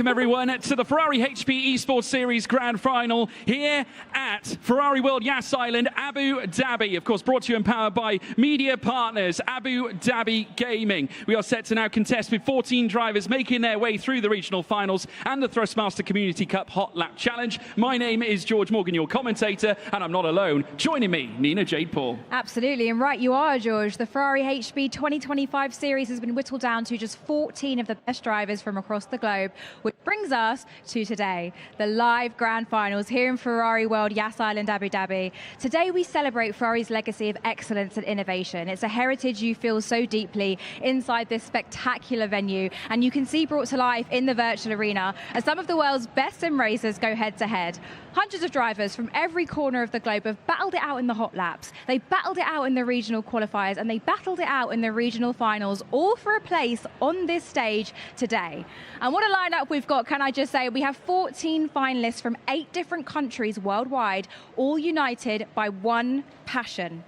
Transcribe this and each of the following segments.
Welcome everyone to the Ferrari HP Esports Series Grand Final here at Ferrari World Yas Island, Abu Dhabi. Of course, brought to you and powered by media partners Abu Dhabi Gaming. We are set to now contest with 14 drivers making their way through the regional finals and the Thrustmaster Community Cup Hot Lap Challenge. My name is George Morgan, your commentator, and I'm not alone. Joining me, Nina Jade Paul. Absolutely, and right you are, George. The Ferrari HB 2025 series has been whittled down to just 14 of the best drivers from across the globe, which brings us to today, the live grand finals here in Ferrari World Yas Island, Abu Dhabi. Today we celebrate Ferrari's legacy of excellence and innovation. It's a heritage you feel so deeply inside this spectacular venue, and you can see brought to life in the virtual arena as some of the world's best sim racers go head to head. Hundreds of drivers from every corner of the globe have battled it out in the hot laps. They battled it out in the regional qualifiers, and they battled it out in the regional finals, all for a place on this stage today. And what a lineup we've got, can I just say. We have 14 finalists from 8 different countries worldwide, all united by one passion: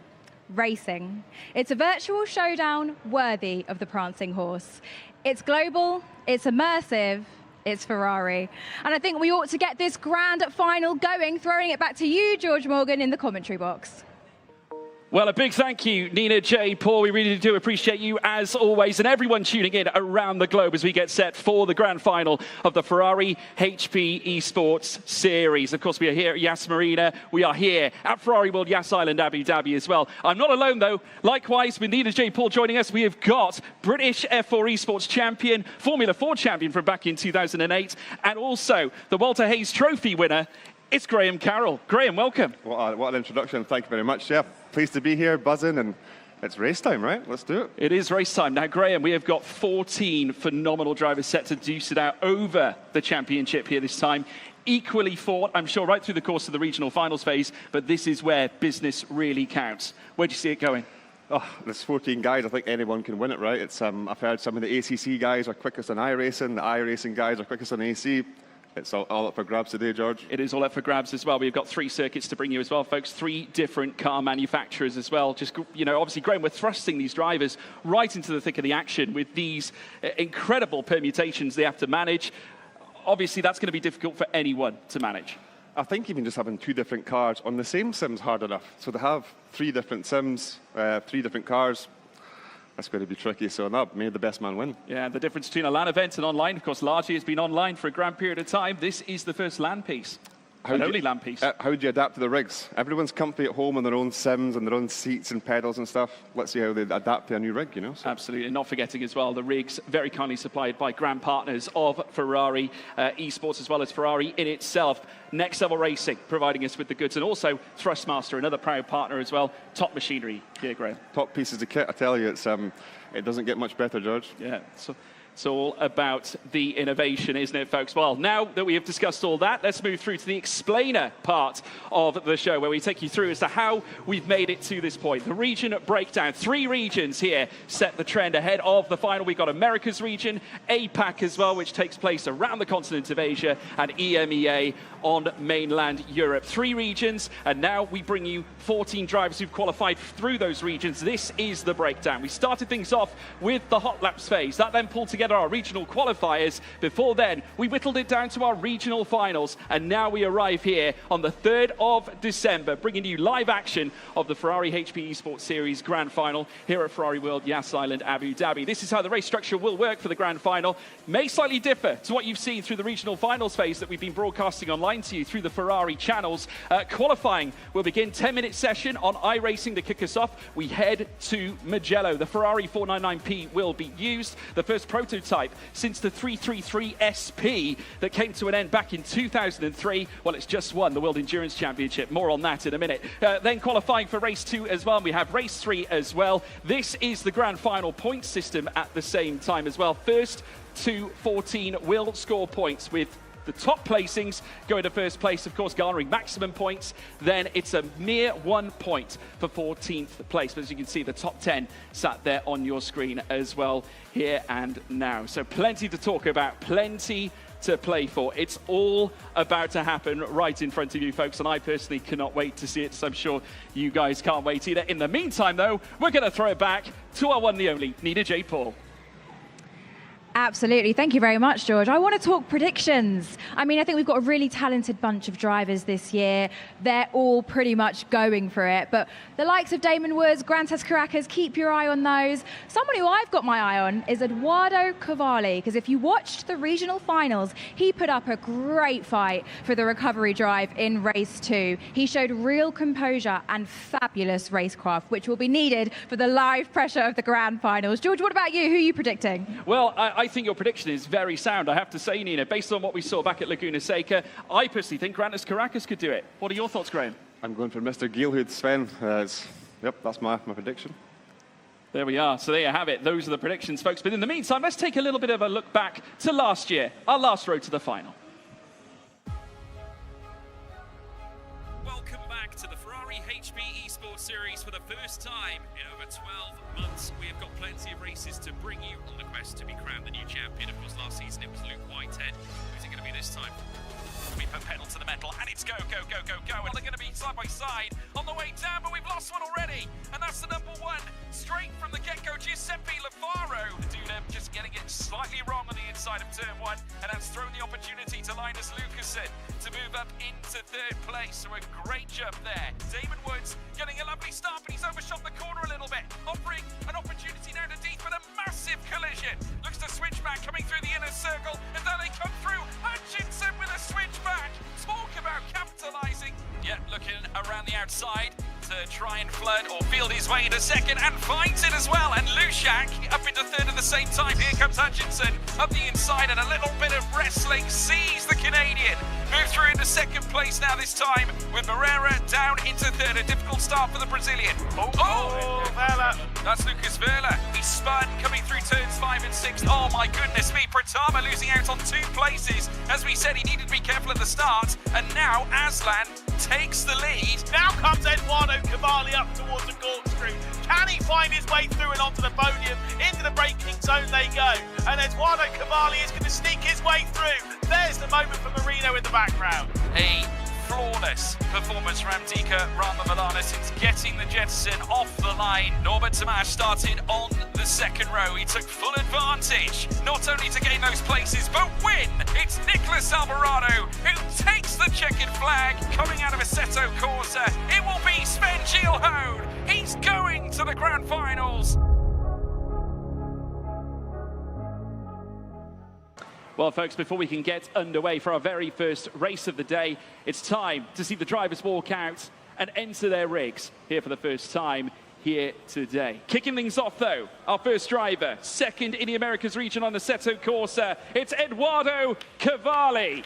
racing. It's a virtual showdown worthy of the prancing horse. It's global, it's immersive, it's Ferrari. And I think we ought to get this grand final going, throwing it back to you, George Morgan, in the commentary box. Well, a big thank you, Nina J. Paul. We really do appreciate you, as always, and everyone tuning in around the globe as we get set for the grand final of the Ferrari HP Esports Series. Of course, we are here at Yas Marina. We are here at Ferrari World Yas Island, Abu Dhabi as well. I'm not alone, though. Likewise, with Nina J. Paul joining us, we have got British F4 Esports champion, Formula 4 champion from back in 2008, and also the Walter Hayes Trophy winner. It's Graham Carroll. Graham, welcome. What an introduction. Thank you very much. Yeah, pleased to be here, buzzing, and it's race time, right? Let's do it. It is race time. Now, Graham, we have got 14 phenomenal drivers set to duce it out over the championship here this time. Equally fought, I'm sure, right through the course of the regional finals phase, but this is where business really counts. Where do you see it going? Oh, there's 14 guys. I think anyone can win it, right? It's I've heard some of the ACC guys are quickest on iRacing. The iRacing guys are quickest on AC. It's all up for grabs today, George. It is all up for grabs as well. We've got 3 circuits to bring you as well, folks. 3 different car manufacturers as well. Just, you know, obviously, Graham, we're thrusting these drivers right into the thick of the action with these incredible permutations they have to manage. Obviously, that's going to be difficult for anyone to manage. I think even just having 2 different cars on the same sim's hard enough. So to have 3 different sims, 3 different cars, that's going to be tricky, so that made the best man win. Yeah, the difference between a LAN event and online, of course, largely has been online for a grand period of time. This is the first LAN piece. Only LAN piece. How do you adapt to the rigs? Everyone's comfy at home on their own sims and their own seats and pedals and stuff. Let's see how they adapt to a new rig, you know? So. Absolutely, and not forgetting as well, the rigs very kindly supplied by grand partners of Ferrari Esports, as well as Ferrari in itself. Next Level Racing providing us with the goods, and also Thrustmaster, another proud partner as well. Top machinery here, Graham. Top pieces of kit, I tell you, it doesn't get much better, George. Yeah. So it's all about the innovation, isn't it, folks? Well, now that we have discussed all that, let's move through to the explainer part of the show, where we take you through as to how we've made it to this point. The region breakdown. 3 regions here set the trend ahead of the final. We've got America's region, APAC as well, which takes place around the continent of Asia, and EMEA on mainland Europe. 3 regions, and now we bring you 14 drivers who've qualified through those regions. This is the breakdown. We started things off with the hot laps phase. That then pulled together our regional qualifiers. Before then, we whittled it down to our regional finals, and now we arrive here on the 3rd of December, bringing you live action of the Ferrari HP Esports Series Grand Final here at Ferrari World Yas Island, Abu Dhabi. This is how the race structure will work for the Grand Final. May slightly differ to what you've seen through the regional finals phase that we've been broadcasting online to you through the Ferrari channels. Qualifying will begin 10-minute session on iRacing to kick us off. We head to Mugello. The Ferrari 499P will be used. The first prototype since the 333 SP that came to an end back in 2003. Well, it's just won the World Endurance Championship. More on that in a minute. Then qualifying for race 2 as well. We have race 3 as well. This is the grand final point system at the same time as well. First to 14 will score points, with the top placings going to first place, of course, garnering maximum points. Then it's a mere 1 point for 14th place. But as you can see, the top 10 sat there on your screen as well here and now. So plenty to talk about, plenty to play for. It's all about to happen right in front of you, folks, and I personally cannot wait to see it, so I'm sure you guys can't wait either. In the meantime, though, we're going to throw it back to our one and the only Nina J. Paul. Absolutely. Thank you very much, George. I want to talk predictions. I mean, I think we've got a really talented bunch of drivers this year. They're all pretty much going for it. But the likes of Damon Woods, Grantas Caracas, keep your eye on those. Someone who I've got my eye on is Eduardo Cavalli, because if you watched the regional finals, he put up a great fight for the recovery drive in race 2. He showed real composure and fabulous racecraft, which will be needed for the live pressure of the grand finals. George, what about you? Who are you predicting? Well, I think your prediction is very sound, I have to say, Nina. Based on what we saw back at Laguna Seca, I personally think Grantas Caracas could do it. What are your thoughts, Graham? I'm going for Mr. Geelhood, Sven. Yep, that's my prediction. There we are. So there you have it. Those are the predictions, folks. But in the meantime, let's take a little bit of a look back to last year, our last road to the final. Welcome back to the Ferrari HB Esports Series for the first time in over 12 months. We have got plenty of races to bring you on the quest to be crowned the new champion. Of course, last season it was Luke Whitehead. Who's it going to be this time? We put pedal to the metal, and it's go, go, go, go, go. And they're going to be side by side on the way down, but we've lost one already. And that's the number 1, straight from the get-go, Giuseppe Lafaro. The dude just getting it slightly wrong on the inside of turn 1, and that's thrown the opportunity to Linus Lucasen to move up into 3rd place. So a great jump there. Damon Woods getting a lovely start, but he's overshot the corner a little bit, offering an opportunity now to Deeth with a massive collision. Looks to switch back, coming through the inner circle, and then they come through. Hutchinson with a switch back. Talk about capitalising. Yeah, looking around the outside to try and flood or field his way into 2nd, and finds it as well. And Lushak up into 3rd at the same time. Here comes Hutchinson up the inside, and a little bit of wrestling sees the Canadian move through into 2nd place now, this time with Moreira down into 3rd. A difficult start for the Brazilian. Verla. That's Lucas Verla. He spun coming through turns 5 and 6. Oh my goodness me, Pratama losing out on 2 places. As we said, he needed to be careful at the start, and now Aslan takes the lead. Now comes Eduardo Cavalli up towards the corkscrew. Can he find his way through and onto the podium? Into the braking zone they go. And Eduardo Cavalli is going to sneak his way through. There's the moment for Marino in the background. A flawless performance from Ramdika Ramamalana since getting the Jetson off the line. Norbert Tomasz started on the 2nd row. He took full advantage, not only to gain those places, but win. It's Nicholas Alvarado who takes the checkered flag coming out of Assetto Corsa. It will be Sven Geelhoed. He's going to the grand finals. Well, folks, before we can get underway for our very first race of the day, it's time to see the drivers walk out and enter their rigs here for the first time here today. Kicking things off, though, our first driver, 2nd in the Americas region on the Assetto Corsa, it's Eduardo Cavalli.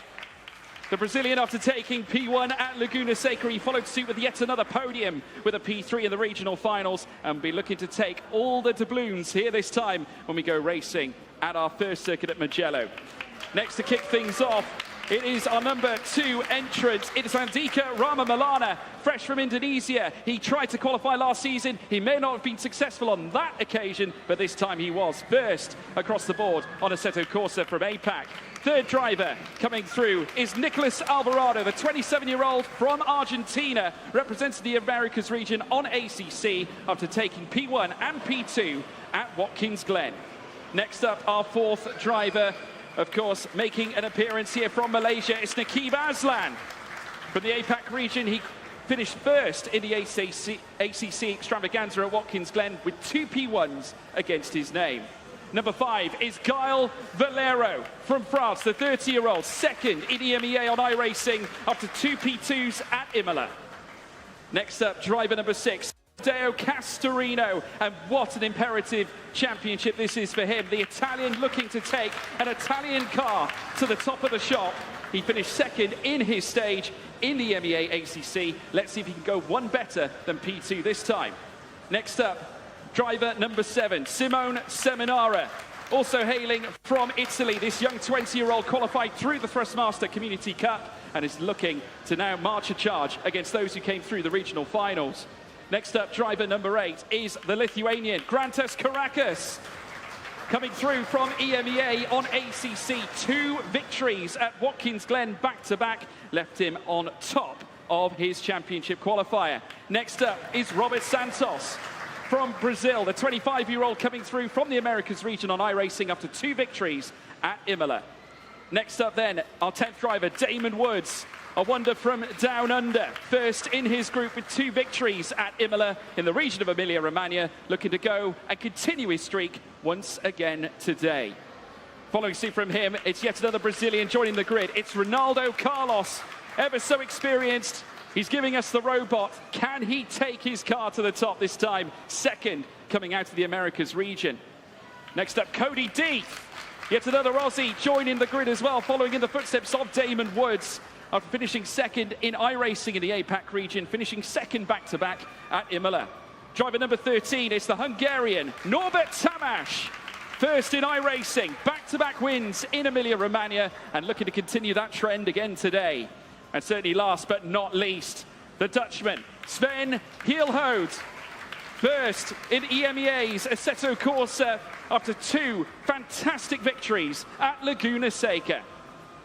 The Brazilian, after taking P1 at Laguna Seca, he followed suit with yet another podium with a P3 in the regional finals, and will be looking to take all the doubloons here this time when we go racing at our first circuit at Mugello. Next to kick things off, it is our number 2 entrant. It is Andika Ramamalana, fresh from Indonesia. He tried to qualify last season. He may not have been successful on that occasion, but this time he was first across the board on Assetto Corsa from APAC. 3rd driver coming through is Nicholas Alvarado, the 27-year-old from Argentina, represents the Americas region on ACC after taking P1 and P2 at Watkins Glen. Next up, our 4th driver, of course, making an appearance here from Malaysia, is Nakib Aslan. From the APAC region, he finished first in the ACC extravaganza at Watkins Glen with 2 P1s against his name. Number 5 is Gaël Valero from France, the 30-year-old, 2nd in EMEA on iRacing after 2 P2s at Imola. Next up, driver number 6. Deo Castorino, and what an imperative championship this is for him. The Italian looking to take an Italian car to the top of the shop. He finished 2nd in his stage in the MEA ACC. Let's see if he can go one better than P2 this time. Next up, driver number 7, Simone Seminara. Also hailing from Italy, this young 20-year-old qualified through the Thrustmaster Community Cup and is looking to now march a charge against those who came through the regional finals. Next up, driver number 8 is the Lithuanian, Grantas Caracas. Coming through from EMEA on ACC, 2 victories at Watkins Glen back-to-back, left him on top of his championship qualifier. Next up is Robert Santos from Brazil, the 25-year-old coming through from the Americas region on iRacing after 2 victories at Imola. Next up then, our 10th driver, Damon Woods, a wonder from down under. First in his group with 2 victories at Imola in the region of Emilia-Romagna, looking to go and continue his streak once again today. Following suit from him, it's yet another Brazilian joining the grid. It's Ronaldo Carlos, ever so experienced. He's giving us the robot. Can he take his car to the top this time? Second, coming out of the Americas region. Next up, Cody D. Yet another Aussie joining the grid as well, following in the footsteps of Damon Woods. After finishing second in iRacing in the APAC region, finishing second back-to-back at Imola. Driver number 13 is the Hungarian Norbert Tamás. First in iRacing, back-to-back wins in Emilia-Romagna, and looking to continue that trend again today. And certainly last but not least, the Dutchman, Sven Hielhout. First in EMEA's Assetto Corsa after 2 fantastic victories at Laguna Seca.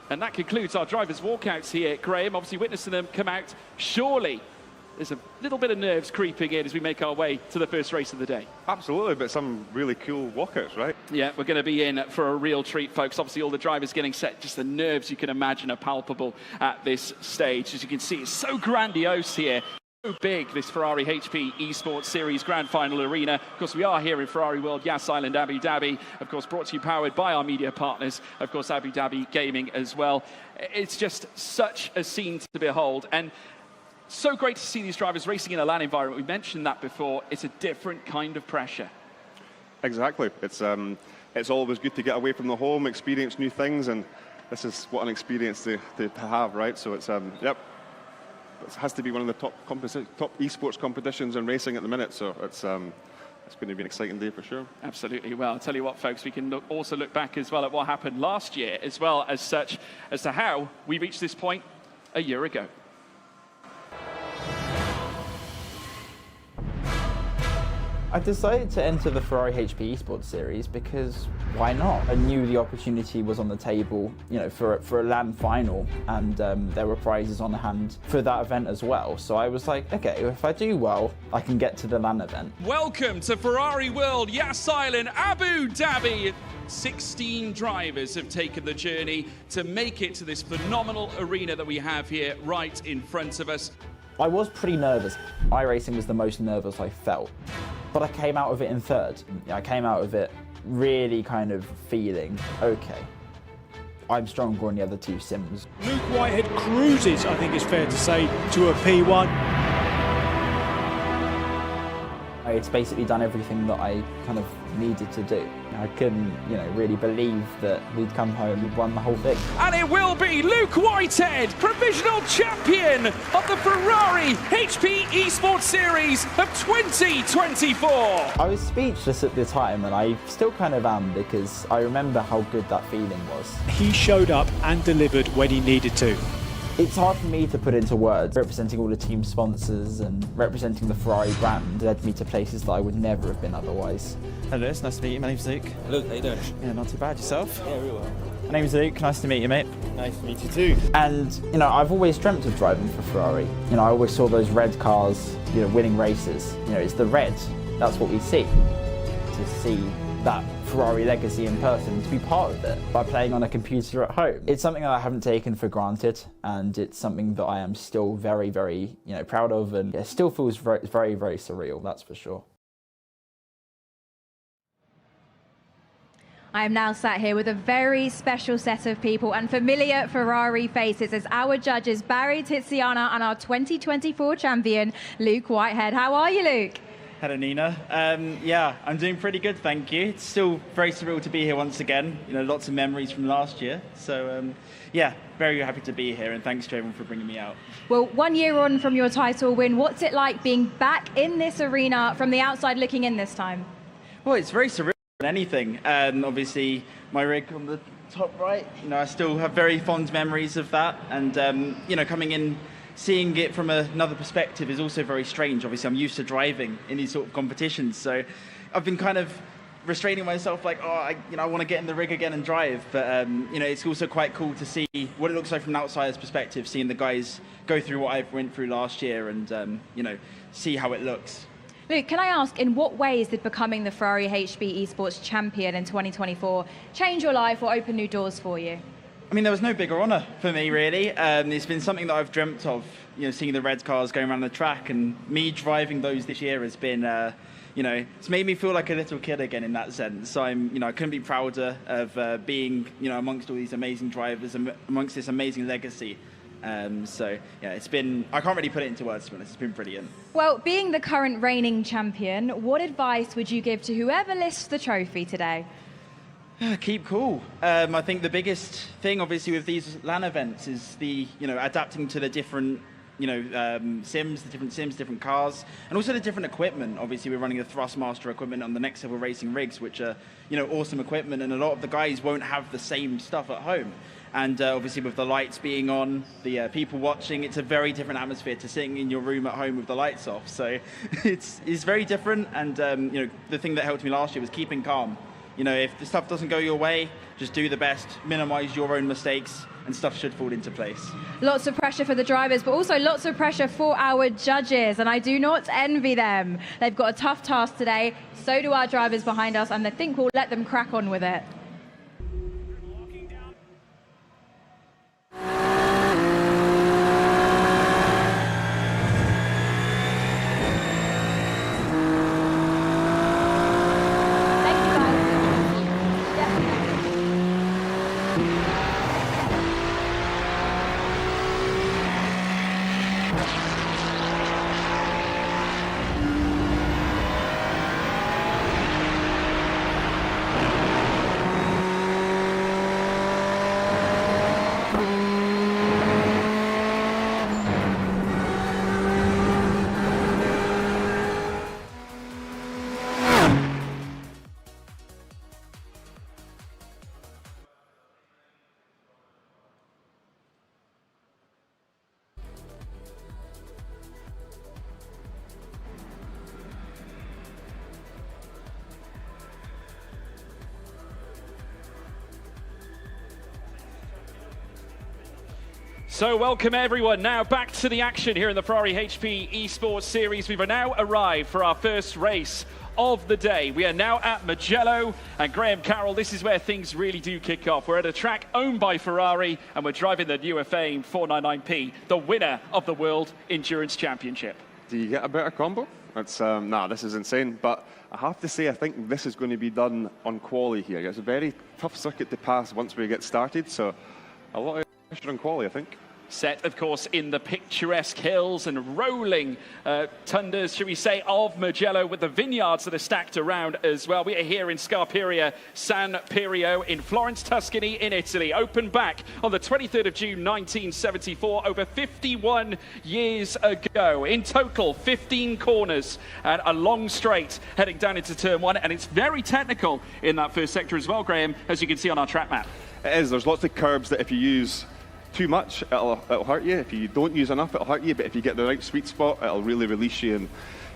And that concludes our drivers' walkouts here, Graham. Obviously witnessing them come out, surely there's a little bit of nerves creeping in as we make our way to the first race of the day. Absolutely, but some really cool walkouts, right? Yeah, we're going to be in for a real treat, folks. Obviously, all the drivers getting set. Just the nerves you can imagine are palpable at this stage. As you can see, it's so grandiose here. So big, this Ferrari HP Esports Series Grand Final Arena. Of course, we are here in Ferrari World, Yas Island, Abu Dhabi. Of course, brought to you, powered by our media partners. Of course, Abu Dhabi Gaming as well. It's just such a scene to behold. And so great to see these drivers racing in a LAN environment. We mentioned that before. It's a different kind of pressure. Exactly. It's always good to get away from the home, experience new things, and this is what an experience to have, right? So it's, yep. It has to be one of the top esports competitions in racing at the minute, so it's going to be an exciting day for sure. Absolutely. Well, I'll tell you what, folks, we can also look back as well at what happened last year, as well as such as to how we reached this point a year ago. I decided to enter the Ferrari HP Esports Series because why not? I knew the opportunity was on the table, you know, for a LAN final, and there were prizes on hand for that event as well. So I was like, okay, if I do well, I can get to the LAN event. Welcome to Ferrari World, Yas Island, Abu Dhabi. 16 drivers have taken the journey to make it to this phenomenal arena that we have here right in front of us. I was pretty nervous. iRacing was the most nervous I felt, but I came out of it in third. I came out of it really kind of feeling, okay, I'm stronger on the other 2 sims. Luke Whitehead cruises, I think it's fair to say, to a P1. It's basically done everything that I kind of needed to do. I couldn't, you know, really believe that we'd come home and won the whole thing. And it will be Luke Whitehead, provisional champion of the Ferrari HP Esports Series of 2024. I was speechless at the time, and I still kind of am, because I remember how good that feeling was. He showed up and delivered when he needed to. It's hard for me to put into words. Representing all the team sponsors and representing the Ferrari brand led me to places that I would never have been otherwise. Hello, it's nice to meet you. My name's Luke. Luke, how you doing? Yeah, not too bad. Yourself? Yeah, really well. My name's Luke. Nice to meet you, mate. Nice to meet you too. And, you know, I've always dreamt of driving for Ferrari. You know, I always saw those red cars, you know, winning races. You know, it's the red. That's what we see. To see that Ferrari legacy in person, to be part of it by playing on a computer at home. It's something that I haven't taken for granted, and it's something that I am still very, very, you know, proud of, and it still feels very, very, very surreal, that's for sure. I am now sat here with a very special set of people and familiar Ferrari faces as our judges Barry Tiziana and our 2024 champion, Luke Whitehead. How are you, Luke? Hello, Nina. Yeah, I'm doing pretty good, thank you. It's still very surreal to be here once again. You know, lots of memories from last year. So, yeah, very happy to be here, and thanks to everyone for bringing me out. Well, 1 year on from your title win, what's it like being back in this arena from the outside looking in this time? Well, it's very surreal than anything. Obviously, my rig on the top right, you know, I still have very fond memories of that. And, you know, coming in, seeing it from another perspective is also very strange. Obviously, I'm used to driving in these sort of competitions, so I've been kind of restraining myself, like, oh, I want to get in the rig again and drive. But you know, it's also quite cool to see what it looks like from an outsider's perspective, seeing the guys go through what I went through last year, and you know, see how it looks. Luke, can I ask, in what ways did becoming the Ferrari HB Esports champion in 2024 change your life or open new doors for you? I mean, there was no bigger honour for me, really. It's been something that I've dreamt of, seeing the red cars going around the track, and me driving those this year has been, it's made me feel like a little kid again in that sense. So I couldn't be prouder of being, amongst all these amazing drivers, amongst this amazing legacy. It's been, I can't really put it into words, to be honest. It's been brilliant. Well, being the current reigning champion, what advice would you give to whoever lifts the trophy today? Keep cool. I think the biggest thing, obviously, with these LAN events is the, adapting to the different, sims, different cars, and also the different equipment. Obviously, we're running the Thrustmaster equipment on the next level racing rigs, which are, awesome equipment, and a lot of the guys won't have the same stuff at home. And obviously, with the lights being on, the people watching, it's a very different atmosphere to sitting in your room at home with the lights off. So it's very different. And the thing that helped me last year was keeping calm. If the stuff doesn't go your way, just do the best, minimize your own mistakes, and stuff should fall into place. Lots of pressure for the drivers, but also lots of pressure for our judges, and I do not envy them. They've got a tough task today, so do our drivers behind us, and I think we'll let them crack on with it. So welcome everyone now back to the action here in the Ferrari HP Esports Series. We've now arrived for our first race of the day. We are now at Mugello, and Graham Carroll, this is where things really do kick off. We're at a track owned by Ferrari, and we're driving the new famed 499P, the winner of the World Endurance Championship. Do you get a better combo? It's this is insane, but I have to say I think this is going to be done on quali here. It's a very tough circuit to pass once we get started, so a lot of pressure on quali, I think. Set, of course, in the picturesque hills and rolling tundras, should we say, of Mugello, with the vineyards that are stacked around as well. We are here in Scarperia San Piero in Florence, Tuscany, in Italy. Opened back on the 23rd of June, 1974, over 51 years ago. In total, 15 corners and a long straight heading down into turn one. And it's very technical in that first sector as well, Graham, as you can see on our track map. It is. There's lots of curbs that if you use too much, it'll hurt you. If you don't use enough, it'll hurt you. But if you get the right sweet spot, it'll really release you and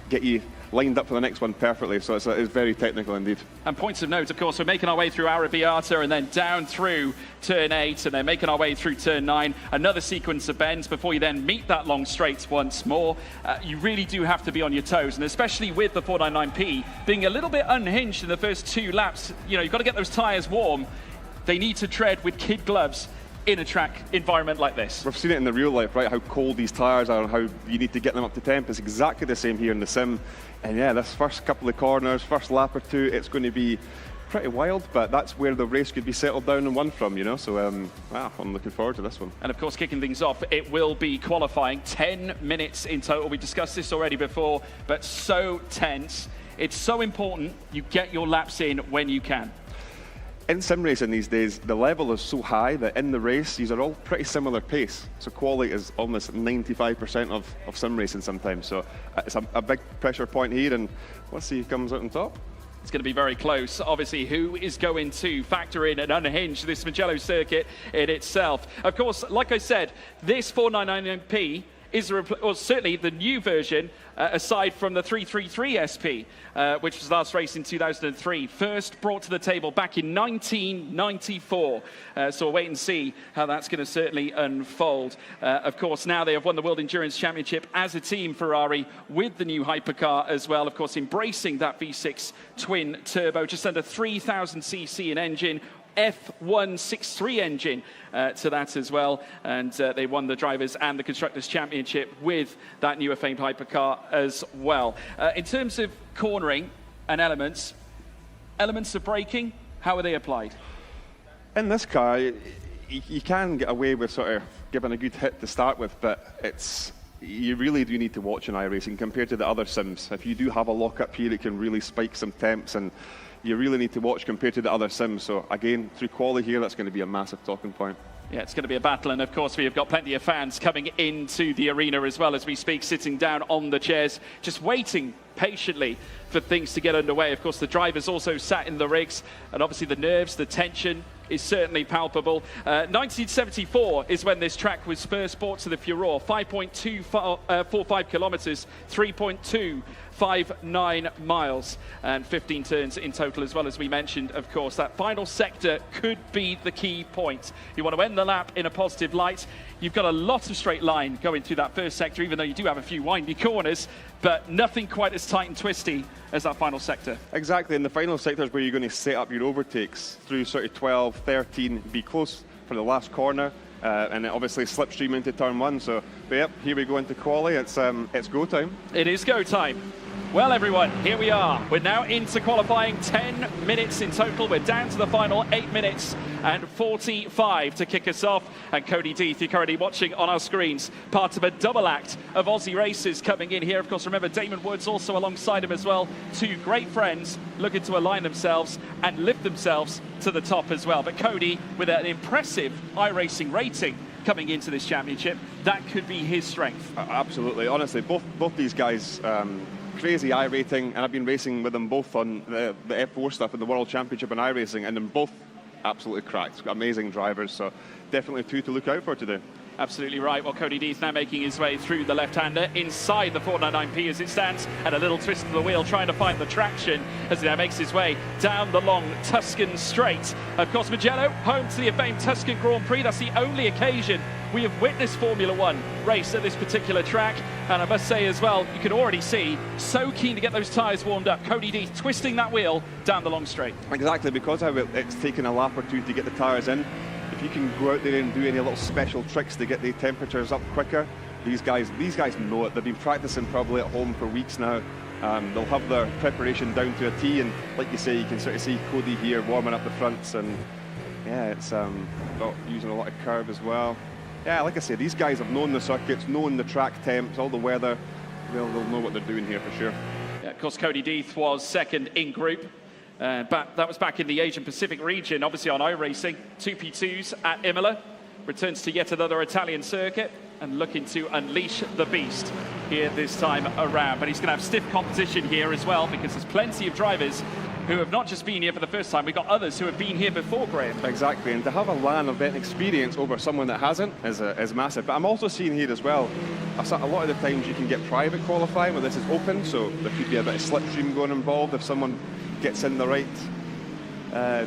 get you lined up for the next one perfectly. So it's very technical indeed. And points of note, of course, we're making our way through Arrabbiata and then down through turn 8 and then making our way through turn 9. Another sequence of bends before you then meet that long straight once more. You really do have to be on your toes, and especially with the 499P being a little bit unhinged in the first 2 laps. You've got to get those tyres warm. They need to tread with kid gloves in a track environment like this. We've seen it in the real life, right? How cold these tyres are and how you need to get them up to temp. It's exactly the same here in the sim. And yeah, this first couple of corners, first lap or 2, it's going to be pretty wild, but that's where the race could be settled down and won from, So I'm looking forward to this one. And of course, kicking things off, it will be qualifying. 10 minutes in total. We discussed this already before, but so tense. It's so important you get your laps in when you can. In sim racing these days, the level is so high that in the race, these are all pretty similar pace. So quali is almost 95% of sim racing sometimes. So it's a big pressure point here, and let's see who comes out on top. It's going to be very close. Obviously, who is going to factor in and unhinge this Mugello circuit in itself? Of course, like I said, this 499P is certainly the new version, aside from the 333 SP, which was last race in 2003, first brought to the table back in 1994. So we'll wait and see how that's going to certainly unfold. Of course, now they have won the World Endurance Championship as a team, Ferrari, with the new hypercar as well. Of course, embracing that V6 twin turbo, just under 3,000cc in engine, F163 engine to that as well, and they won the Drivers' and the Constructors' Championship with that newer famed hypercar as well. In terms of cornering and elements of braking, how are they applied? In this car, you can get away with sort of giving a good hit to start with, but you really do need to watch an iRacing compared to the other sims. If you do have a lock-up here, it can really spike some temps, and you really need to watch compared to the other sims. So again, through quali here, that's going to be a massive talking point. Yeah, it's going to be a battle, and of course we have got plenty of fans coming into the arena as well as we speak, sitting down on the chairs, just waiting patiently for things to get underway. Of course, the drivers also sat in the rigs, and obviously the nerves, the tension is certainly palpable. 1974 is when this track was first brought to the Furore. 5.245 kilometers, 3.259 miles, and 15 turns in total as well, as we mentioned. Of course, that final sector could be the key point. You want to end the lap in a positive light. You've got a lot of straight line going through that first sector, even though you do have a few windy corners, but nothing quite as tight and twisty as that final sector. Exactly, and the final sector is where you're going to set up your overtakes through sort of 12, 13, be close for the last corner, and then obviously slipstream into turn one. So, but yep, here we go into quali. It's go time. It is go time. Well, everyone, here we are. We're now into qualifying, 10 minutes in total. We're down to the final 8 minutes and 45 to kick us off. And Cody Deeth, you're currently watching on our screens, part of a double act of Aussie racers coming in here. Of course, remember, Damon Woods also alongside him as well. Two great friends looking to align themselves and lift themselves to the top as well. But Cody, with an impressive iRacing rating coming into this championship, that could be his strength. Absolutely. Honestly, both these guys, crazy iRating, and I've been racing with them both on the F4 stuff in the World Championship in iRacing, and them both absolutely cracked. Amazing drivers, so definitely two to look out for today. Absolutely right. Well, Cody Deeth now making his way through the left-hander inside the 499P as it stands, and a little twist of the wheel trying to find the traction as he now makes his way down the long Tuscan straight. Of course, Mugello, home to the famed Tuscan Grand Prix. That's the only occasion we have witnessed Formula One race at this particular track, and I must say as well, you can already see, so keen to get those tyres warmed up. Cody Deeth twisting that wheel down the long straight. Exactly, because it's taken a lap or two to get the tyres in. If you can go out there and do any little special tricks to get the temperatures up quicker, these guys know it. They've been practicing probably at home for weeks now. They'll have their preparation down to a T, and like you say, you can sort of see Cody here warming up the fronts, and yeah, it's using a lot of curve as well. Yeah, like I say, these guys have known the circuits, known the track temps, all the weather. They'll know what they're doing here for sure. Yeah, of course, Cody Deeth was second in group. But that was back in the Asian Pacific region, obviously on iRacing. 2P2s at Imola. Returns to yet another Italian circuit and looking to unleash the beast here this time around. But he's going to have stiff competition here as well, because there's plenty of drivers who have not just been here for the first time. We've got others who have been here before, Graham. Exactly, and to have a LAN event experience over someone that hasn't is massive. But I'm also seeing here as well, a lot of the times you can get private qualifying where this is open, so there could be a bit of slipstream going involved if someone gets in the right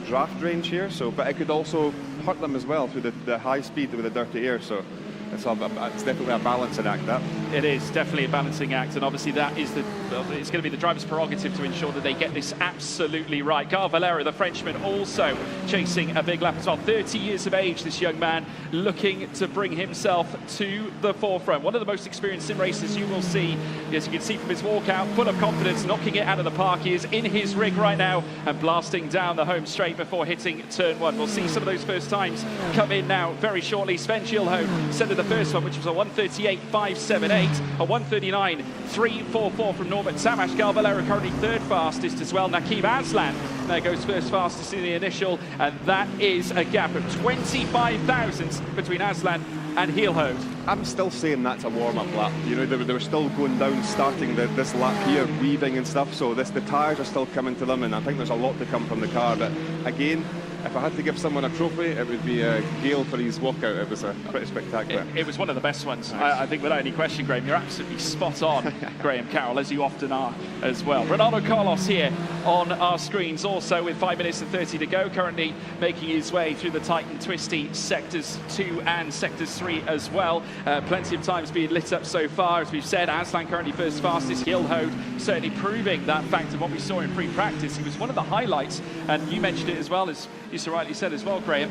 draft range here. So, but it could also hurt them as well through the high speed with the dirty air. So it's definitely a balancing act, that. It is definitely a balancing act, and obviously that is it's going to be the driver's prerogative to ensure that they get this absolutely right. Gal Valero, the Frenchman, also chasing a big lap as well. 30 years of age, this young man, looking to bring himself to the forefront. One of the most experienced sim racers you will see, as you can see from his walkout, full of confidence, knocking it out of the park. He is in his rig right now and blasting down the home straight before hitting turn one. We'll see some of those first times come in now very shortly. Sven Gilholm said the first one, which was a 1:38.578, a 1:39.344 from Norbert Samash. Gal Valero currently third fastest as well. Nakib Aslan there goes first fastest in the initial, and that is a gap of 25 thousandths between Aslan and Gilholm. I'm still saying that's a warm-up lap. You know, they were still going down, starting this lap here, weaving and stuff, so the tyres are still coming to them, and I think there's a lot to come from the car. But again, if I had to give someone a trophy, it would be Gale for his walkout. It was pretty spectacular. It was one of the best ones, I think, without any question, Graham. You're absolutely spot on, Graham Carroll, as you often are as well. Ronaldo Carlos here on our screens also with 5 minutes and 30 to go, currently making his way through the tight and twisty sectors 2 and sectors 3 as well. Plenty of times being lit up so far, as we've said. Aslan currently first fastest. Hilhode certainly proving that fact of what we saw in pre-practice. He was one of the highlights, and you mentioned it as well, as you so rightly said as well, Graham.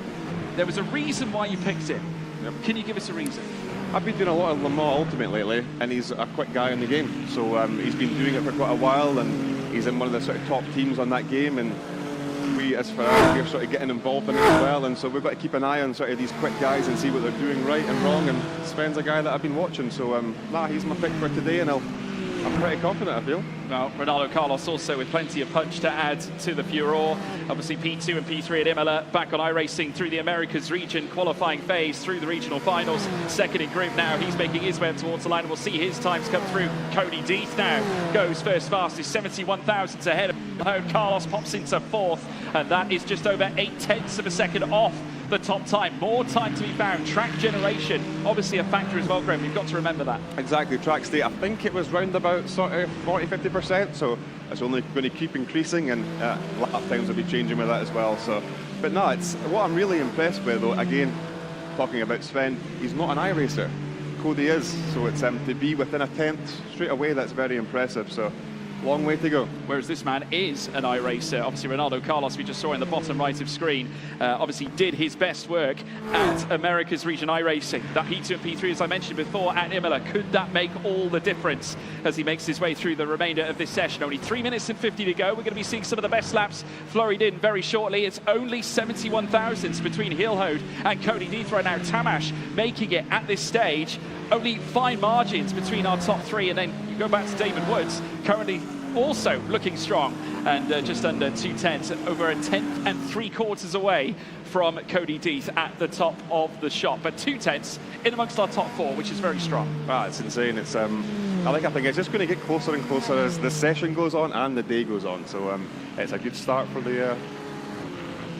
There was a reason why you picked him. Yep. Can you give us a reason? I've been doing a lot of Le Mans Ultimate lately, and he's a quick guy in the game. So he's been doing it for quite a while, and he's in one of the sort of top teams on that game. And we, as Ferrari, are sort of getting involved in it as well. And so we've got to keep an eye on sort of these quick guys and see what they're doing right and wrong. And Sven's a guy that I've been watching. So he's my pick for today, and I'm pretty confident, I feel. Well, Ronaldo Carlos also with plenty of punch to add to the furore. Obviously P2 and P3 at Imola, back on iRacing through the Americas region qualifying phase, through the regional finals. Second in group now, he's making his way up towards the line. We'll see his times come through. Cody Deeth now goes first fastest, 71 thousandths ahead of Carlos, pops into fourth, and that is just over 0.8 of a second off the top time. More time to be found. Track generation, obviously a factor as well, Graham. You've got to remember that. Exactly, track state. I think it was round about sort of 40-50%, so it's only going to keep increasing, and lap times will be changing with that as well. So, but no, it's what I'm really impressed with, though. Again, talking about Sven, he's not an iRacer. Cody is, so it's to be within a tenth straight away. That's very impressive. So. Long way to go. Whereas this man is an iRacer. Obviously, Ronaldo Carlos, we just saw in the bottom right of screen, obviously did his best work at America's region iRacing. That P2 and P3, as I mentioned before, at Imola, could that make all the difference as he makes his way through the remainder of this session? Only 3 minutes and 50 to go. We're going to be seeing some of the best laps flurried in very shortly. It's only 71 thousandths between Hilhode and Cody Deeth right now. Tamash making it at this stage. Only fine margins between our top three, and then you go back to Damon Woods, currently also looking strong, and just under 2/10, over 1/10 and 3/4 away from Cody Deeth at the top of the shop. But 2/10 in amongst our top four, which is very strong. Wow, it's insane. It's I think it's just going to get closer and closer as the session goes on and the day goes on. So it's a good start for the.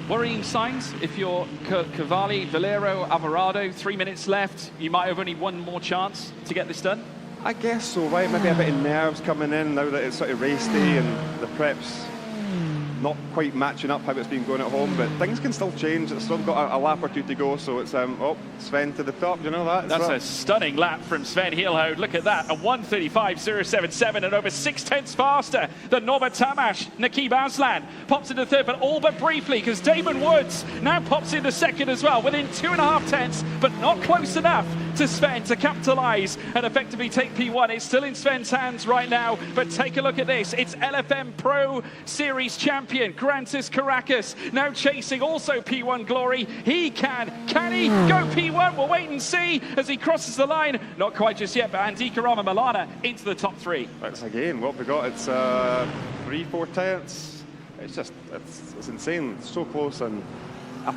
Worrying signs if you're Cavalli, Valero, Alvarado, 3 minutes left. You might have only one more chance to get this done. I guess so, right? Maybe a bit of nerves coming in now that it's sort of race day and the prep's not quite matching up how it's been going at home, but things can still change. It's still got a lap or two to go, so it's Sven to the top. You know that? That's a stunning lap from Sven Hilhode. Look at that, a 1:35.077 and over 6/10 faster than Norbert Tamash. Nakib Aslan pops into third, but all but briefly, because Damon Woods now pops into second as well, within 2.5 tenths, but not close enough to Sven to capitalise and effectively take P1. It's still in Sven's hands right now, but take a look at this. It's LFM Pro Series champion Grantis Caracas now chasing also P1 glory. Can he go P1? We'll wait and see as he crosses the line. Not quite just yet, but Andika Rama Milana into the top three. That's again what we got. It's 3-4 tenths. It's just it's insane. It's so close, and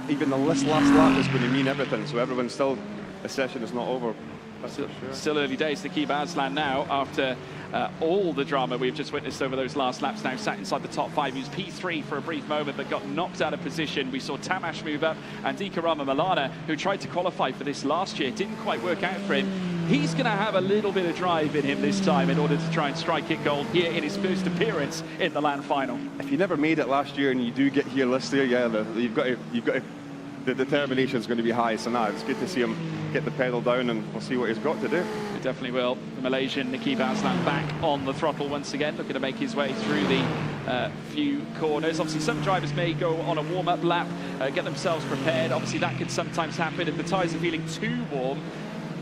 even the last lap is going to mean everything. So everyone's still. The session is not over. That's for sure. Still early days to keep Aslan now after all the drama we've just witnessed over those last laps. Now sat inside the top five. He was P3 for a brief moment but got knocked out of position. We saw Tamash move up, and Andika Rama Milana, who tried to qualify for this last year, didn't quite work out for him. He's going to have a little bit of drive in him this time in order to try and strike it gold here in his first appearance in the land final. If you never made it last year and you do get here this year, you've got to. The determination is going to be high, so now it's good to see him get the pedal down, and we'll see what he's got to do. It definitely will. The Malaysian Nakib Aslan back on the throttle once again, looking to make his way through the few corners. Obviously, some drivers may go on a warm-up lap, get themselves prepared. Obviously, that can sometimes happen if the tyres are feeling too warm.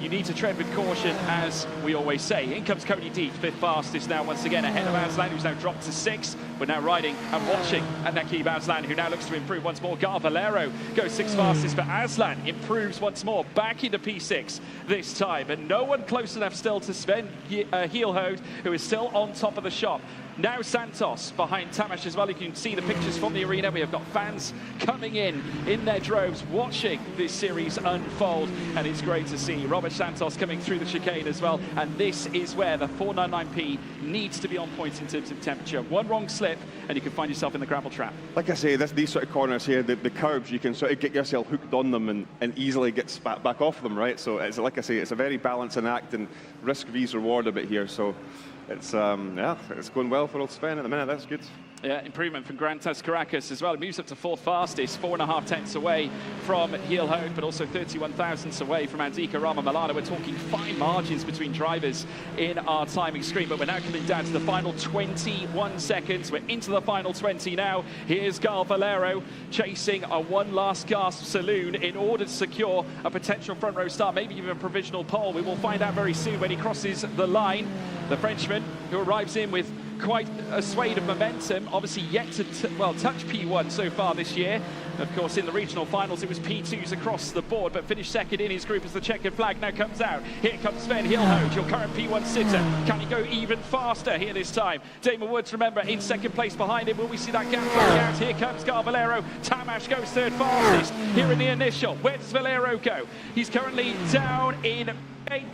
You need to tread with caution, as we always say. In comes Cody Deeth, fifth fastest now once again ahead of Aslan, who's now dropped to sixth. We're now riding and watching at Nakib Aslan, who now looks to improve once more. Gar Valero goes sixth fastest, but Aslan improves once more, back into P6 this time. But no one close enough still to Sven Hilhode, who is still on top of the shop. Now Santos behind Tamas as well. You can see the pictures from the arena. We have got fans coming in their droves, watching this series unfold, and it's great to see Robert Santos coming through the chicane as well. And this is where the 499P needs to be on point in terms of temperature. One wrong slip, and you can find yourself in the gravel trap. Like I say, these sort of corners here, the curbs, you can sort of get yourself hooked on them and easily get spat back off them, right? So it's like I say, it's a very balancing act, and risk vs reward a bit here. So it's yeah, it's going well for old Sven at the minute. That's good. Yeah, improvement from Grantas Caracas as well. It moves up to fourth fastest, 4.5 tenths away from Heel Hogue, but also 31 thousandths away from Andika Rama Milano. We're talking fine margins between drivers in our timing screen, but we're now coming down to the final 21 seconds. We're into the final 20 now. Here's Gal Valero chasing a one last gasp saloon in order to secure a potential front row start, maybe even a provisional pole. We will find out very soon when he crosses the line. The Frenchman, who arrives in with quite a swathe of momentum, obviously yet to touch P1 so far this year. Of course, in the regional finals, it was P2s across the board, but finished second in his group as the checkered flag now comes out. Here comes Sven Hilhoge, your current P1 sitter. Can he go even faster here this time? Damon Woods, remember, in second place behind him. Will we see that gap break out? Here comes Gal Valero. Tamas goes third fastest here in the initial. Where does Valero go? He's currently down in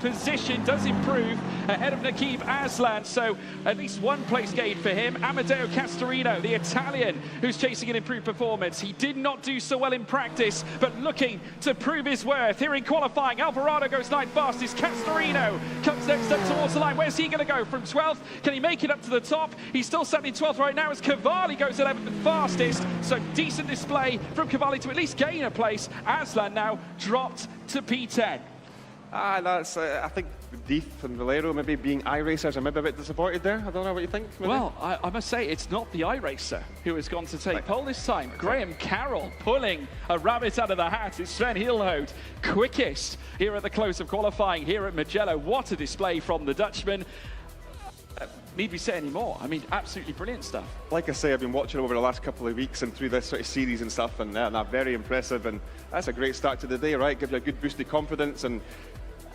position, does improve ahead of Nakib Aslan, so at least one place gain for him. Amadeo Castorino, the Italian, who's chasing an improved performance. He did not do so well in practice, but looking to prove his worth here in qualifying. Alvarado goes ninth fastest. Castorino comes next up towards the line. Where's he going to go? From 12th? Can he make it up to the top? He's still sat in 12th right now as Cavalli goes 11th fastest, so decent display from Cavalli to at least gain a place. Aslan now dropped to P10. That's, I think Deeth and Valero maybe being iRacers, I'm maybe a bit disappointed there. I don't know what you think. Maybe? Well, I must say, it's not the iRacer who has gone to take pole this time. Graham Carroll pulling a rabbit out of the hat. It's Sven Hilhoge, quickest here at the close of qualifying here at Mugello. What a display from the Dutchman. Need we say any more? I mean, absolutely brilliant stuff. Like I say, I've been watching over the last couple of weeks and through this sort of series and stuff, and they're very impressive, and that's a great start to the day, right? Gives you a good boost of confidence, and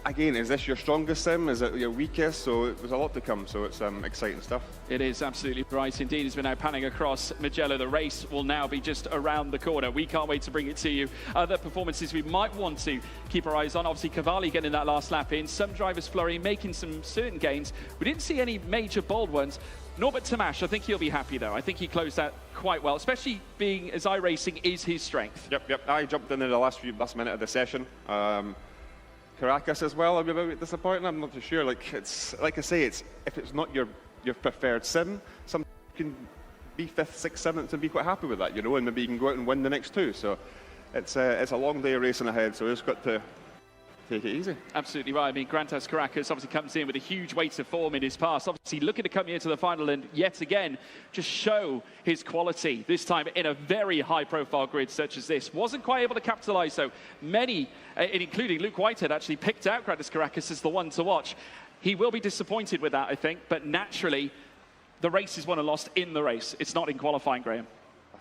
again, is this your strongest sim? Is it your weakest? So there's a lot to come, so it's exciting stuff. It is absolutely right indeed. As we're now panning across Mugello, the race will now be just around the corner. We can't wait to bring it to you. Other performances we might want to keep our eyes on. Obviously, Cavalli getting that last lap in. Some drivers flurrying, making some certain gains. We didn't see any major bold ones. Norbert Tamash, I think he'll be happy though. I think he closed out quite well, especially being as iRacing is his strength. Yep. I jumped in the last minute of the session. Caracas as well, I'm a bit disappointed. I'm not too sure. Like I say, if it's not your preferred sim, some can be 5th, 6th, 7th and be quite happy with that, you know, and maybe you can go out and win the next two. So it's a long day of racing ahead, so we've just got to take it easy. Absolutely right. I mean, Grantas Caracas obviously comes in with a huge weight of form in his past. Obviously looking to come here to the final and yet again just show his quality, this time in a very high-profile grid such as this. Wasn't quite able to capitalise, so many, including Luke Whitehead, actually picked out Grantas Caracas as the one to watch. He will be disappointed with that, I think, but naturally, the race is won and lost in the race. It's not in qualifying, Graham.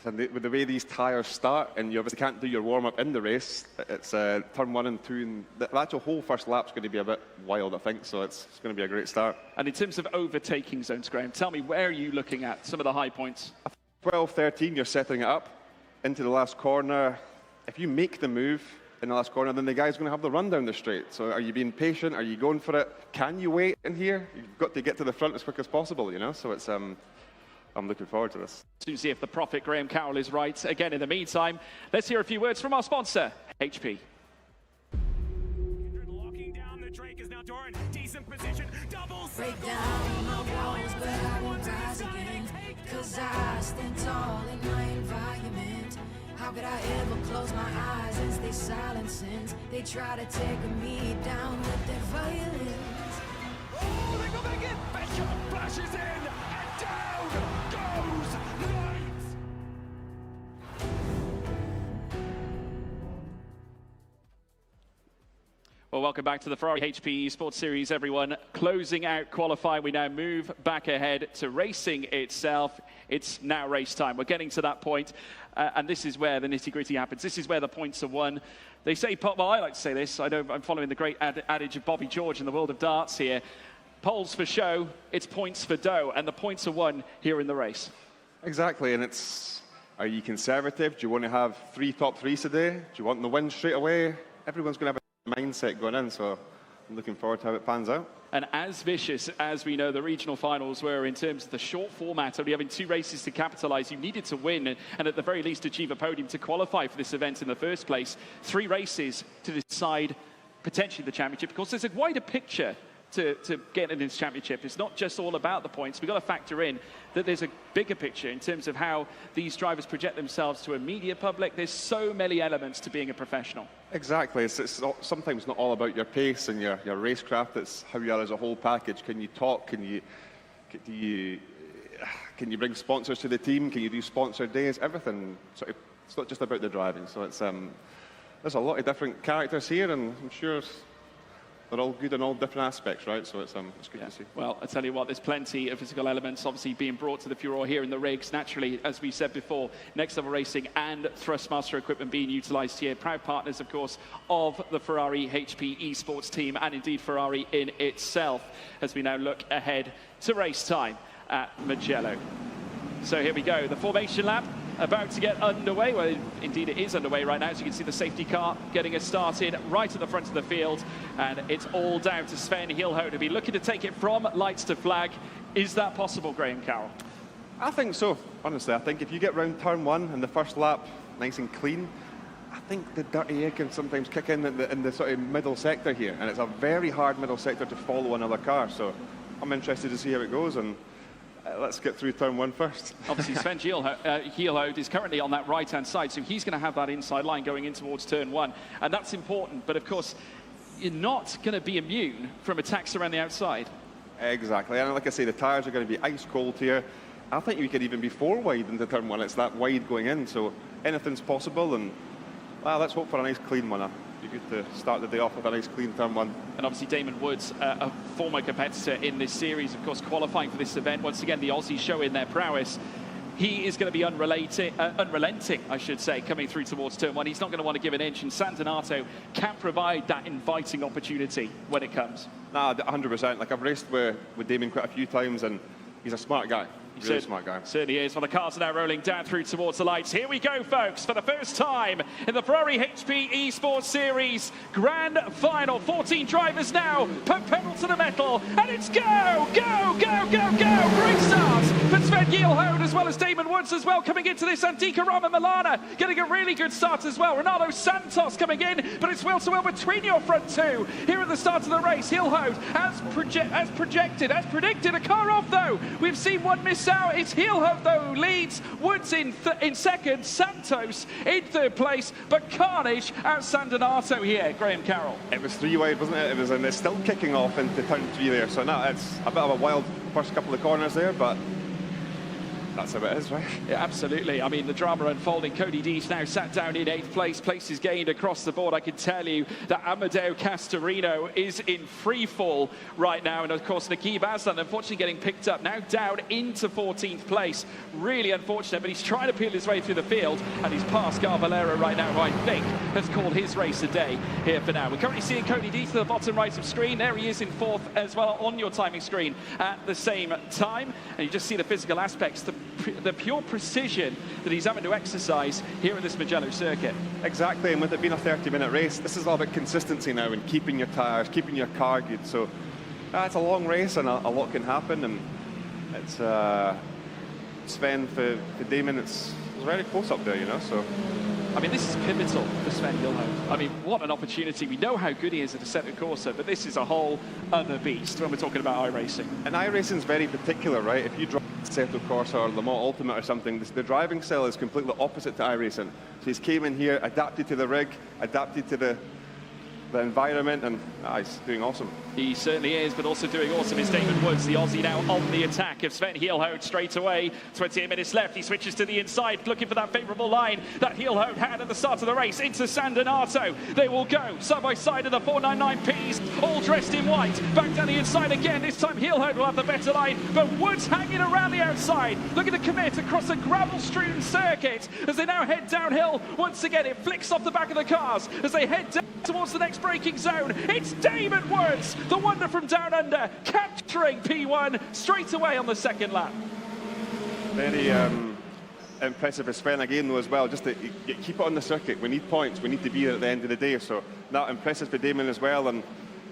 With the way these tyres start, and you obviously can't do your warm-up in the race, it's turn 1 and 2, and the actual whole first lap's going to be a bit wild, I think, so it's going to be a great start. And in terms of overtaking zones, Graham, tell me, where are you looking at some of the high points? 12, 13, you're setting it up into the last corner. If you make the move in the last corner, then the guy's going to have the run down the straight. So are you being patient? Are you going for it? Can you wait in here? You've got to get to the front as quick as possible, you know, so it's... I'm looking forward to this. To see if the prophet Graham Carroll is right. Again, in the meantime, let's hear a few words from our sponsor, HP. Locking down the Drake is now Doran. Decent position. Double break down my walls, but I won't rise again. Cause I stand tall in my environment. How could I ever close my eyes and stay silent since they try to take me down with their violence? Oh, they go back in. Bishop flashes in. Down goes Knight! Well, welcome back to the Ferrari HP Esports Series, everyone. Closing out qualifying, we now move back ahead to racing itself. It's now race time. We're getting to that point, and this is where the nitty-gritty happens. This is where the points are won. They say, well, I like to say this. I know I'm following the great adage of Bobby George in the world of darts here. Poles for show, it's points for dough, and the points are won here in the race. Exactly, and it's, are you conservative? Do you want to have 3 top 3s today? Do you want the win straight away? Everyone's going to have a mindset going in, so I'm looking forward to how it pans out. And as vicious as we know the regional finals were in terms of the short format, only having 2 races to capitalise, you needed to win and at the very least achieve a podium to qualify for this event in the first place. 3 races to decide potentially the championship. Of course, there's a wider picture to get in this championship. It's not just all about the points. We've got to factor in that there's a bigger picture in terms of how these drivers project themselves to a media public. There's so many elements to being a professional. Exactly. It's sometimes not all about your pace and your racecraft. It's how you are as a whole package. Can you talk? Can you bring sponsors to the team? Can you do sponsored days? Everything. So it's not just about the driving. So it's there's a lot of different characters here, and I'm sure they're all good in all different aspects, right? So it's good to see. Well, I tell you what, there's plenty of physical elements obviously being brought to the furore here in the rigs. Naturally, as we said before, Next Level Racing and Thrustmaster equipment being utilised here. Proud partners, of course, of the Ferrari HP Esports team and indeed Ferrari in itself as we now look ahead to race time at Mugello. So here we go, the formation lap about to get underway. Well, indeed it is underway right now. As you can see, the safety car getting us started right at the front of the field. And it's all down to Sven Hielhout to be looking to take it from lights to flag. Is that possible, Graham Carroll? I think so, honestly. I think if you get round turn 1 and the first lap nice and clean, I think the dirty air can sometimes kick in the sort of middle sector here. And it's a very hard middle sector to follow another car. So I'm interested to see how it goes. And let's get through turn 1 first. Obviously, Sven Hielhout is currently on that right-hand side, so he's going to have that inside line going in towards turn 1, and that's important. But of course, you're not going to be immune from attacks around the outside. Exactly, and like I say, the tyres are going to be ice cold here. I think we could even be 4 wide into turn 1. It's that wide going in, so anything's possible. And well, let's hope for a nice clean one. Be good to start the day off with a nice clean turn 1. And obviously Damon Woods, a former competitor in this series, of course, qualifying for this event. Once again, the Aussies showing their prowess. He is going to be unrelenting, I should say, coming through towards turn 1. He's not going to want to give an inch, and San Donato can provide that inviting opportunity when it comes. Nah, 100%. Like, I've raced with Damon quite a few times, and he's a smart guy. Really smart guy. Certainly is. Well, the cars are now rolling down through towards the lights. Here we go, folks, for the first time in the Ferrari HP Esports Series Grand Final. 14 drivers now, put pedal to the metal, and it's go, go, go, go, go. Great start for Sven Hielhout as well as Damon Woods as well coming into this. Antica Rama Milana getting a really good start as well. Ronaldo Santos coming in, but it's wheel to wheel between your front two here at the start of the race. Hielhout as predicted, a car off though. We've seen one miss out. It's Hielhout though leads, Woods in second, Santos in third place, but carnage at San Donato here. Graham Carroll. It was 3 wide, wasn't it? It was, and it's still kicking off into turn 3 there. So now it's a bit of a wild first couple of corners there, but that's how it is, right? Yeah, absolutely. I mean, the drama unfolding. Cody Dees now sat down in 8th place. Places gained across the board. I can tell you that Amadeo Castorino is in free fall right now. And of course, Nakib Aslan, unfortunately, getting picked up now down into 14th place. Really unfortunate, but he's trying to peel his way through the field. And he's past Garvalera right now, who I think has called his race a day here for now. We're currently seeing Cody Dees to the bottom right of screen. There he is in 4th as well on your timing screen at the same time. And you just see the physical aspects, the pure precision that he's having to exercise here at this Mugello circuit. Exactly, and with it being a 30-minute race, this is all about consistency now and keeping your tyres, keeping your car good. So it's a long race and a lot can happen, and it's Sven for Damon, it's very close up there, you know. So I mean, this is pivotal for Sven Hielhout. I mean, what an opportunity. We know how good he is at Assetto Corsa, but this is a whole other beast when we're talking about iRacing. And iRacing is very particular, right? If you drive Assetto Corsa or Le Mans Ultimate or something, the driving style is completely opposite to iRacing. So he's came in here, adapted to the rig, adapted to the environment, and he's doing awesome. He certainly is, but also doing awesome is Damon Woods, the Aussie now on the attack of Sven Hielhout straight away. 28 minutes left, he switches to the inside, looking for that favourable line that Hielhout had at the start of the race into San Donato. They will go side by side in the 499Ps. all dressed in white. Back down the inside again. This time Heelhoed will have the better line, but Woods hanging around the outside. Looking to commit across a gravel-strewn circuit as they now head downhill. Once again, it flicks off the back of the cars as they head down towards the next braking zone. It's Damon Woods, the wonder from down under, capturing P1 straight away on the second lap. Very impressive as Sven again though as well, just to keep it on the circuit. We need points, we need to be there at the end of the day, so that impressive for Damon as well, and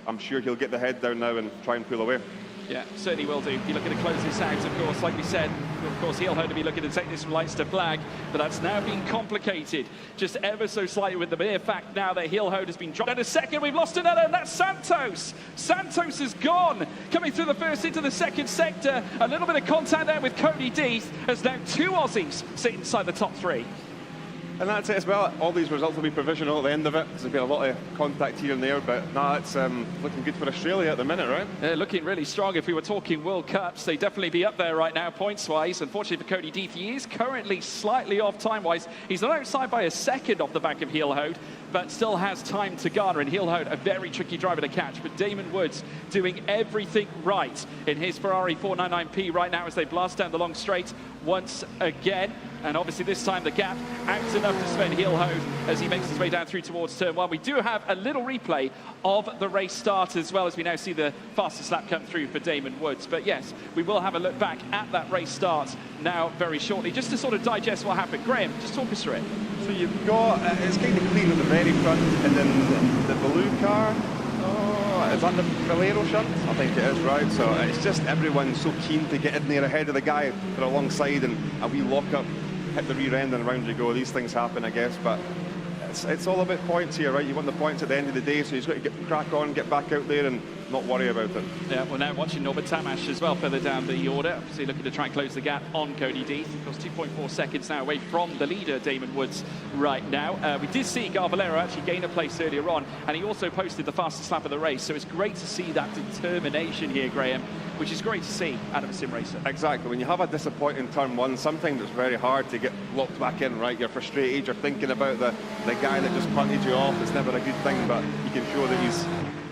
I'm sure he'll get the head down now and try and pull away. Yeah, certainly will do. Be looking to close this out, of course. Like we said, of course, Heelhoed to be looking to take this from lights to flag, but that's now been complicated just ever so slightly with the mere fact now that Heelhoed has been dropped. And a second, we've lost another, and that's Santos. Santos is gone. Coming through the first into the second sector. A little bit of contact there with Cody Deeth, as now two Aussies sit inside the top three. And that's it as well. All these results will be provisional at the end of it. There's been a lot of contact here and there, but no, it's looking good for Australia at the minute, right? They're looking really strong. If we were talking World Cups, they'd definitely be up there right now, points-wise. Unfortunately for Cody Deeth, he is currently slightly off time-wise. He's not outside by a second off the back of Heelhoed, but still has time to garner. And Heelhoed, a very tricky driver to catch. But Damon Woods doing everything right in his Ferrari 499P right now as they blast down the long straight once again. And obviously this time the gap out enough to Sven Heelhoed as he makes his way down through towards turn one. We do have a little replay of the race start as well, as we now see the fastest lap come through for Damon Woods. But yes, we will have a look back at that race start now very shortly, just to sort of digest what happened. Graham, just talk us through it. So you've got, it's kind of clean at the very front, and then the blue car. Oh, is that the Valero shunt? I think it is, right? So it's just everyone so keen to get in there ahead of the guy for alongside, and a wee lock-up, hit the rear end and around you go. These things happen, I guess, but it's all about points here, right? You want the points at the end of the day, so you've got to crack on, get back out there and not worry about it. Yeah, we're now watching Norbert Tamash as well further down the order. Obviously looking to try and close the gap on Cody Deeth. Of course, 2.4 seconds now away from the leader, Damon Woods, right now. We did see Valero actually gain a place earlier on, and he also posted the fastest lap of the race. So it's great to see that determination here, Graham, which is great to see out of a sim racer. Exactly. When you have a disappointing turn one, sometimes it's very hard to get locked back in, right? You're frustrated, you're thinking about the guy that just punted you off. It's never a good thing, but you can show that he's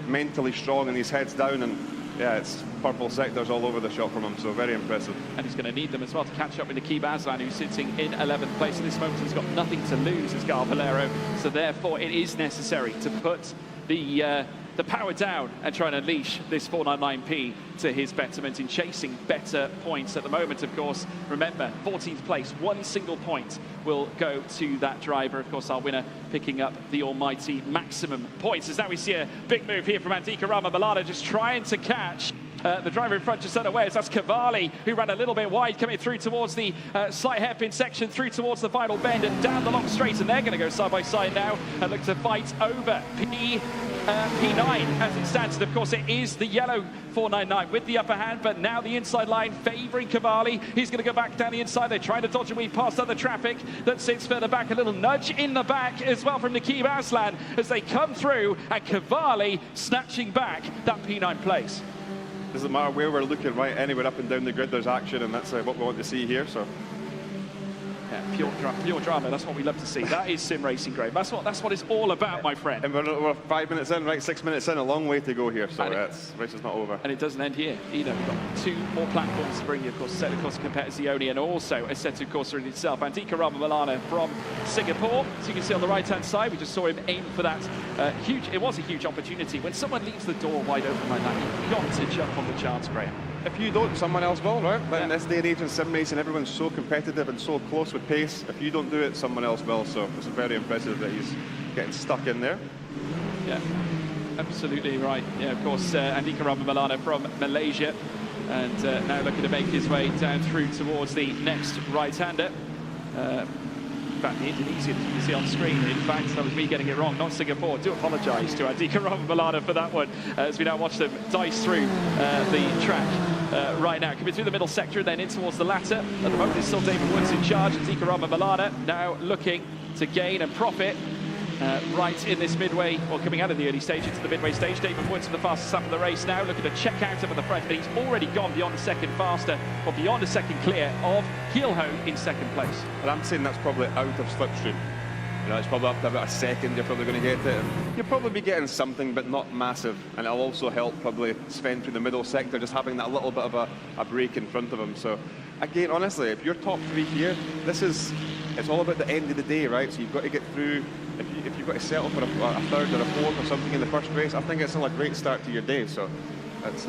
mentally strong and his head's down, and yeah, it's purple sectors all over the shop from him, so very impressive. And he's going to need them as well to catch up with Nikib Aslan, who's sitting in 11th place at this moment. He's got nothing to lose as Valero, so therefore it is necessary to put the power down and try and unleash this 499P to his betterment in chasing better points at the moment. Of course, remember, 14th place, one single point will go to that driver. Of course, our winner picking up the almighty maximum points. As now we see a big move here from Andika Ramabalana, just trying to catch the driver in front, just unawares. That's Cavalli, who ran a little bit wide, coming through towards the slight hairpin section, through towards the final bend and down the long straight, and they're going to go side by side now and look to fight over P9 as it stands. And of course, it is the yellow 499 with the upper hand, but now the inside line favouring Cavalli. He's going to go back down the inside. They're trying to dodge and weave past other traffic that sits further back. A little nudge in the back as well from Nikib Aslan as they come through, and Cavalli snatching back that P9 place. Doesn't matter where we're looking, right? Anywhere up and down the grid, there's action, and that's what we want to see here. So, yeah, pure drama. That's what we love to see. That is sim racing, Graham. That's what it's all about, my friend. And we're 5 minutes in, right? 6 minutes in, a long way to go here. So race is not over. And it doesn't end here either. We've got two more platforms to bring you, of course, Assetto Corsa Competizione and also Assetto Corsa in itself. Andika Ramabalana from Singapore. So you can see on the right-hand side, we just saw him aim for that huge. It was a huge opportunity. When someone leaves the door wide open like that, you've got to jump on the chance, Graham. If you don't, someone else will, right? But in this day and age in sim racing, everyone's so competitive and so close with pace. If you don't do it, someone else will. So it's very impressive that he's getting stuck in there. Yeah, absolutely right. Yeah, of course, Andika Ramabalana from Malaysia, and now looking to make his way down through towards the next right-hander. In fact, the Indonesian, as you can see on screen, in fact, that was me getting it wrong, not Singapore. Do apologise to Andika Ramabalana for that one, as we now watch them dice through the track right now. Coming through the middle sector and then in towards the latter. At the moment, it's still David Woods in charge. Andika Ramabalana now looking to gain and profit right in this midway, or coming out of the early stage into the midway stage. David Woods in the fastest lap of the race now, looking to check out up at the front, but he's already gone beyond a second faster, or beyond a second clear of Heelhoed in second place. And I'm saying that's probably out of slipstream. You know, it's probably up to about a second you're probably going to get it. You'll probably be getting something, but not massive. And it'll also help probably Sven through the middle sector, just having that little bit of a break in front of him. So again, honestly, if you're top 3 here, it's all about the end of the day, right? So you've got to get through. If you've got to settle for a third or a fourth or something in the first race, I think it's still a great start to your day. So it's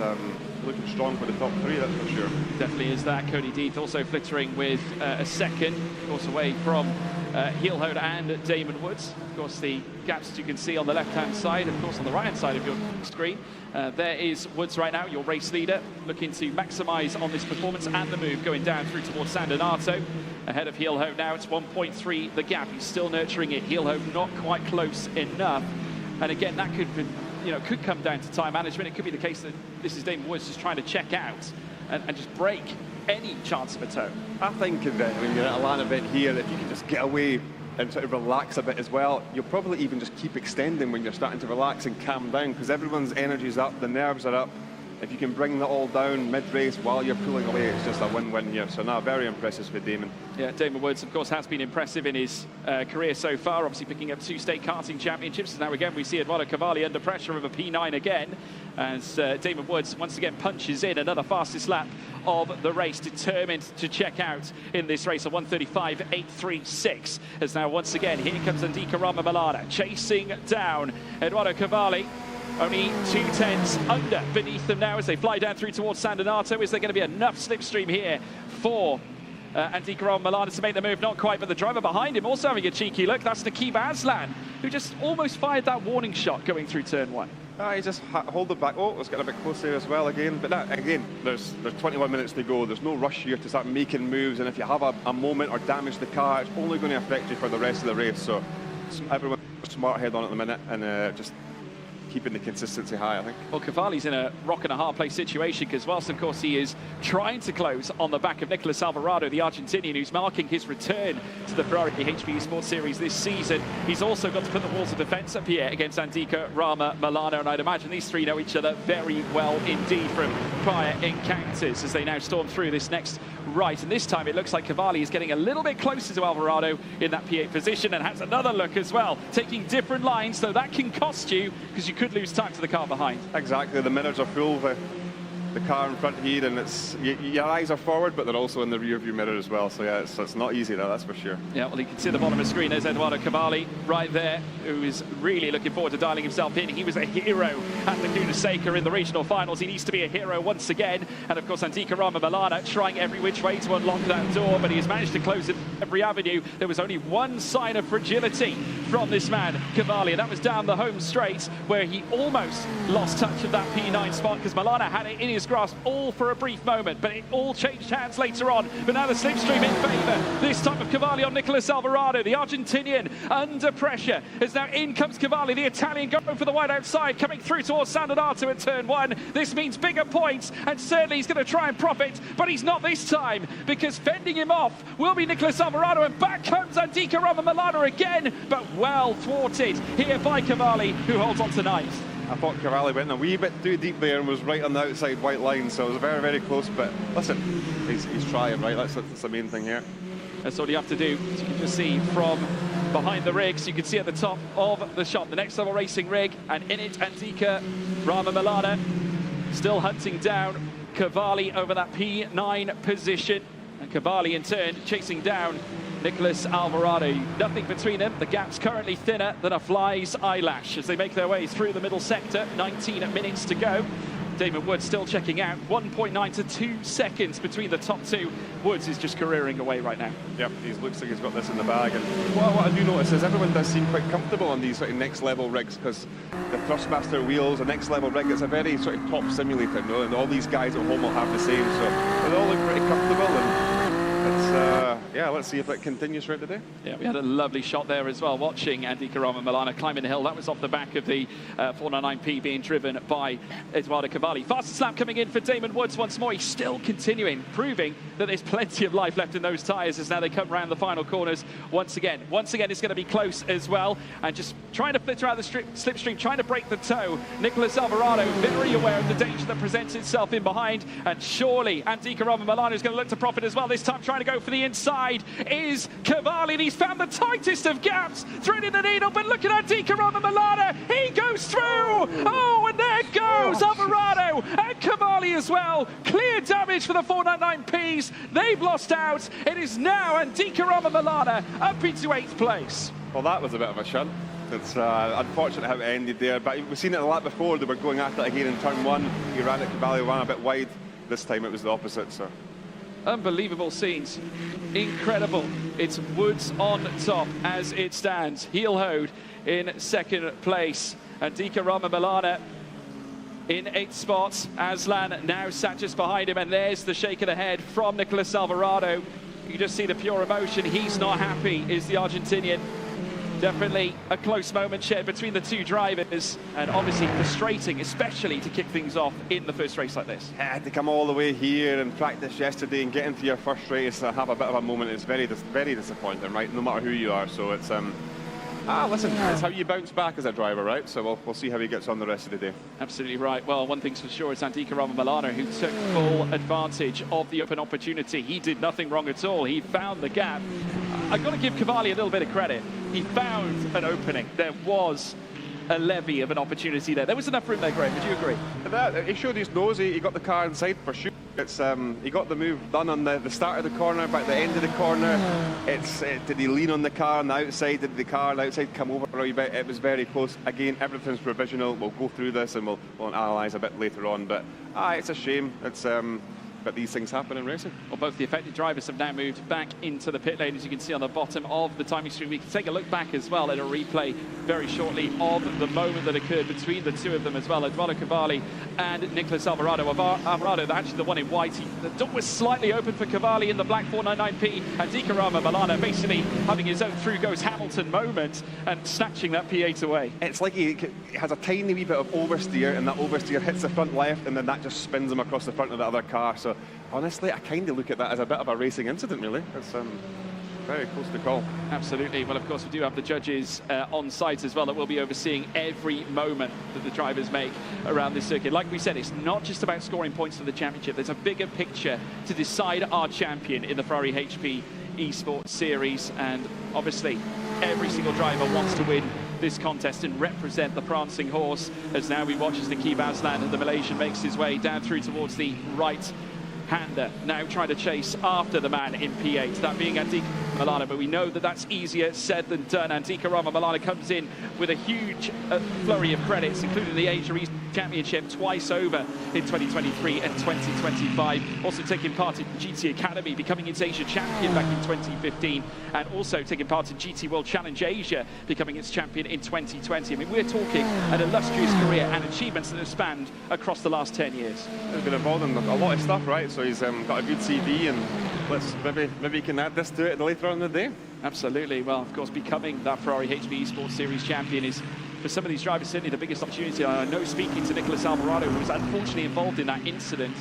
looking strong for the top 3, that's for sure. Definitely is that. Cody Deeth also flittering with a second, of course, away from Heelhoed and Damon Woods. Of course, the gaps that you can see on the left-hand side, of course, on the right-hand side of your screen. There is Woods right now, your race leader, looking to maximise on this performance and the move going down through towards San Donato. Ahead of Heelhoed now, it's 1.3 the gap. He's still nurturing it. Heelhoed not quite close enough. And again, that could come down to time management. It could be the case that this is Damon Woods just trying to check out and just break any chance of a toe. I think that when you're at a land event here, if you can just get away and sort of relax a bit as well, you'll probably even just keep extending when you're starting to relax and calm down, because everyone's energy's up, the nerves are up. If you can bring that all down mid-race while you're pulling away, it's just a win-win here. So now, very impressive for Damon. Yeah, Damon Woods, of course, has been impressive in his career so far, obviously picking up 2 state karting championships. Now again, we see Eduardo Cavalli under pressure of a P9 again, as Damon Woods once again punches in another fastest lap of the race, determined to check out in this race, a 1:35.836. As now once again, here comes Andika Rama-Malana chasing down Eduardo Cavalli. Only 2/10 under beneath them now as they fly down through towards San Donato. Is there going to be enough slipstream here for Andika Rama-Malana to make the move? Not quite, but the driver behind him also having a cheeky look. That's Nakib Aslan, who just almost fired that warning shot going through turn 1. He just hold it back. Oh, it's getting a bit close there as well again. But that, again, there's 21 minutes to go. There's no rush here to start making moves. And if you have a moment or damage the car, it's only going to affect you for the rest of the race. So everyone smart head on at the minute and just keeping the consistency high, I think. Well, Cavalli's in a rock and a hard place situation, because whilst, of course, he is trying to close on the back of Nicolas Alvarado, the Argentinian, who's marking his return to the Ferrari HB Esports Series this season, he's also got to put the walls of defence up here against Andika Rama-Malana, and I'd imagine these three know each other very well indeed from prior encounters as they now storm through this next right. And this time it looks like Cavalli is getting a little bit closer to Alvarado in that P8 position, and has another look as well, taking different lines, so that can cost you, because you could lose time to the car behind. Exactly, the mirrors are full, the car in front here, and it's your eyes are forward, but they're also in the rear view mirror as well. So yeah, it's not easy though, that's for sure. Yeah, well, you can see the bottom of the screen. There's Eduardo Cavalli right there, who is really looking forward to dialing himself in. He was a hero at the Laguna Seca in the regional finals. He needs to be a hero once again. And of course, Andika Rama-Malana trying every which way to unlock that door, but he has managed to close it every avenue. There was only one sign of fragility from this man, Cavalli, and that was down the home straight, where he almost lost touch of that P9 spot, because Malana had it in his grasp all for a brief moment, but it all changed hands later on. But now the slipstream in favour, this time of Cavalli on Nicolas Alvarado, the Argentinian under pressure, as now in comes Cavalli, the Italian going for the wide outside, coming through towards San Donato at turn 1. This means bigger points, and certainly he's going to try and profit, but he's not this time, because fending him off will be Nicolas Alvarado, and back comes Andika Rama-Malana again, but well thwarted here by Cavalli, who holds on to ninth. I thought Cavalli went a wee bit too deep there and was right on the outside white line, so it was very, very close. But listen, he's trying, right? That's the main thing here. That's all you have to do. As you can just see from behind the rigs, you can see at the top of the shot the Next Level Racing rig, and in it Andika Rama-Malana still hunting down Cavalli over that P9 position, and Cavalli in turn chasing down Nicolas Alvarado. Nothing between them. The gap's currently thinner than a fly's eyelash as they make their way through the middle sector. 19 minutes to go. Damon Woods still checking out. 1.9 to 2 seconds between the top two. Woods is just careering away right now. Yep, he looks like he's got this in the bag. And what I do notice is everyone does seem quite comfortable on these sort of next level rigs, because the Thrustmaster wheels, a next level rig, it's a very sort of top simulator, you know, and all these guys at home will have the same. So they all look pretty comfortable, and yeah, let's see if it continues throughout the day. Yeah, we had a lovely shot there as well, watching Andika Rama-Malana climbing the hill. That was off the back of the 499P being driven by Eduardo Cavalli. Fastest lap coming in for Damon Woods once more. He's still continuing, proving that there's plenty of life left in those tyres as now they come round the final corners once again. Once again, it's going to be close as well, and just trying to flitter out the slipstream, trying to break the toe. Nicolas Alvarado very aware of the danger that presents itself in behind, and surely Andika Rama-Malana is going to look to profit as well. This time trying trying to go for the inside is Cavalli, and he's found the tightest of gaps, threading the needle, but look at Andika Milana, he goes through! Oh, and there goes Alvarado and Cavalli as well. Clear damage for the 499Ps. They've lost out. It is now Andika Milana up into 8th place. Well, that was a bit of a shunt. It's unfortunate how it ended there, but we've seen it a lot before. They were going at it again in turn 1. He ran it, Cavalli ran a bit wide. This time it was the opposite, so. Unbelievable scenes. Incredible. It's Woods on top as it stands. Heel-hoed in 2nd place. Andika Milana in 8th spot. Aslan now sat just behind him, and there's the shake of the head from Nicolas Alvarado. You just see the pure emotion. He's not happy, is the Argentinian. Definitely a close moment shared between the two drivers, and obviously frustrating, especially to kick things off in the first race like this. To come all the way here and practice yesterday and get into your first race and have a bit of a moment is very disappointing, right? No matter who you are. So it's listen, it's how you bounce back as a driver, right? So we'll see how he gets on the rest of the day. Absolutely right. Well, one thing's for sure, it's Andika Milana who took full advantage of the open opportunity. He did nothing wrong at all. He found the gap. I've got to give Cavalli a little bit of credit. He found an opening. There was a levy of an opportunity there. There was enough room there, Graham. Would you agree? He showed his nose. He got the car inside for sure. It's he got the move done on the start of the corner, but at the end of the corner, did he lean on the car on the outside? Did the car on the outside come over a wee bit? It was very close. Again, everything's provisional. We'll go through this and we'll analyse a bit later on. But it's a shame. But these things happen in racing. Well, both the affected drivers have now moved back into the pit lane, as you can see on the bottom of the timing screen. We can take a look back as well at a replay very shortly of the moment that occurred between the two of them as well. Eduardo Cavalli and Nicolas Alvarado. Alvarado, actually the one in white. The door was slightly open for Cavalli in the black 499P. And Andika Milana basically having his own through goes Hamilton moment and snatching that P8 away. It's like he has a tiny wee bit of oversteer, and that oversteer hits the front left, and then that just spins him across the front of the other car. So honestly, I kind of look at that as a bit of a racing incident, really. It's very close to call. Absolutely. Well, of course, we do have the judges on site as well that will be overseeing every moment that the drivers make around this circuit. Like we said, it's not just about scoring points for the championship. There's a bigger picture to decide our champion in the Ferrari HP Esports Series. And obviously, every single driver wants to win this contest and represent the prancing horse. As now we watch as Nikib Aslan, the Malaysian, makes his way down through towards the right hander, now trying to chase after the man in P8, that being Andika Milana, but we know that that's easier said than done. Andika Milana comes in with a huge flurry of credits, including the Asia East Championship twice over in 2023 and 2025, also taking part in GT Academy, becoming its Asia champion back in 2015, and also taking part in GT World Challenge Asia, becoming its champion in 2020. I mean, we're talking an illustrious career and achievements that have spanned across the last 10 years. He's been involved in a lot of stuff, right? So he's got a good CV, and maybe he can add this to it later on in the day. Absolutely. Well, of course, becoming that Ferrari HP Esports Series champion is, for some of these drivers, certainly the biggest opportunity. I know, speaking to Nicolas Alvarado, who was unfortunately involved in that incident,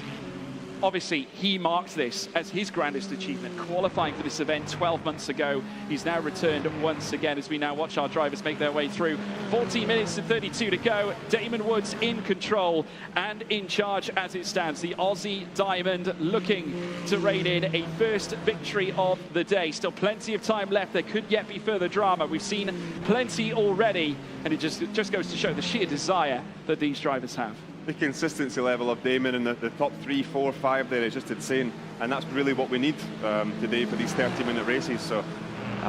obviously he marked this as his grandest achievement, qualifying for this event 12 months ago. He's now returned once again as we now watch our drivers make their way through. 14 minutes and 32 to go. Damon Woods in control and in charge as it stands. The Aussie Diamond looking to rein in a first victory of the day. Still plenty of time left. There could yet be further drama. We've seen plenty already, and it just goes to show the sheer desire that these drivers have. The consistency level of Damon in the top 3, 4, 5 there is just insane, and that's really what we need today for these 30-minute races. So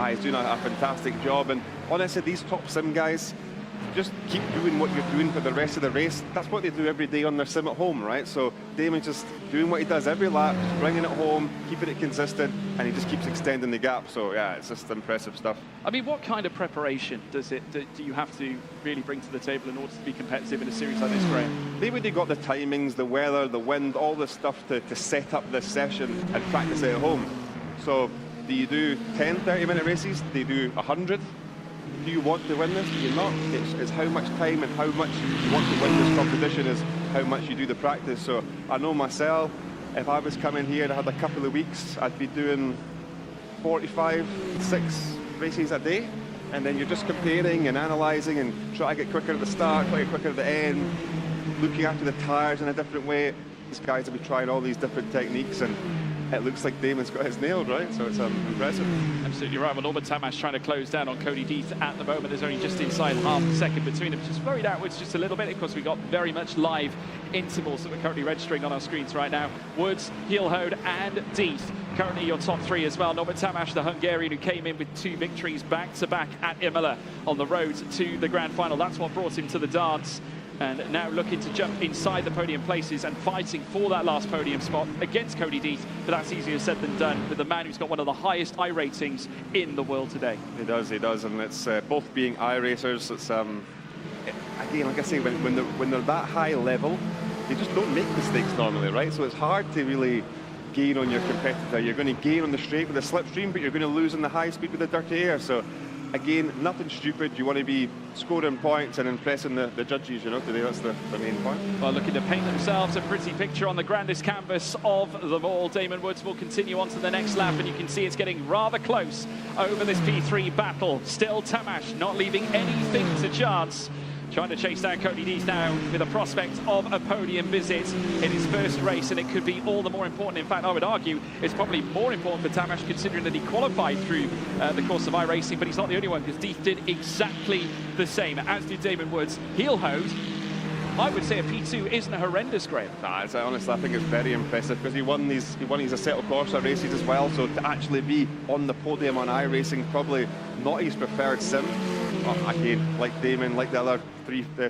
he's doing a fantastic job, and honestly, these top sim guys just keep doing what you're doing for the rest of the race. That's what they do every day on their sim at home, right? So Damon's just doing what he does every lap, just bringing it home, keeping it consistent, and he just keeps extending the gap. So yeah, it's just impressive stuff. I mean, what kind of preparation do you have to really bring to the table in order to be competitive in a series like this, Graham? They've already got the timings, the weather, the wind, all this stuff to set up this session and practice it at home. So do you do 10 30-minute races? Do you do 100? Do you want to win this? Do you not? It's how much time and how much you want to win this competition is how much you do the practice. So I know myself, if I was coming here and I had a couple of weeks, I'd be doing 45, 6 races a day. And then you're just comparing and analysing and try to get quicker at the start, try to get quicker at the end, looking after the tyres in a different way. These guys will be trying all these different techniques, and it looks like Damon's got his nailed, right? So it's impressive. Absolutely right. Well, Norbert Tamash trying to close down on Cody Deeth at the moment. There's only just inside half a second between them, just flurried outwards just a little bit. Of course, we've got very much live intervals that we're currently registering on our screens right now. Woods, Hielhode and Deeth currently your top three as well. Norbert Tamash, the Hungarian, who came in with 2 victories back-to-back at Imola on the road to the grand final. That's what brought him to the dance. And now looking to jump inside the podium places and fighting for that last podium spot against Cody Deeth. But that's easier said than done with the man who's got one of the highest iRatings in the world today. He does, and it's both being iRacers. It's again, like I say, when they're that high level, they just don't make mistakes normally, right? So it's hard to really gain on your competitor. You're going to gain on the straight with the slipstream, but you're going to lose on the high speed with the dirty air. So again, nothing stupid. You want to be scoring points and impressing the judges, you know, today. That's the main point. Well, looking to paint themselves a pretty picture on the grandest canvas of them all. Damon Woods will continue on to the next lap, and you can see it's getting rather close over this P3 battle. Still Tamash not leaving anything to chance. Trying to chase down Cody Deeth now with a prospect of a podium visit in his first race, and it could be all the more important. In fact, I would argue it's probably more important for Tamash, considering that he qualified through the course of iRacing, but he's not the only one, because Deeth did exactly the same, as did Damon Woods. Hielhode, I would say a P2 isn't horrendous, Graham. Nah, honestly, I think it's very impressive, because he won his Assetto Corsa races as well, so to actually be on the podium on iRacing, probably not his preferred sim. Again, like Damon, like the other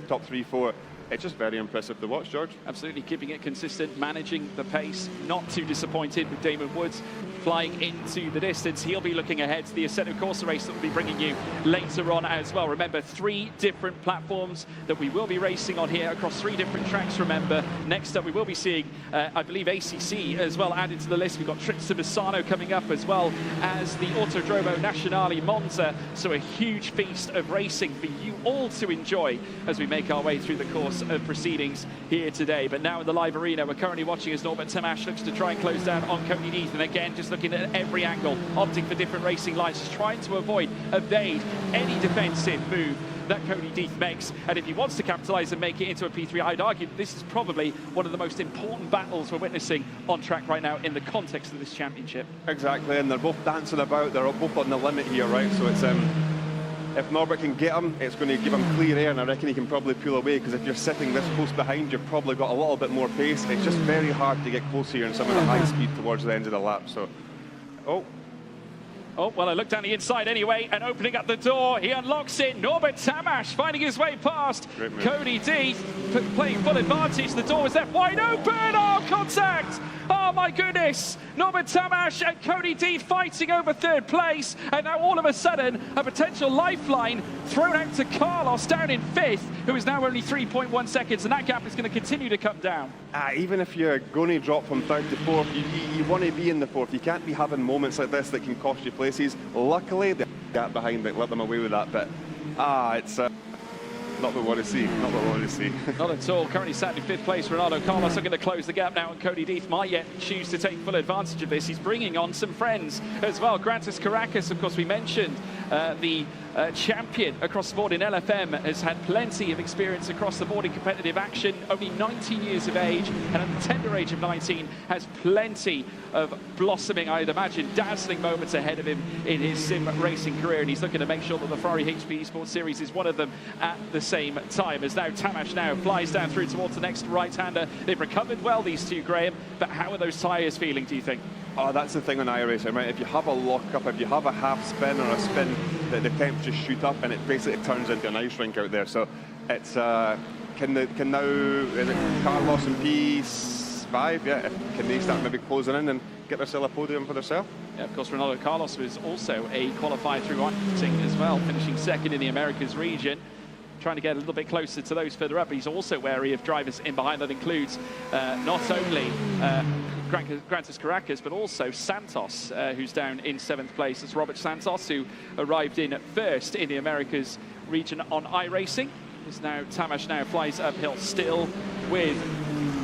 top 3, 4, it's just very impressive to watch, George. Absolutely, keeping it consistent, managing the pace, not too disappointed with Damon Woods flying into the distance. He'll be looking ahead to the Assetto Corsa race that we'll be bringing you later on as well. Remember, 3 different platforms that we will be racing on here across 3 different tracks, remember. Next up, we will be seeing, I believe, ACC as well added to the list. We've got trips to Misano coming up, as well as the Autodromo Nazionale Monza. So a huge feast of racing for you all to enjoy as we make our way through the course of proceedings here today. But now in the live arena, we're currently watching as Norbert Tamash looks to try and close down on Cody Deeth, and again just looking at every angle, opting for different racing lines, just trying to evade any defensive move that Cody Deeth makes. And if he wants to capitalise and make it into a P3, I'd argue this is probably one of the most important battles we're witnessing on track right now in the context of this championship. Exactly, and they're both dancing about, they're both on the limit here, right? So it's if Norbert can get him, it's going to give him clear air, and I reckon he can probably pull away, because if you're sitting this close behind, you've probably got a little bit more pace. It's just very hard to get close here in some of the high speed towards the end of the lap. So, Oh, well, I looked down the inside anyway, and opening up the door, he unlocks it. Norbert Tamash finding his way past Cody Deeth, playing full advantage. The door was left wide open. Oh, contact! Oh, my goodness. Norbert Tamash and Cody Deeth fighting over 3rd place, and now all of a sudden, a potential lifeline thrown out to Carlos down in 5th, who is now only 3.1 seconds, and that gap is going to continue to come down. Even if you're going to drop from 3rd to 4th, you want to be in the 4th. You can't be having moments like this that can cost you places. Luckily, the gap behind it let them away with that, but it's not what we want to see. Not what we want to see. Not at all. Currently sat in 5th place. Ronaldo Carlos looking to close the gap now, and Cody Deeth might yet choose to take full advantage of this. He's bringing on some friends as well. Grantis Caracas, of course, we mentioned the champion across the board in LFM, has had plenty of experience across the board in competitive action. Only 19 years of age, and at the tender age of 19, has plenty of blossoming, I'd imagine, dazzling moments ahead of him in his sim racing career, and he's looking to make sure that the Ferrari HP Esports Series is one of them at the same time. As now Tamash now flies down through towards the next right-hander. They've recovered well, these two, Graham, but how are those tyres feeling, do you think? Oh, that's the thing on iRacing, right? If you have a lock-up, if you have a half spin or a spin, the temps just shoot up, and it basically turns into an ice rink out there. So it's can now is it Carlos and P5? Yeah, can they start maybe closing in and get themselves a podium for themselves? Yeah, of course, Ronaldo Carlos was also a qualifier through iRacing as well, finishing 2nd in the Americas region. Trying to get a little bit closer to those further up. He's also wary of drivers in behind. That includes not only Grantis Caracas, but also Santos, who's down in 7th place. It's Robert Santos, who arrived in 1st in the Americas region on iRacing. As now Tamash now flies uphill, still with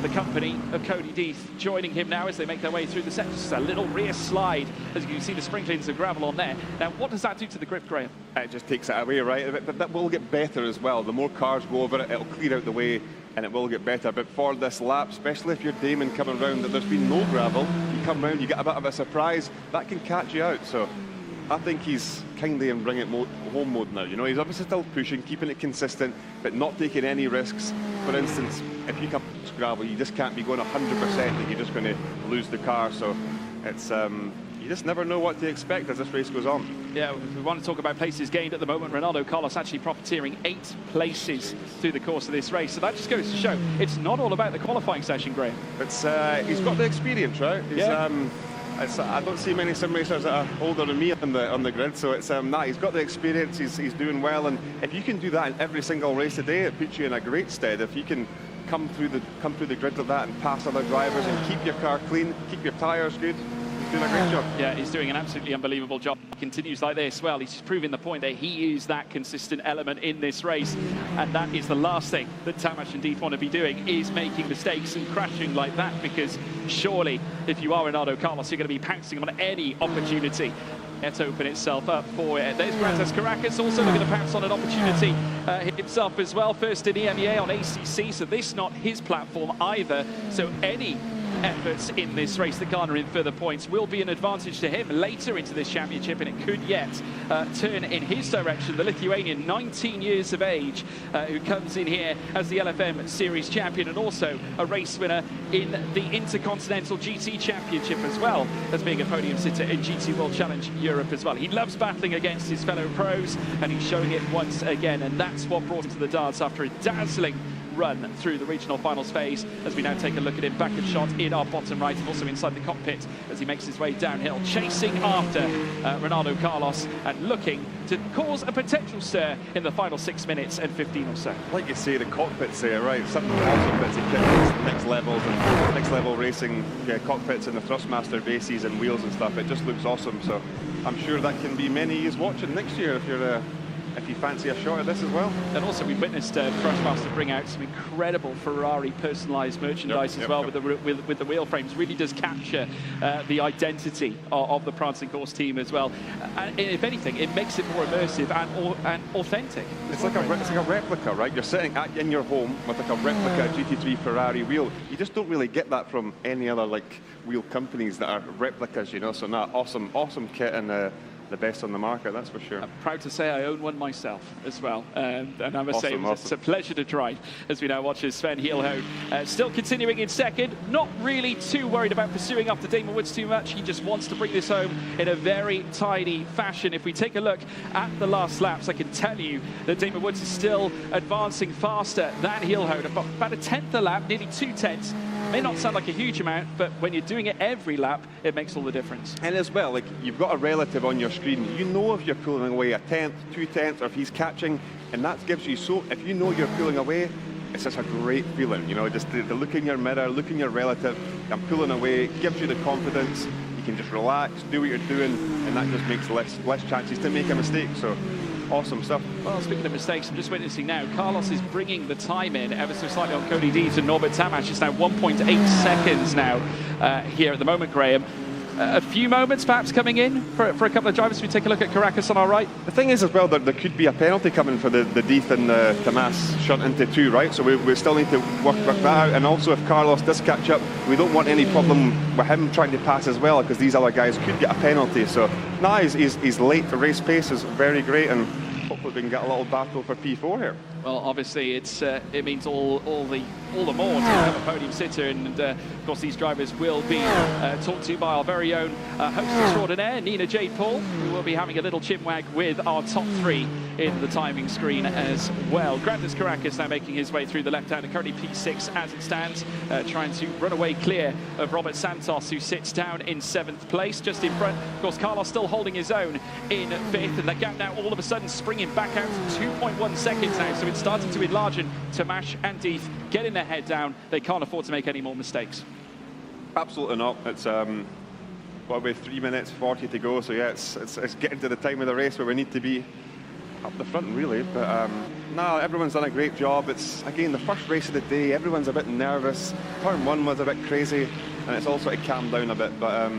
the company of Cody Deeth joining him now as they make their way through the sector. Just a little rear slide, as you can see the sprinklings of gravel on there. Now, what does that do to the grip, Graham? It just takes it away, right? But that will get better as well. The more cars go over it, it'll clear out the way. and it will get better. But for this lap, especially if you're Damon coming round, that there's been no gravel, you come round, you get a bit of a surprise, that can catch you out. So I think he's kindly in bring it home mode now. You know, he's obviously still pushing, keeping it consistent, but not taking any risks. For instance, if you come to gravel, you just can't be going 100% that you're just going to lose the car. So it's you just never know what to expect as this race goes on. Yeah, we want to talk about places gained at the moment. Ronaldo Carlos actually profiteering 8 places through the course of this race. So that just goes to show it's not all about the qualifying session, Graham. It's he's got the experience, right? He's, I don't see many sim racers that are older than me on the grid, so it's he's got the experience. He's doing well, and if you can do that in every single race today, it puts you in a great stead. If you can come through the grid like that and pass other drivers and keep your car clean, keep your tyres good. Doing a great job. Yeah, he's doing an absolutely unbelievable job. Continues like this. Well, he's proving the point that he is that consistent element in this race, and that is the last thing that Tamas and Deeth want to be doing, is making mistakes and crashing like that, because surely if you are Ronaldo Carlos, you're going to be pouncing on any opportunity to open itself up for it. There's Grandes Caracas also looking to pounce on an opportunity himself as well. First in EMEA on ACC, so this not his platform either. So any efforts in this race that garner in further points will be an advantage to him later into this championship, and it could yet turn in his direction. The Lithuanian, 19 years of age, who comes in here as the LFM Series champion and also a race winner in the Intercontinental GT Championship, as well as being a podium sitter in GT World Challenge Europe as well. He loves battling against his fellow pros, and he's showing it once again, and that's what brought him to the dance after a dazzling run through the regional finals phase. As we now take a look at him, backward shot in our bottom right, and also inside the cockpit as he makes his way downhill, chasing after Ronaldo Carlos and looking to cause a potential stir in the final 6 minutes and 15 or so. Like you say, the cockpit's there, right? Something awesome that's equipped next levels and next level racing cockpits and the Thrustmaster bases and wheels and stuff. It just looks awesome. So I'm sure that can be many years watching next year if you fancy a shot at this as well. And also we witnessed Thrustmaster bring out some incredible Ferrari personalised merchandise as well. With the wheel frames. Really does capture the identity of the Prancing Horse team as well. And if anything, it makes it more immersive and authentic. It's like a replica, right? You're sitting in your home with like a replica GT3 Ferrari wheel. You just don't really get that from any other wheel companies that are replicas, you know. So awesome kit, and the best on the market, that's for sure. I'm proud to say I own one myself as well, and I must say it's a pleasure to drive as we now watch as Sven Hielhout still continuing in second, not really too worried about pursuing after Damon Woods too much. He just wants to bring this home in a very tidy fashion. If we take a look at the last laps, I can tell you that Damon Woods is still advancing faster than Hielhout, about a tenth a lap, nearly 2 tenths. May not sound like a huge amount, but when you're doing it every lap, it makes all the difference. And as well, you've got a relative on your screen. You know if you're pulling away a tenth, 2 tenths, or if he's catching, and that gives you if you know you're pulling away, it's just a great feeling. You know, just the look in your mirror, look in your relative, I'm pulling away, it gives you the confidence. You can just relax, do what you're doing, and that just makes less chances to make a mistake. So. Awesome stuff. Well, speaking of mistakes, I'm just witnessing now, Carlos is bringing the time in ever so slightly on Cody Deeth, and Norbert Tamas is now 1.8 seconds now here at the moment, Graham. A few moments perhaps coming in for a couple of drivers. We take a look at Caracas on our right. The thing is as well, there could be a penalty coming for the Deeth and Tamas shunt into 2, right? So we still need to work that out. And also if Carlos does catch up, we don't want any problem with him trying to pass as well, because these other guys could get a penalty. So now he's late. The race pace is very great, and hopefully we can get a little battle for P4 here. Well, obviously it means all the more to have a podium sitter, and of course these drivers will be talked to by our very own host extraordinaire, Nina Jade Paul, who will be having a little chinwag with our top 3 in the timing screen as well. Grandes Caracas now making his way through the left-hander, currently P6 as it stands, trying to run away clear of Robert Santos, who sits down in 7th place, just in front. Of course, Carlos still holding his own in 5th, and the gap now all of a sudden springing back out to 2.1 seconds now, so it's starting to enlarge, and Tamas and Deeth getting their head down. They can't afford to make any more mistakes. Absolutely not. It's about 3 minutes 40 to go, so yeah, it's getting to the time of the race where we need to be up the front, really. But no, everyone's done a great job. It's again the first race of the day. Everyone's a bit nervous. Turn 1 was a bit crazy, and it's all sort of calmed down a bit. But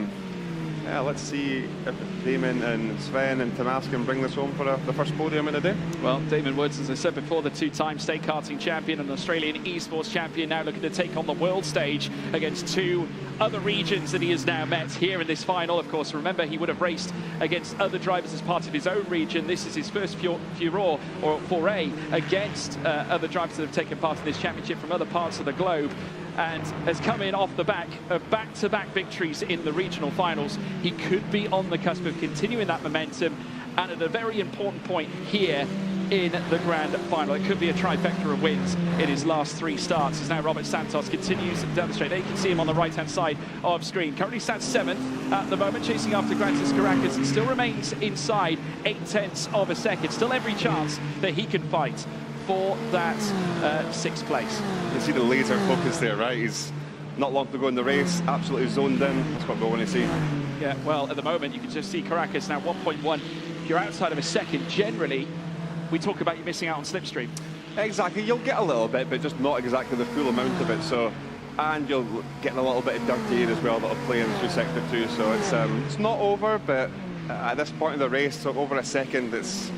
Yeah, let's see if Damon and Sven and Tomas can bring this home for the first podium in the day. Well, Damon Woods, as I said before, the two-time state karting champion and Australian esports champion, now looking to take on the world stage against two other regions that he has now met here in this final. Of course, remember, he would have raced against other drivers as part of his own region. This is his first furore or foray against other drivers that have taken part in this championship from other parts of the globe, and has come in off the back of back-to-back victories in the regional finals. He could be on the cusp of continuing that momentum, and at a very important point here in the grand final. It could be a trifecta of wins in his last 3 starts, as now Robert Santos continues down the straight. There you can see him on the right-hand side of screen. Currently sat 7th at the moment, chasing after Grantis Caracas, and still remains inside 0.8 of a second. Still every chance that he can fight for that 6th place. You see the laser focus there, right? He's not long to go in the race, absolutely zoned in. That's what we want to see. Yeah, well, at the moment, you can just see Caracas now 1.1. If you're outside of a second, generally, we talk about you missing out on slipstream. Exactly, you'll get a little bit, but just not exactly the full amount of it. So, and you'll get a little bit of dirty air as well that'll play in through sector 2. So it's not over, but at this point in the race, so over a second, it's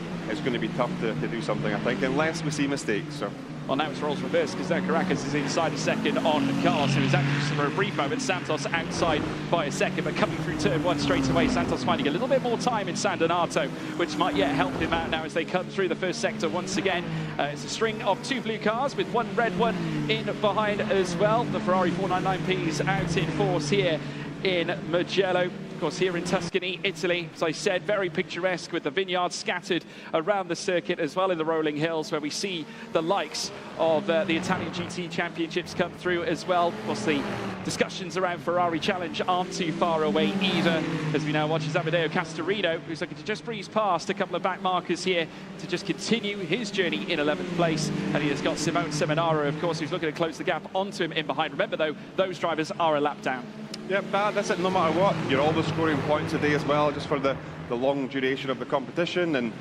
going to be tough to do something, I think, unless we see mistakes. So. Well, now it's roles reversed, because now Caracas is inside a second on Carlos, who is actually just for a brief moment. Santos outside by a second, but coming through turn 1 straight away, Santos finding a little bit more time in San Donato, which might yet help him out now as they come through the first sector once again. It's a string of 2 blue cars with 1 red one in behind as well. The Ferrari 499P's out in force here in Mugello. Of course, here in Tuscany, Italy, as I said, very picturesque with the vineyards scattered around the circuit, as well in the rolling hills, where we see the likes of the Italian GT Championships come through as well. Of course, the discussions around Ferrari Challenge aren't too far away either, as we now watch Amedeo Castorino, who's looking to just breeze past a couple of back markers here to just continue his journey in 11th place. And he has got Simone Seminara, of course, who's looking to close the gap onto him in behind. Remember, though, those drivers are a lap down. Yep, that's it, no matter what. You're always scoring points a day as well, just for the long duration of the competition, and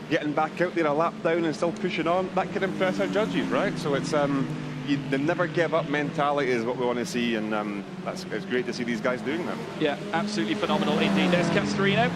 getting back out there a lap down and still pushing on, that can impress our judges, right? So it's the never give up mentality is what we want to see, and it's great to see these guys doing that. Yeah, absolutely phenomenal indeed. There's Castorino.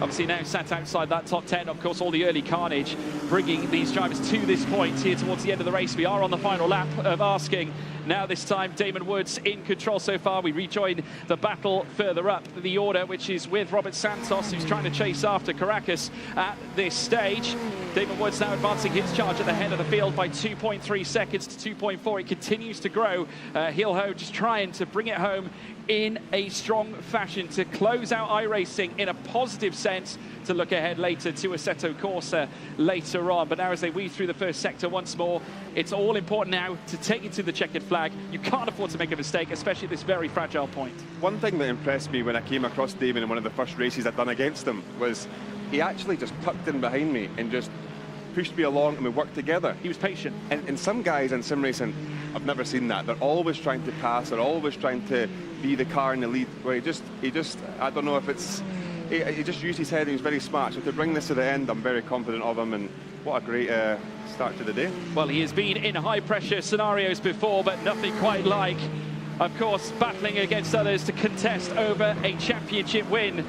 Obviously now sat outside that top 10. Of course, all the early carnage bringing these drivers to this point here towards the end of the race. We are on the final lap of asking. Now this time, Damon Woods in control so far. We rejoin the battle further up the order, which is with Robert Santos, who's trying to chase after Caracas at this stage. Damon Woods now advancing his charge at the head of the field by 2.3 seconds to 2.4. It continues to grow. Heel-ho just trying to bring it home in a strong fashion to close out iRacing in a positive sense, to look ahead later to Assetto Corsa later on. But now as they weave through the first sector once more, it's all important now to take it to the checkered flag. You can't afford to make a mistake, especially at this very fragile point. One thing that impressed me when I came across Damon in one of the first races I'd done against him was he actually just tucked in behind me and just pushed me along, and we worked together. He was patient. And some guys in sim racing, I've never seen that. They're always trying to pass, they're always trying to be the car in the lead, where he just I don't know if it's, he just used his head. He was very smart. So to bring this to the end, I'm very confident of him, and what a great start to the day. Well, he has been in high pressure scenarios before, but nothing quite like, of course, battling against others to contest over a championship win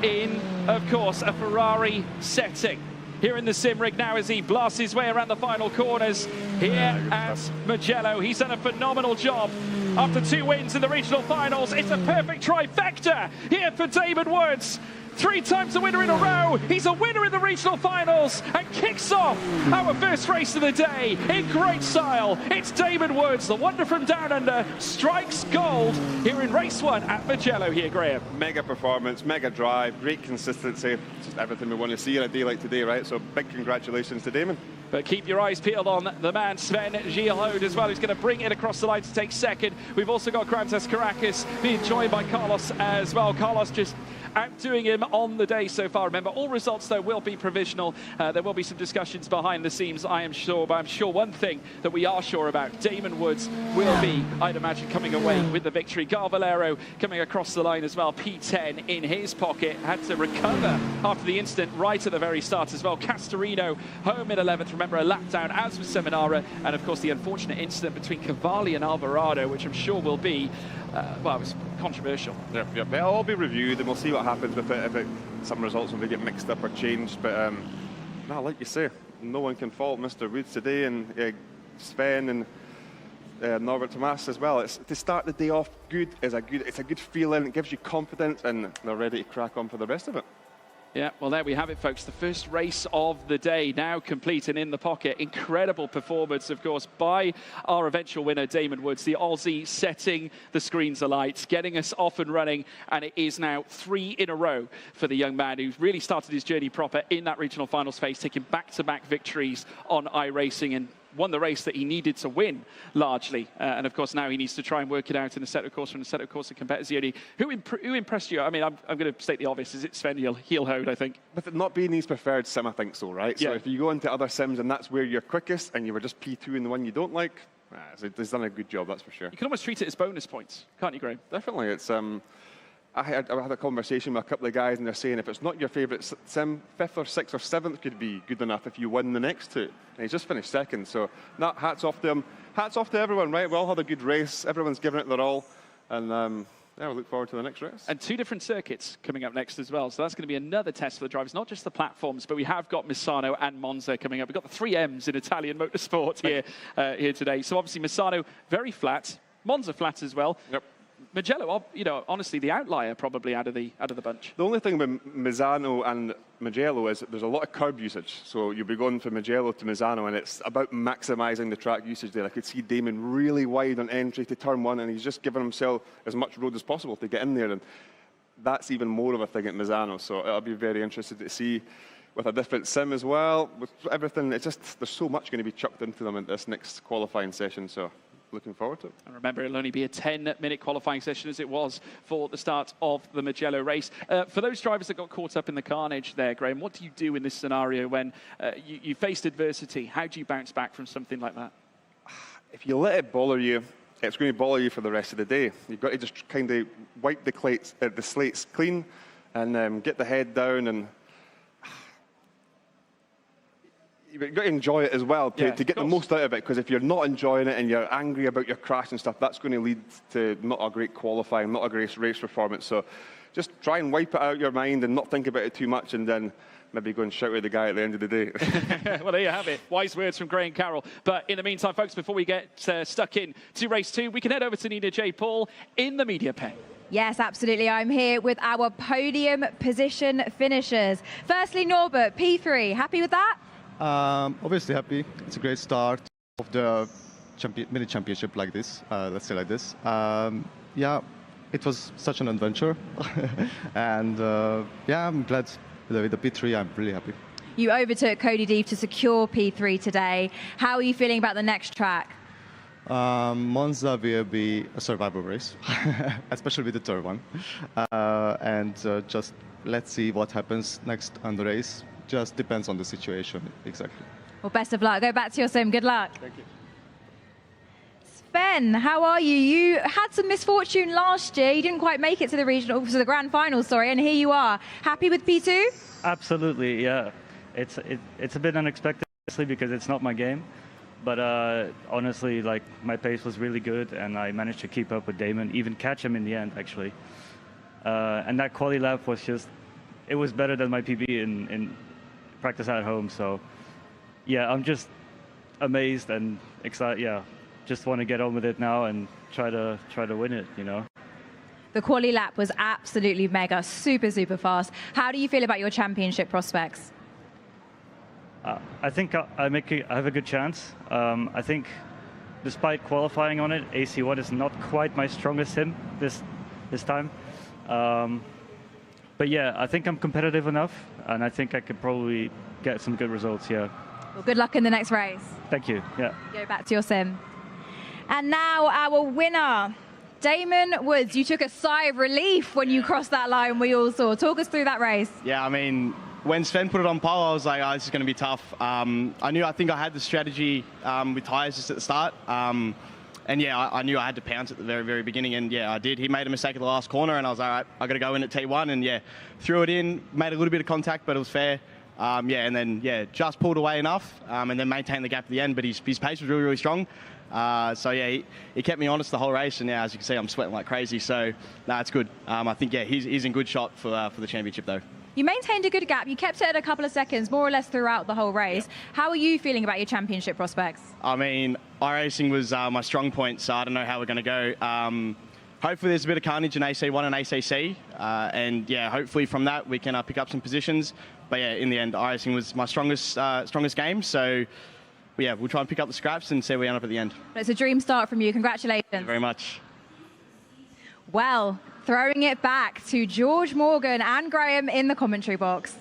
in, of course, a Ferrari setting. Here in the sim rig now as he blasts his way around the final corners here at Mugello. He's done a phenomenal job after 2 wins in the regional finals. It's a perfect trifecta here for Damon Woods. 3 times a winner in a row. He's a winner in the regional finals and kicks off our first race of the day in great style. It's Damon Woods, the wonder from down under, strikes gold here in race 1 at Mugello here, Graham. Mega performance, mega drive, great consistency. Just everything we want to see in a day like today, right? So big congratulations to Damon. But keep your eyes peeled on the man Sven Gilhode as well, who's going to bring it across the line to take second. We've also got Grantis Caracas being joined by Carlos as well. Carlos just outdoing him on the day so far. Remember, all results, though, will be provisional. There will be some discussions behind the scenes, I am sure. But I'm sure one thing that we are sure about, Damon Woods will be, I'd imagine, coming away with the victory. Garvalero coming across the line as well. P10 in his pocket. Had to recover after the incident right at the very start as well. Castorino home in 11th. Remember, a lap down, as with Seminara. And, of course, the unfortunate incident between Cavalli and Alvarado, which I'm sure will be, well, it was controversial. Yep. It'll all be reviewed, and we'll see what happens with it. If some results will get mixed up or changed. But no, like you say, no one can fault Mr. Woods today, and Sven and Norbert Tomas as well. To start the day off good it's a good feeling. It gives you confidence, and they're ready to crack on for the rest of it. Yeah, well, there we have it, folks. The first race of the day now complete and in the pocket. Incredible performance, of course, by our eventual winner, Damon Woods, the Aussie, setting the screens alight, getting us off and running. And it is now 3 in a row for the young man who's really started his journey proper in that regional finals phase, taking back-to-back victories on iRacing and won the race that he needed to win, largely. And of course, now he needs to try and work it out in Assetto Corsa and Assetto Corsa Competizione. Who impressed you? I mean, I'm going to state the obvious. Is it Sven Hielhode, I think? With it not being his preferred sim, I think so, right? Yeah. So if you go into other sims and that's where you're quickest, and you were just P2 in the one you don't like, he's done a good job, that's for sure. You can almost treat it as bonus points, can't you, Graham? Definitely. It's I had a conversation with a couple of guys, and they're saying if it's not your favourite sim, 5th or 6th or 7th could be good enough if you win the next 2. And he's just finished 2nd, so hats off to him. Hats off to everyone, right? We all had a good race. Everyone's given it their all. And yeah, we look forward to the next race. And 2 different circuits coming up next as well. So that's going to be another test for the drivers, not just the platforms, but we have got Misano and Monza coming up. We've got the 3 M's in Italian motorsport here today. So obviously Misano, very flat. Monza flat as well. Yep. Mugello, honestly, the outlier probably out of the bunch. The only thing with Misano and Mugello is there's a lot of curb usage. So you'll be going from Mugello to Misano, and it's about maximising the track usage there. I could see Damon really wide on entry to turn 1, and he's just given himself as much road as possible to get in there. And that's even more of a thing at Misano. So I'll be very interested to see with a different sim as well. With everything, there's so much going to be chucked into them in this next qualifying session. So looking forward to it. And remember, it'll only be a 10-minute qualifying session as it was for the start of the Mugello race. For those drivers that got caught up in the carnage there, Graham, what do you do in this scenario when you faced adversity? How do you bounce back from something like that? If you let it bother you, it's going to bother you for the rest of the day. You've got to just kind of wipe the slates clean and get the head down, and you've got to enjoy it as well to get the most out of it, because if you're not enjoying it and you're angry about your crash and stuff, that's going to lead to not a great qualifying, not a great race performance. So just try and wipe it out of your mind and not think about it too much, and then maybe go and shout at the guy at the end of the day. Well, there you have it. Wise words from Graham Carroll. But in the meantime, folks, before we get stuck in to race 2, we can head over to Nina J. Paul in the media pen. Yes, absolutely. I'm here with our podium position finishers. Firstly, Norbert, P3. Happy with that? Obviously happy. It's a great start of the mini championship like this. Let's say like this. Yeah, it was such an adventure, and yeah, I'm glad with the P3. I'm really happy. You overtook Cody Deeve to secure P3 today. How are you feeling about the next track? Monza will be a survival race, especially with the third one, and just let's see what happens next on the race. Just depends on the situation, exactly. Well, best of luck. Go back to your sim. Good luck. Thank you. Sven, how are you? You had some misfortune last year. You didn't quite make it to the grand final, sorry, and here you are. Happy with P2? Absolutely, yeah. It's a bit unexpected, obviously, because it's not my game. But honestly, like, my pace was really good, and I managed to keep up with Damon, even catch him in the end, actually. And that quali lap was just, it was better than my PB in practice at home. So yeah, I'm just amazed and excited. Yeah, just want to get on with it now and try to win it, you know. The quali lap was absolutely mega, super fast. How do you feel about your championship prospects? I think I have a good chance. I think despite qualifying on it, AC1 is not quite my strongest sim this time. But yeah, I think I'm competitive enough, and I think I could probably get some good results, yeah. Well, good luck in the next race. Thank you, yeah. Go back to your sim. And now our winner, Damon Woods. You took a sigh of relief when you crossed that line, we all saw. Talk us through that race. Yeah, I mean, when Sven put it on pole, I was like, oh, this is going to be tough. I think I had the strategy with tyres just at the start. And yeah, I knew I had to pounce at the very beginning, and yeah, I did. He made a mistake at the last corner, and I was like, all right, I got to go in at T1, and yeah, threw it in, made a little bit of contact, but it was fair. Yeah, and then yeah, just pulled away enough, and then maintained the gap at the end. But his pace was really strong. So yeah, he kept me honest the whole race, and yeah, as you can see, I'm sweating like crazy. So nah, it's good. I think yeah, he's in good shot for the championship though. You maintained a good gap. You kept it at a couple of seconds, more or less throughout the whole race. How are you feeling about your championship prospects? I mean, iRacing was my strong point, so I don't know how we're going to go. Hopefully there's a bit of carnage in AC1 and ACC, and yeah, hopefully from that we can pick up some positions. But yeah, in the end, iRacing was my strongest game, so yeah, we'll try and pick up the scraps and see where we end up at the end. It's a dream start from you. Congratulations. Thank you very much. Well, throwing it back to George Morgan and Graham in the commentary box.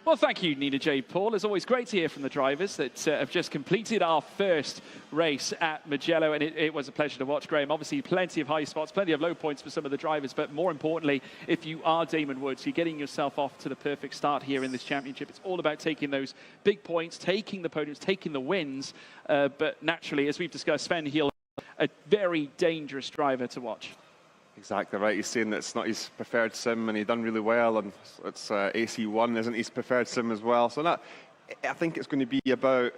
Well, thank you, Nina J. Paul. It's always great to hear from the drivers that have just completed our first race at Mugello, and it was a pleasure to watch, Graham. Obviously, plenty of high spots, plenty of low points for some of the drivers, but more importantly, if you are Damon Woods, you're getting yourself off to the perfect start here in this championship. It's all about taking those big points, taking the podiums, taking the wins, but naturally, as we've discussed, Sven Hill, a very dangerous driver to watch. Exactly right. He's saying that it's not his preferred sim, and he done really well, and it's AC1 isn't his preferred sim as well. So I think it's going to be about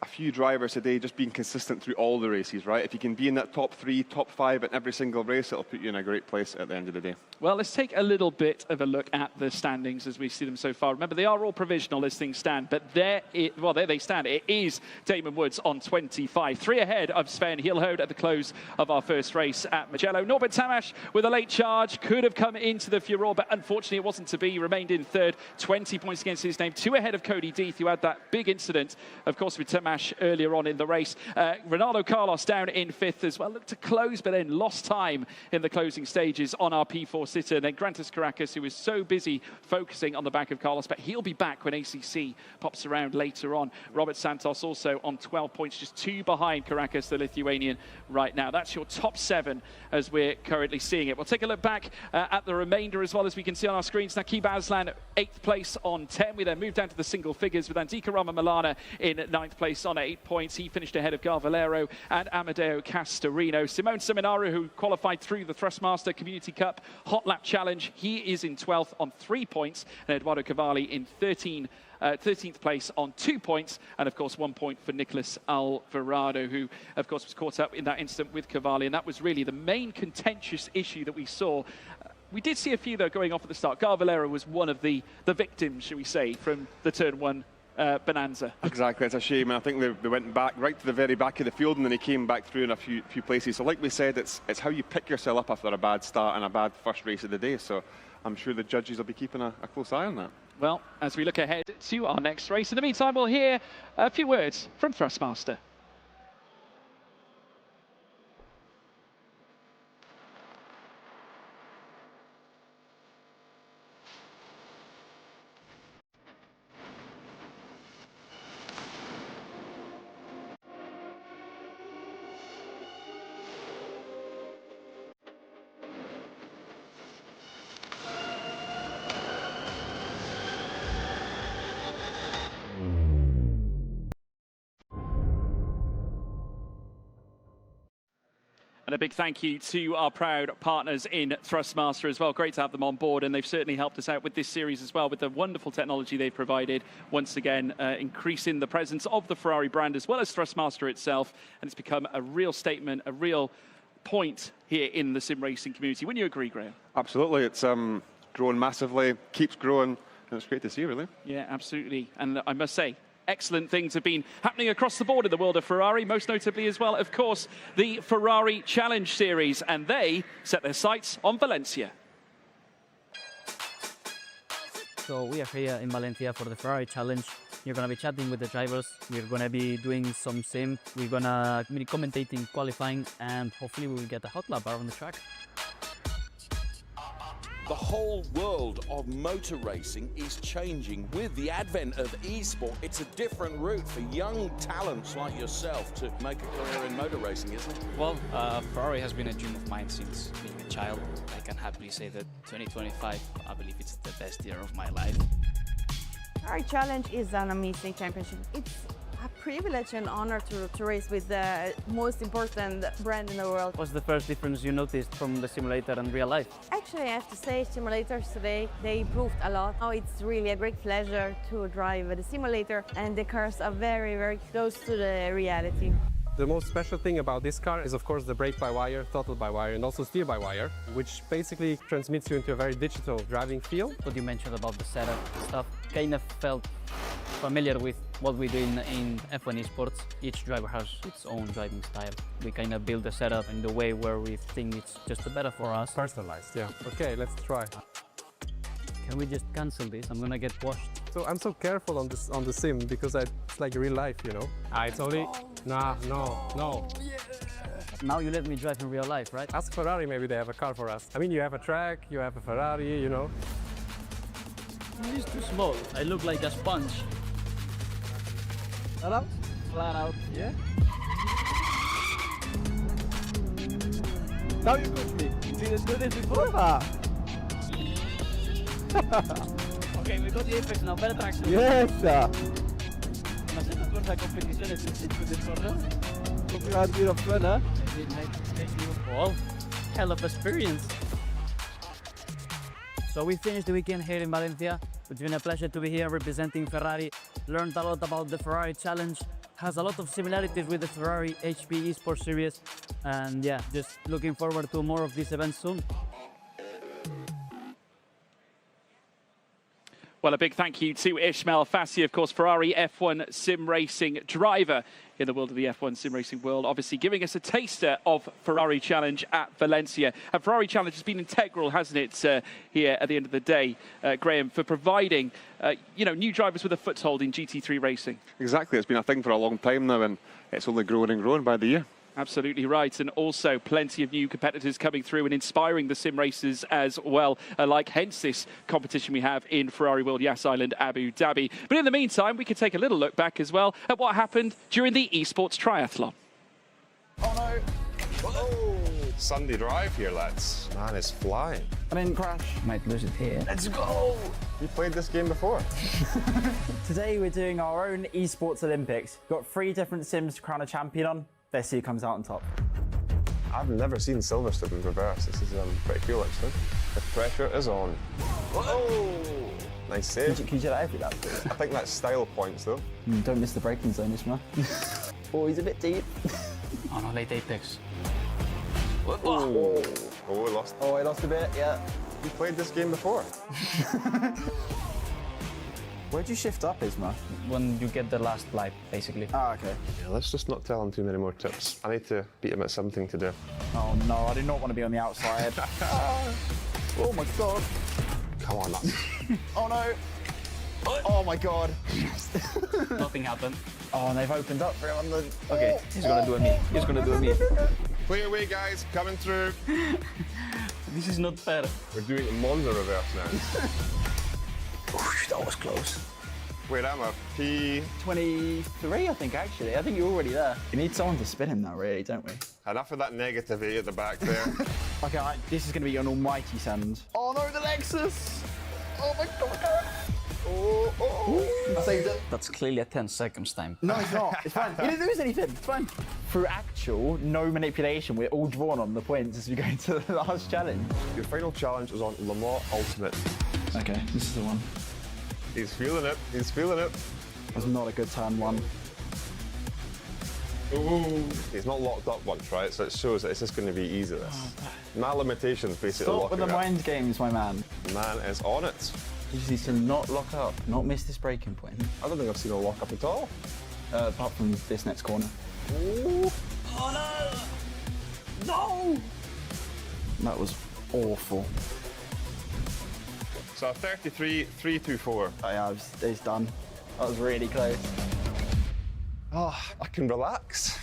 a few drivers today just being consistent through all the races, right? If you can be in that top 3, top 5 at every single race, it'll put you in a great place at the end of the day. Well, let's take a little bit of a look at the standings as we see them so far. Remember, they are all provisional as things stand, but there they stand. It is Damon Woods on 25, 3 ahead of Sven Hielhode at the close of our first race at Mugello. Norbert Tamash with a late charge could have come into the Furore, but unfortunately it wasn't to be. He remained in third, 20 points against his name, 2 ahead of Cody Deeth, who had that big incident, of course, with Tamash earlier on in the race. Ronaldo Carlos down in 5th as well. Looked to close, but then lost time in the closing stages on our P4 sitter. And then Grantis Caracas, who was so busy focusing on the back of Carlos, but he'll be back when ACC pops around later on. Robert Santos also on 12 points, just 2 behind Caracas, the Lithuanian, right now. That's your top 7 as we're currently seeing it. We'll take a look back at the remainder as well, as we can see on our screens. Nakib Aslan, 8th place on 10. We then move down to the single figures with Andika Rama Milana in 9th place on 8 points. He finished ahead of Garvalero and Amadeo Castorino. Simone Seminaru, who qualified through the Thrustmaster Community Cup Hot Lap Challenge, he is in 12th on 3 points, and Eduardo Cavalli in 13th place on 2 points, and of course 1 point for Nicolas Alvarado, who of course was caught up in that incident with Cavalli, and that was really the main contentious issue that we saw. We did see a few though going off at the start. Garvalero was one of the victims, shall we say, from the turn 1 bonanza. Exactly, it's a shame, and I think they went back right to the very back of the field, and then he came back through in a few places. So like we said, it's how you pick yourself up after a bad start and a bad first race of the day. So I'm sure the judges will be keeping a close eye on that. Well, as we look ahead to our next race, in the meantime, we'll hear a few words from Thrustmaster. And a big thank you to our proud partners in Thrustmaster as well. Great to have them on board, and they've certainly helped us out with this series as well, with the wonderful technology they've provided. Once again, increasing the presence of the Ferrari brand as well as Thrustmaster itself, and it's become a real statement, a real point here in the sim racing community. Wouldn't you agree, Graham? Absolutely, it's grown massively, keeps growing, and it's great to see, really. Yeah, absolutely. And I must say, excellent things have been happening across the board in the world of Ferrari, most notably as well, of course, the Ferrari Challenge Series, and they set their sights on Valencia. So we are here in Valencia for the Ferrari Challenge. You're going to be chatting with the drivers, we're going to be doing some sim, we're going to be commentating qualifying, and hopefully we will get a hot lap around the track. The whole world of motor racing is changing with the advent of e-sport. It's a different route for young talents like yourself to make a career in motor racing, isn't it? Well, Ferrari has been a dream of mine since being a child. I can happily say that 2025, I believe it's the best year of my life. Ferrari Challenge is an amazing championship. It's a privilege and honor to race with the most important brand in the world. What's the first difference you noticed from the simulator and real life? Actually, I have to say, simulators today, they improved a lot. Now it's really a great pleasure to drive the simulator, and the cars are very, very close to the reality. The most special thing about this car is of course the brake-by-wire, throttle-by-wire and also steer-by-wire, which basically transmits you into a very digital driving feel. What you mentioned about the setup stuff kind of felt familiar with what we do in F1 Esports. Each driver has its own driving style. We kind of build the setup in the way where we think it's just better for us. Personalized, yeah. Okay, let's try. Can we just cancel this? I'm gonna get washed. So I'm so careful on the sim because it's like real life, you know. It's only no. Now you let me drive in real life, right? Ask Ferrari, maybe they have a car for us. I mean, you have a track, you have a Ferrari, you know. It's too small. I look like a sponge. Flat out? Flat out, yeah. Now you got me. See, let's do this before. Okay, we got the apex now, better traction. Yes! Assetto Corsa Competizione del Corsa. Complimenti of fun, huh? Well, hell of experience. So we finished the weekend here in Valencia. It's been a pleasure to be here representing Ferrari. Learned a lot about the Ferrari Challenge. Has a lot of similarities with the Ferrari HP Esports Series. And yeah, just looking forward to more of these events soon. Well, a big thank you to Ismael Fassi, of course, Ferrari F1 sim racing driver in the world of the F1 sim racing world, obviously giving us a taster of Ferrari Challenge at Valencia. And Ferrari Challenge has been integral, hasn't it, here at the end of the day, Graham, for providing, new drivers with a foothold in GT3 racing. Exactly, it's been a thing for a long time now, and it's only growing and growing by the year. Absolutely right, and also plenty of new competitors coming through and inspiring the sim racers as well, like hence this competition we have in Ferrari World Yas Island, Abu Dhabi. But in the meantime, we could take a little look back as well at what happened during the Esports Triathlon. Oh no! Whoa! Sunday drive here, lads. Man is flying. I didn't crash. Might lose it here. Let's go! You played this game before? Today we're doing our own Esports Olympics. Got 3 different sims to crown a champion on. Let's see who comes out on top. I've never seen Silverstone in reverse. This is pretty cool, actually. The pressure is on. Whoa! Nice save. Can you do that every lap? I think that's style points, though. Don't miss the braking zone, Isma. Oh, he's a bit deep. Oh no, late apex. Oh, we lost. Oh, I lost a bit, yeah. You played this game before? Where'd you shift up, Isma? When you get the last lap, basically. Ah, okay. Yeah, let's just not tell him too many more tips. I need to beat him at something to do. Oh no, I do not want to be on the outside. Oh my god. Come on, lads. Oh no. Oh my god. Nothing happened. Oh, and they've opened up for him on the... Okay, he's gonna do a me. He's gonna do a me. Clear away, guys. Coming through. This is not fair. We're doing a Monza reverse now. That was close. Wait, I'm a P23, I think, actually. I think you're already there. You need someone to spin him now, really, don't we? Enough of that negativity at the back there. Okay, this is going to be an almighty send. Oh no, the Lexus! Oh my god! Oh. I saved it. That's clearly a 10 seconds time. No, it's not. It's fine. You didn't lose anything. It's fine. Through actual, no manipulation, we're all drawn on the points as we go into the last challenge. Your final challenge is on Le Mans Ultimate. Okay, this is the one. He's feeling it. He's feeling it. That's not a good turn one. Ooh. He's not locked up once, right? So it shows that it's just going to be easy, this. My limitations basically Stop with the mind games, my man. Man is on it. He just needs to not lock up, not miss this braking point. I don't think I've seen a lock up at all. Apart from this next corner. Ooh. Oh no! No! That was awful. So 33.324. Oh yeah, it's done. That was really close. Oh, I can relax.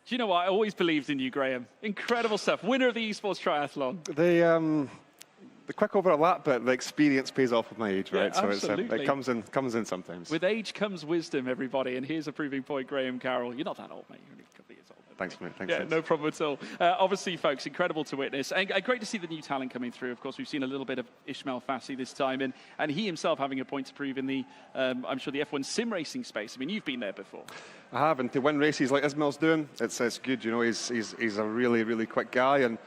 Do you know what? I always believed in you, Graham. Incredible stuff. Winner of the Esports Triathlon. The quick over a lap, but the experience pays off with my age, right? Yeah, so absolutely. it comes in sometimes. With age comes wisdom, everybody. And here's a proving point, Graham Carroll. You're not that old, mate. You're only a couple of years old. Thanks, mate. Thanks. Yeah, no problem at all. Obviously, folks, incredible to witness. And great to see the new talent coming through. Of course, we've seen a little bit of Ismael Fassi this time. And he himself having a point to prove in the, I'm sure, the F1 sim racing space. I mean, you've been there before. I have, and to win races like Ismael's doing, it's good. You know, he's a really, really quick guy. And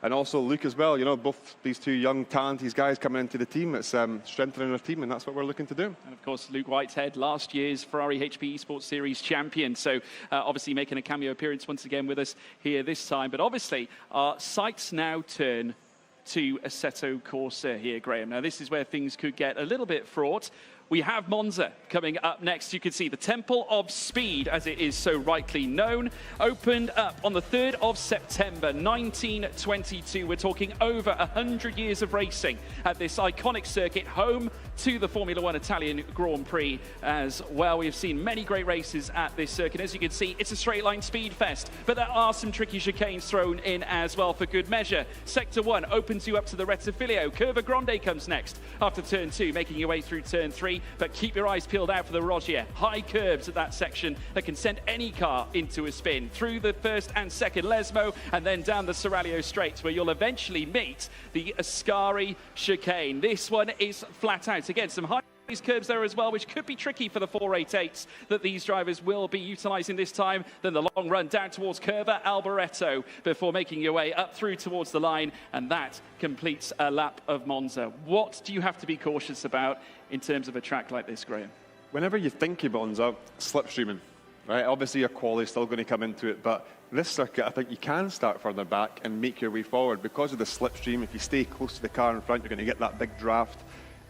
And also Luke as well, you know, both these two young, talented guys coming into the team. It's strengthening our team, and that's what we're looking to do. And of course, Luke Whitehead, last year's Ferrari HP Esports Series champion. So obviously making a cameo appearance once again with us here this time. But obviously, our sights now turn to Assetto Corsa here, Graham. Now, this is where things could get a little bit fraught. We have Monza coming up next. You can see the Temple of Speed, as it is so rightly known, opened up on the 3rd of September, 1922. We're talking over 100 years of racing at this iconic circuit, home to the Formula One Italian Grand Prix as well. We've seen many great races at this circuit. As you can see, it's a straight line speed fest, but there are some tricky chicanes thrown in as well for good measure. Sector 1 opens you up to the Rettifilio. Curva Grande comes next after turn 2, making your way through turn 3. But keep your eyes peeled out for the Roggia. High curves at that section that can send any car into a spin. Through the first and second Lesmo, and then down the Seraglio Straights, where you'll eventually meet the Ascari chicane. This one is flat out. Again, some high curves there as well, which could be tricky for the 488s that these drivers will be utilising this time. Then the long run down towards Curva Alboreto before making your way up through towards the line, and that completes a lap of Monza. What do you have to be cautious about in terms of a track like this, Graham? Whenever you think of Monza, slipstreaming, right? Obviously your quali is still going to come into it, but this circuit, I think you can start further back and make your way forward because of the slipstream. If you stay close to the car in front, you're going to get that big draft.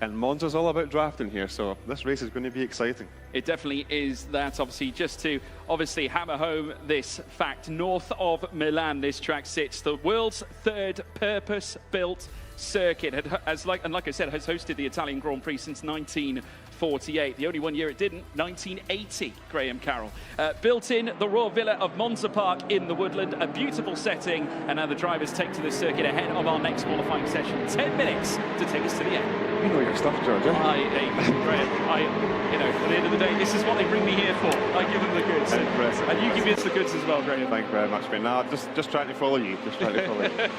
And Monza's all about drafting here, so this race is going to be exciting. It definitely is that. Obviously, just to hammer home this fact, north of Milan, this track sits, the world's 3rd purpose-built circuit. Like I said, has hosted the Italian Grand Prix since 1948. The only one year it didn't, 1980, Graham Carroll. Built in the Royal Villa of Monza Park in the Woodland, a beautiful setting, and now the drivers take to the circuit ahead of our next qualifying session. 10 minutes to take us to the end. You know your stuff, George. Graham, at the end of the day, this is what they bring me here for. I give them the goods. Impressive. And you give us the goods as well, Graham. Thank you very much, mate. No, just trying to follow you. Just trying to follow you.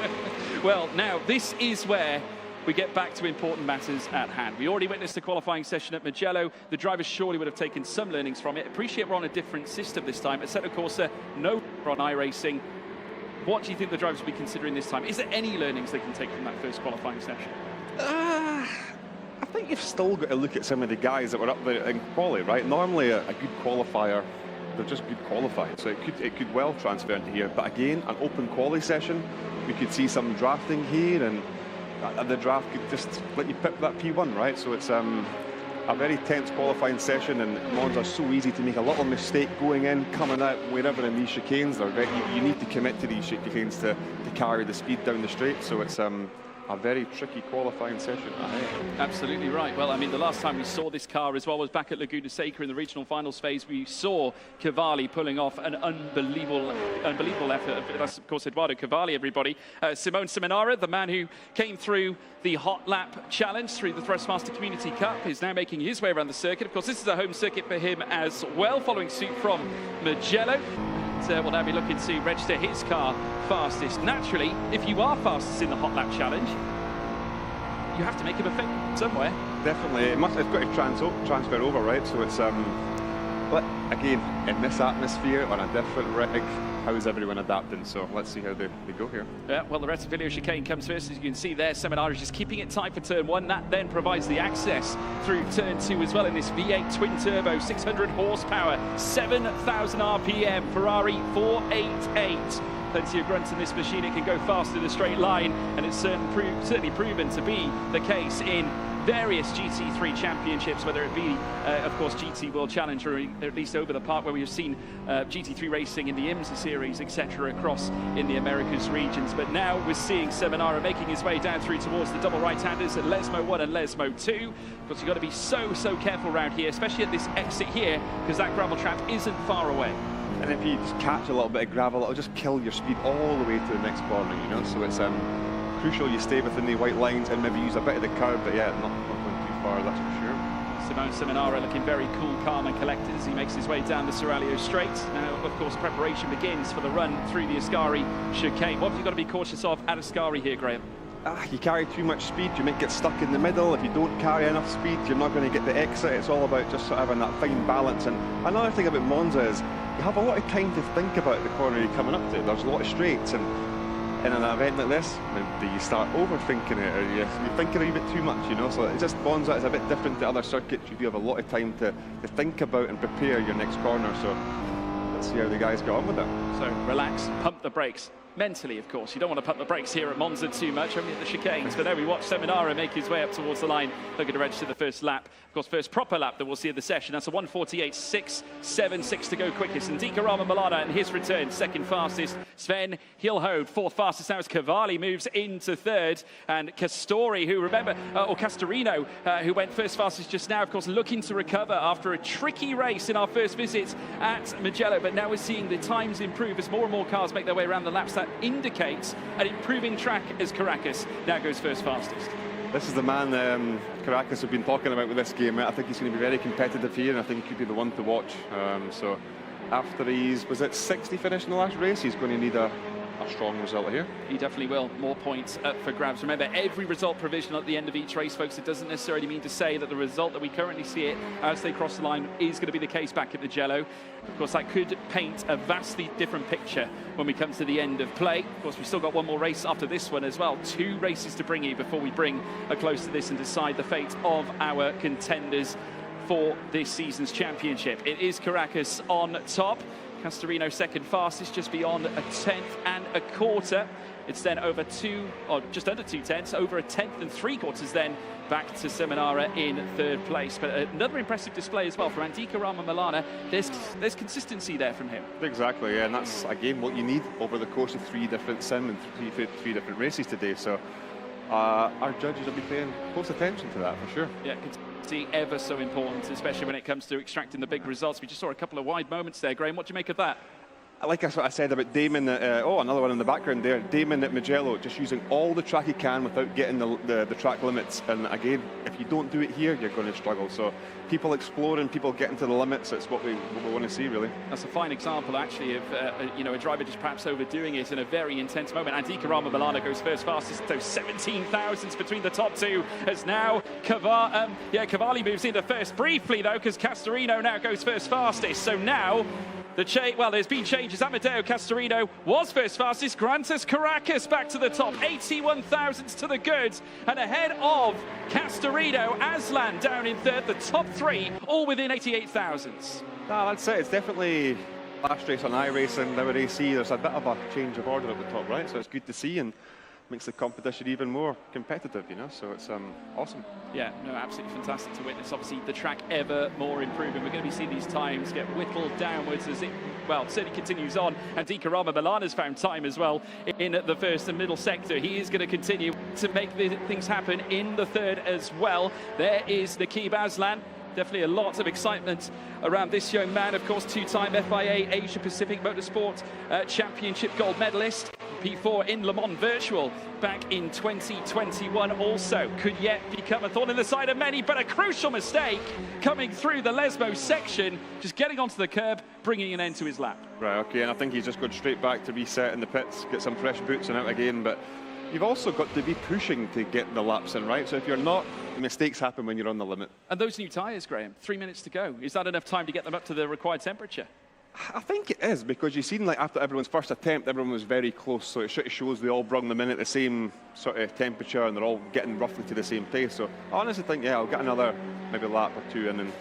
Well, now, this is where we get back to important matters at hand. We already witnessed the qualifying session at Mugello. The drivers surely would have taken some learnings from it. Appreciate we're on a different system this time. Assetto Corsa, no on iRacing. What do you think the drivers will be considering this time? Is there any learnings they can take from that first qualifying session? I think you've still got to look at some of the guys that were up there in quali, right? Normally a good qualifier, they're just good qualifying, so it could well transfer into here. But again, an open quali session, we could see some drafting here, and the draft could just let you pick that P1, right? So it's a very tense qualifying session, and Monza's so easy to make a little mistake going in, coming out, wherever in these chicanes. You need to commit to these chicanes to carry the speed down the straight. So it's a very tricky qualifying session ahead. Absolutely right. Well, I mean, the last time we saw this car as well was back at Laguna Seca in the regional finals phase. We saw Cavalli pulling off an unbelievable effort. That's, of course, Eduardo Cavalli, everybody. Simone Seminara, the man who came through the hot lap challenge through the Thrustmaster Community Cup, is now making his way around the circuit. Of course, this is a home circuit for him as well, following suit from Mugello. Will now be looking to register his car fastest. Naturally, if you are fastest in the hot lap challenge, you have to make him a fit somewhere. Definitely, it's got to transfer over, right? So it's, but again, in this atmosphere on a different rig, how's everyone adapting? So let's see how they go here. Yeah, well, the Rettifilio chicane comes first. As you can see there, Seminara is just keeping it tight for turn 1. That then provides the access through turn 2 as well in this V8 twin turbo, 600 horsepower, 7,000 RPM, Ferrari 488. Plenty of grunts in this machine. It can go fast in a straight line, and it's certainly proven to be the case in various GT3 championships, whether it be, of course, GT World Challenge, or at least over the part where we've seen GT3 racing in the IMSA series, etc., across in the Americas regions. But now we're seeing Seminara making his way down through towards the double right-handers at Lesmo 1 and Lesmo 2. Because you've got to be so careful around here, especially at this exit here, because that gravel trap isn't far away. And if you just catch a little bit of gravel, it'll just kill your speed all the way to the next corner, you know? So it's crucial you stay within the white lines and maybe use a bit of the curb, but yeah, not going too far, that's for sure. Simone Seminara looking very cool, calm and collected as he makes his way down the Seraglio Straight. Now, of course, preparation begins for the run through the Ascari chicane. What have you got to be cautious of at Ascari here, Graham? You carry too much speed, you might get stuck in the middle. If you don't carry enough speed, you're not going to get the exit. It's all about just sort of having that fine balance. And another thing about Monza is you have a lot of time to think about the corner you're coming up to. There's a lot of straights, and in an event like this, do you start overthinking it, or you're thinking a wee bit too much, you know? So it's just Monza is a bit different to other circuits. You do have a lot of time to think about and prepare your next corner. So let's see how the guys get on with it. So relax, pump the brakes. Mentally, of course. You don't want to pump the brakes here at Monza too much, only at the chicanes. But there we watch Seminara make his way up towards the line, looking to register the first lap. Of course, first proper lap that we'll see in the session. That's a 1:48.676 to go quickest. And Dika Ramanmalana in his return, second fastest. Sven Hielhode, fourth fastest. Now as Cavalli moves into third. And Castori, who remember, or Castorino, who went first fastest just now, of course, looking to recover after a tricky race in our first visit at Mugello. But now we're seeing the times improve as more and more cars make their way around the laps. That indicates an improving track as Caracas now goes first fastest. This is the man Caracas have been talking about with this game. I think he's going to be very competitive here, and I think he could be the one to watch. So after was it 60 finish in the last race, he's going to need a strong result here. He definitely will. More points up for grabs. Remember, every result provisional at the end of each race, folks. It doesn't necessarily mean to say that the result that we currently see it as they cross the line is going to be the case back at the Mugello. Of course, that could paint a vastly different picture when we come to the end of play. Of course, we've still got one more race after this one as well. 2 races to bring you before we bring a close to this and decide the fate of our contenders for this season's championship. It is Caracas on top. Castorino second fastest, just beyond a 10th and a quarter. It's then over just under 2 tenths, over a 10th and 3/4 then back to Seminara in third place. But another impressive display as well from Andika Ramanmalana. There's consistency there from him. Exactly, yeah, and that's again what you need over the course of 3 different sim and three different races today. So our judges will be paying close attention to that for sure. Yeah, ever so important, especially when it comes to extracting the big results. We just saw a couple of wide moments there. Graham, what do you make of that? Like what I said about Damon, another one in the background there, Damon at Mugello, just using all the track he can without getting the track limits. And again, if you don't do it here, you're going to struggle. So people exploring, people getting to the limits, that's what we want to see, really. That's a fine example, actually, of a driver just perhaps overdoing it in a very intense moment. Andika Ramanmalana goes first fastest, so 17 thousandths between the top 2, as now Cavalli moves into first briefly, though, because Castorino now goes first fastest. So now there's been changes. Amadeo Castorino was first fastest. Grantes Caracas back to the top, 81 thousandths to the good, and ahead of Castorino, Aslan down in third. The top 3 all within 88 thousandths. No, that's it. It's definitely last race on iRacing, now at AC. There's a bit of a change of order at the top, right? So it's good to see and makes the competition even more competitive, you know, so it's awesome. Yeah, no, absolutely fantastic to witness. Obviously, the track ever more improving. We're going to be seeing these times get whittled downwards as it, certainly continues on. And Dika Ramanmalana's found time as well in the first and middle sector. He is going to continue to make things happen in the third as well. There is Nakib Aslan. Definitely a lot of excitement around this young man. Of course, 2-time FIA Asia Pacific Motorsport Championship gold medalist. P4 in Le Mans Virtual back in 2021 also. Could yet become a thorn in the side of many, but a crucial mistake coming through the Lesmo section, just getting onto the curb, bringing an end to his lap. Right, okay, and I think he's just going straight back to reset in the pits, get some fresh boots and out again, but you've also got to be pushing to get the laps in, right? So if you're not, mistakes happen when you're on the limit. And those new tyres, Graham, 3 minutes to go. Is that enough time to get them up to the required temperature? I think it is, because you've seen, like, after everyone's first attempt, everyone was very close, so it shows they all brung them in at the same sort of temperature and they're all getting roughly to the same pace. So I honestly think, yeah, I'll get another maybe lap or 2 in and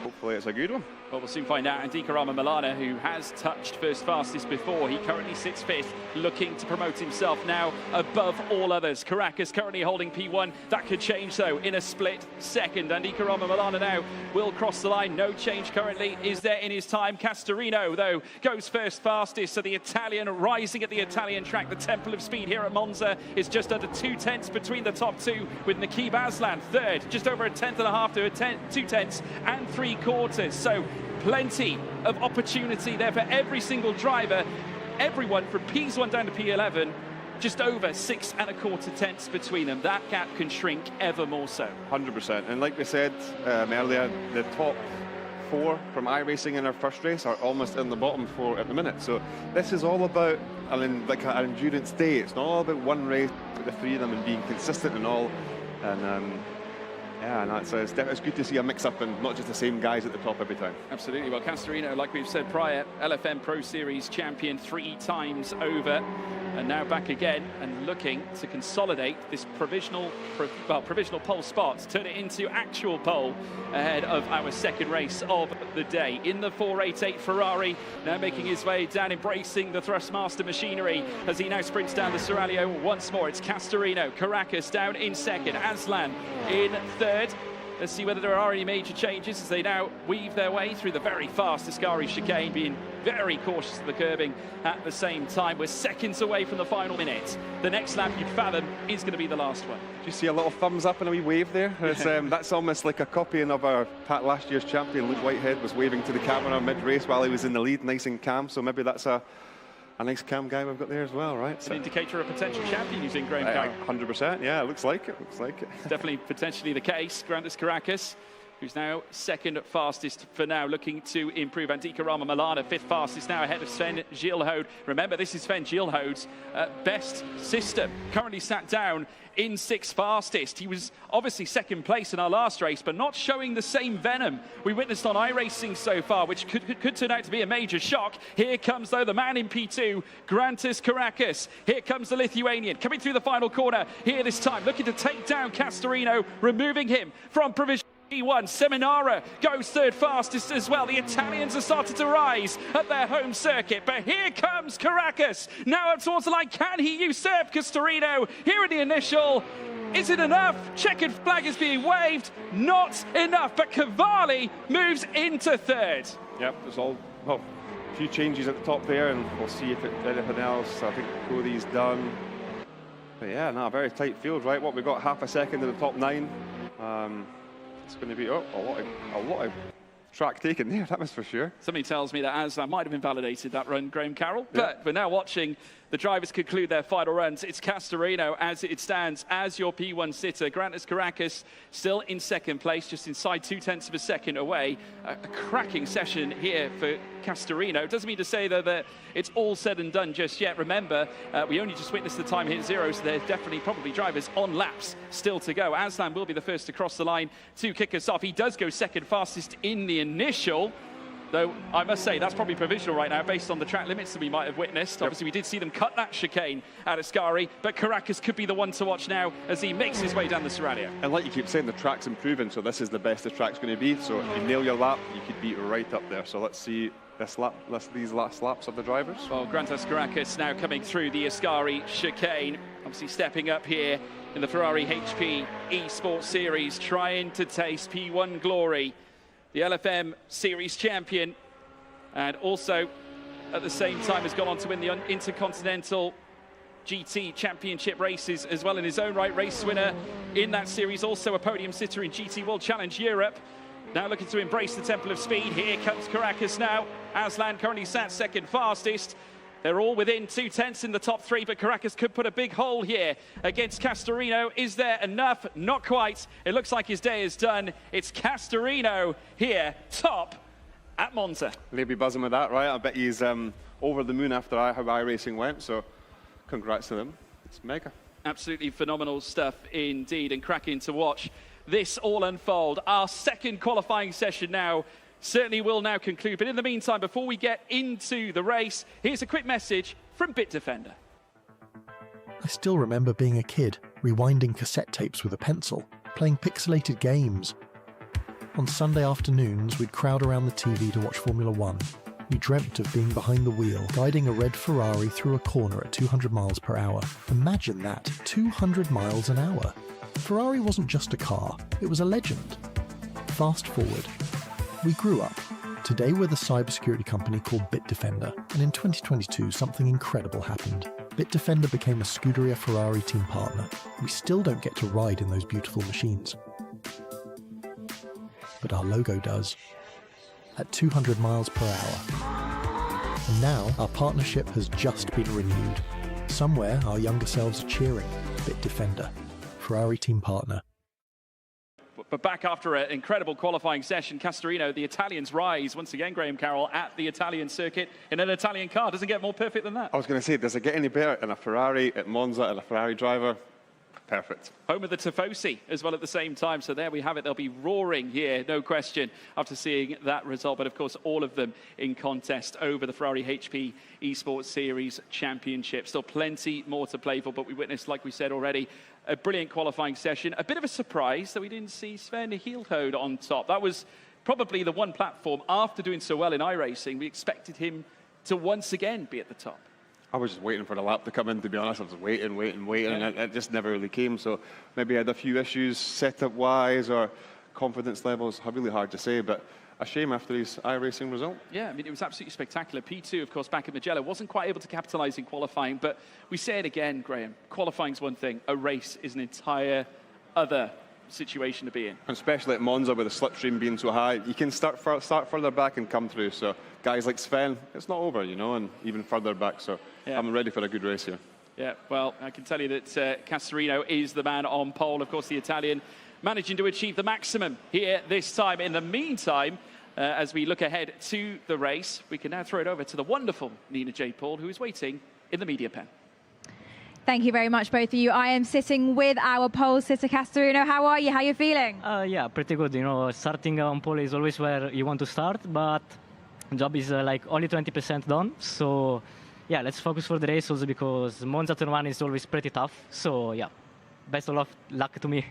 hopefully it's a good one. Well, we'll soon find out. And Dika Ramanmalana, who has touched first fastest before, he currently sits 5th, looking to promote himself now above all others. Caracas currently holding P1. That could change, though, in a split second. And Dika Ramanmalana now will cross the line. No change currently is there in his time. Castorino, though, goes first fastest. So the Italian rising at the Italian track. The temple of speed here at Monza is just under 2 tenths between the top 2, with Nakib Aslan third, just over a 10th and a half to 2 tenths and 3/4. So plenty of opportunity there for every single driver. Everyone from P1 down to P11, just over 6 1/4 tenths between them. That gap can shrink ever more so. 100%. And like we said earlier, the top 4 from iRacing in our first race are almost in the bottom 4 at the minute. So this is all about like an endurance day. It's not all about one race with the 3 of them and being consistent and all. And Yeah, and it's good to see a mix-up and not just the same guys at the top every time. Absolutely. Well, Castorino, like we've said prior, LFM Pro Series champion 3 times over, and now back again and looking to consolidate this provisional pole spot, turn it into actual pole ahead of our second race of the day. In the 488 Ferrari, now making his way down, embracing the Thrustmaster machinery as he now sprints down the Seraglio once more. It's Castorino, Caracas down in second, Aslan in third. Let's see whether there are any major changes as they now weave their way through the very fast Ascari chicane, being very cautious of the curbing at the same time. We're seconds away from the final minute. The next lap, you'd fathom, is going to be the last one. Do you see a little thumbs up and a wee wave there? That's almost like a copying of our last year's champion. Luke Whitehead was waving to the camera mid-race while he was in the lead, nice and calm. So maybe that's a nice calm guy we've got there as well, right? An indicator of potential champion using Graham Carroll. 100%, yeah, it looks like it. Looks like it. Definitely potentially the case. Grandes Caracas, who's now second fastest for now, looking to improve. Andika Rama Milana, 5th fastest now, ahead of Sven Gilhode. Remember, this is Sven Gilhode's best system. Currently sat down in 6th fastest. He was obviously second place in our last race, but not showing the same venom we witnessed on iRacing so far, which could turn out to be a major shock. Here comes, though, the man in P2, Grandes Caracas. Here comes the Lithuanian, coming through the final corner here this time, looking to take down Castorino, removing him from provision. P1, Seminara goes 3rd fastest as well. The Italians are starting to rise at their home circuit, but here comes Caracas. Now up towards the line, can he usurp Castorino? Here in the initial, is it enough? Checkered flag is being waved, not enough, but Cavalli moves into 3rd. Yep, there's a few changes at the top there, and we'll see if anything else. I think Cody's done. But yeah, no, a very tight field, right? What, we got half a second in the top 9. It's going to be a lot of track taken there, that was for sure. Something tells me that Aslan might have invalidated that run, Graham Carroll, but we're now watching the drivers conclude their final runs. It's Castorino as it stands as your P1 sitter. Grandes Caracas still in 2nd place, just inside 0.2 of a second away. A cracking session here for Castorino. Doesn't mean to say, though, that it's all said and done just yet. Remember, we only just witnessed the time hit 0, so there's definitely probably drivers on laps still to go. Aslan will be the first to cross the line to kick us off. He does go 2nd fastest in the initial, though I must say that's probably provisional right now based on the track limits that we might have witnessed. Obviously, we did see them cut that chicane at Ascari, but Caracas could be the one to watch now as he makes his way down the Seraglio. And like you keep saying, the track's improving, so this is the best the track's going to be. So if you nail your lap, you could be right up there. So let's see these last laps of the drivers. Well, Grandes Caracas now coming through the Ascari chicane, obviously stepping up here in the Ferrari HP Esports Series, trying to taste P1 glory. The LFM Series champion, and also at the same time has gone on to win the Intercontinental GT Championship races as well in his own right. Race winner in that series, also a podium sitter in GT World Challenge Europe. Now looking to embrace the Temple of Speed. Here comes Caracas now. Aslan currently sat 2nd fastest. They're all within 0.2 in the top 3, but Caracas could put a big hole here against Castorino. Is there enough? Not quite. It looks like his day is done. It's Castorino here, top at Monza. They'll be buzzing with that, right? I bet he's over the moon after how iRacing went, so congrats to them. It's mega. Absolutely phenomenal stuff indeed, and cracking to watch this all unfold. Our 2nd qualifying session now certainly will now conclude. But in the meantime, before we get into the race, here's a quick message from Bitdefender. I still remember being a kid, rewinding cassette tapes with a pencil, playing pixelated games. On Sunday afternoons, we'd crowd around the TV to watch Formula 1. We dreamt of being behind the wheel, guiding a red Ferrari through a corner at 200 miles per hour. Imagine that, 200 miles an hour. Ferrari wasn't just a car, it was a legend. Fast forward. We grew up. Today we're the cybersecurity company called Bitdefender, and in 2022 something incredible happened. Bitdefender became a Scuderia Ferrari team partner. We still don't get to ride in those beautiful machines. But our logo does. At 200 miles per hour. And now our partnership has just been renewed. Somewhere our younger selves are cheering. Bitdefender, Ferrari team partner. But back after an incredible qualifying session, Castorino, the Italians rise once again, Graham Carroll, at the Italian circuit in an Italian car. Doesn't get more perfect than that. I was going to say, does it get any better in a Ferrari at Monza and a Ferrari driver? perfect. Home of the Tifosi as well at the same time. So there we have it. They'll be roaring here, no question, after seeing that result. But of course, all of them in contest over the Ferrari HP Esports Series Championship. Still plenty more to play for, but we witnessed, like we said already, a brilliant qualifying session. A bit of a surprise that we didn't see Sven Hielhode on top. That was probably the one platform, after doing so well in iRacing, we expected him to once again be at the top. I was just waiting for the lap to come in, to be honest. I was waiting, and it just never really came. So maybe I had a few issues setup-wise or confidence levels. Really hard to say, but a shame after his iRacing result. Yeah, I mean, it was absolutely spectacular. P2, of course, back at Mugello, wasn't quite able to capitalise in qualifying, but we say it again, Graham, qualifying's one thing, a race is an entire other situation to be in. And especially at Monza with the slipstream being so high, you can start further back and come through. So guys like Sven, it's not over, you know, and even further back. So yeah. I'm ready for a good race here. Yeah, well, I can tell you that Castorino is the man on pole. Of course, the Italian managing to achieve the maximum here this time. In the meantime, as we look ahead to the race, we can now throw it over to the wonderful Nina J. Paul, who is waiting in the media pen. Thank you very much, both of you. I am sitting with our pole sitter, Castorino. How are you? How are you feeling? Yeah, pretty good. You know, starting on pole is always where you want to start, but the job is like only 20% done. So, yeah, let's focus for the race also because Monza Turn 1 is always pretty tough. So, yeah, best of luck to me.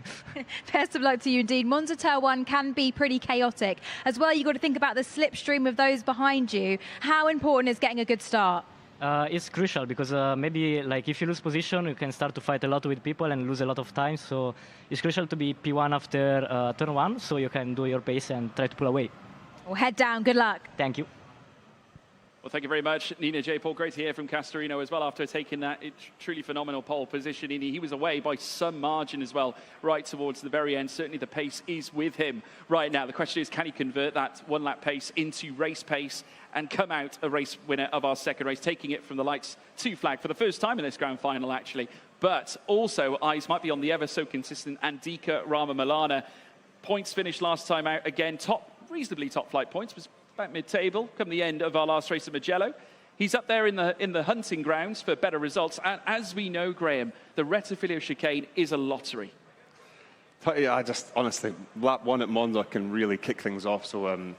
Best of luck to you indeed. Monza Turn 1 can be pretty chaotic. As well, you've got to think about the slipstream of those behind you. How important is getting a good start? It's crucial because maybe like if you lose position, you can start to fight a lot with people and lose a lot of time. So it's crucial to be P1 after turn 1 so you can do your pace and try to pull away. Well, head down. Good luck. Thank you. Well, thank you very much, Nina J. Paul. Great to hear from Castorino as well after taking that truly phenomenal pole position. He was away by some margin as well, right towards the very end. Certainly the pace is with him right now. The question is, can he convert that one-lap pace into race pace and come out a race winner of our second race, taking it from the lights to flag for the first time in this grand final, actually. But also, eyes might be on the ever-so-consistent Andika Rama-Milana. Points finished last time out, again, reasonably top flight points, was about mid-table come the end of our last race at Mugello. He's up there in the hunting grounds for better results. And as we know, Graham, the Rettifilo chicane is a lottery. Yeah, honestly, lap 1 at Monza can really kick things off. So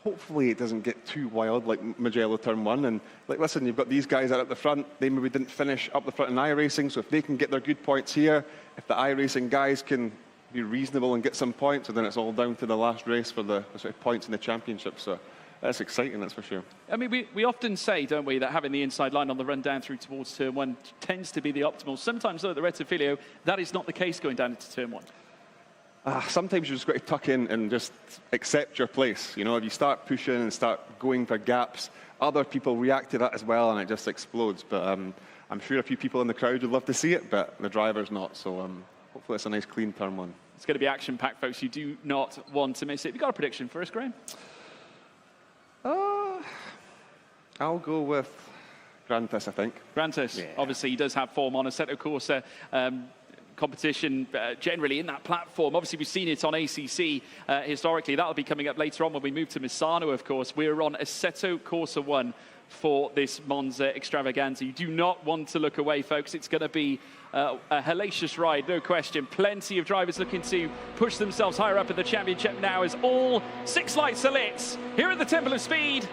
hopefully it doesn't get too wild like Mugello Turn 1. And like, listen, you've got these guys out at the front. They maybe didn't finish up the front in iRacing. So if they can get their good points here, if the iRacing guys can be reasonable and get some points, and then it's all down to the last race for the sort of points in the championship. So that's exciting, that's for sure. I mean, we often say, don't we, that having the inside line on the run down through towards Turn 1 tends to be the optimal. Sometimes, though, at the Rettifilo, that is not the case going down into Turn 1. Sometimes you just got to tuck in and just accept your place. You know, if you start pushing and start going for gaps, other people react to that as well, and it just explodes. But I'm sure a few people in the crowd would love to see it, but the driver's not. So hopefully it's a nice, clean Turn 1. It's going to be action-packed, folks. You do not want to miss it. Have you got a prediction for us, Graham? I'll go with Grantis, I think. Grantis, yeah. Obviously, he does have form on Assetto Corsa. Competition generally in that platform. Obviously, we've seen it on ACC historically. That'll be coming up later on when we move to Misano, of course. We're on Assetto Corsa 1 for this Monza extravaganza. You do not want to look away, folks. It's going to be a hellacious ride, no question. Plenty of drivers looking to push themselves higher up in the championship now as all 6 lights are lit here at the Temple of Speed.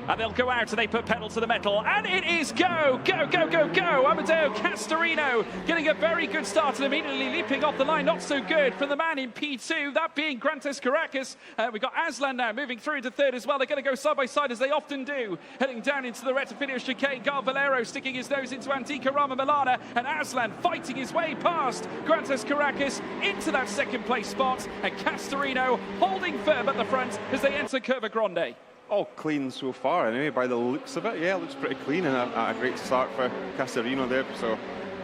And they'll go out and they put pedal to the metal. And it is go, go, go, go, go. Amedeo Castorino getting a very good start and immediately leaping off the line. Not so good from the man in P2, that being Grantis Caracas. We've got Aslan now moving through to third as well. They're going to go side by side as they often do. Heading down into the Rettifilo chicane. Gal Valero sticking his nose into Andika Rama-Milana. And Aslan fighting his way past Grantis Caracas into that second place spot. And Castorino holding firm at the front as they enter Curva Grande. All clean so far, anyway, by the looks of it. Yeah, it looks pretty clean and a great start for Castorino there. So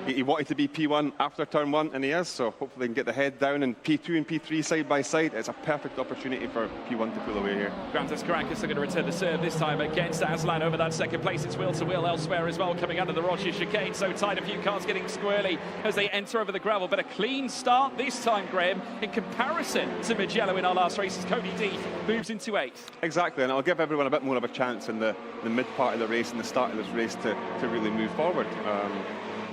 he wanted to be P1 after Turn 1, and he is. So hopefully they can get the head down, and P2 and P3 side by side. It's a perfect opportunity for P1 to pull away here. Grantis Caracas are going to return the serve this time against Aslan over that second place. It's wheel to wheel elsewhere as well, coming under the Roche chicane. So tight, a few cars getting squirrely as they enter over the gravel. But a clean start this time, Graham, in comparison to Mugello in our last races. Cody D moves into 8th. Exactly, and it'll give everyone a bit more of a chance in the mid part of the race and the start of this race to really move forward.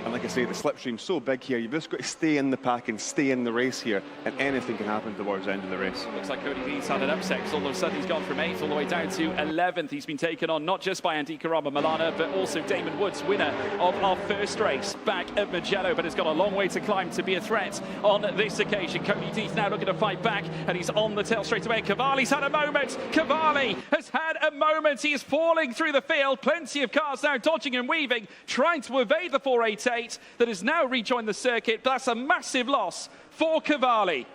And like I say, the slipstream's so big here, you've just got to stay in the pack and stay in the race here, and anything can happen towards the end of the race. Looks like Cody Deeth's had an upset, because all of a sudden he's gone from 8th all the way down to 11th. He's been taken on not just by Andika Ramalana, but also Damon Woods, winner of our first race back at Mugello, but has got a long way to climb to be a threat on this occasion. Cody Deeth now looking to fight back, and he's on the tail straight away. Cavalli's had a moment. Cavalli has had a moment. He is falling through the field. Plenty of cars now dodging and weaving, trying to evade the 488 that has now rejoined the circuit. But that's a massive loss for Cavalli.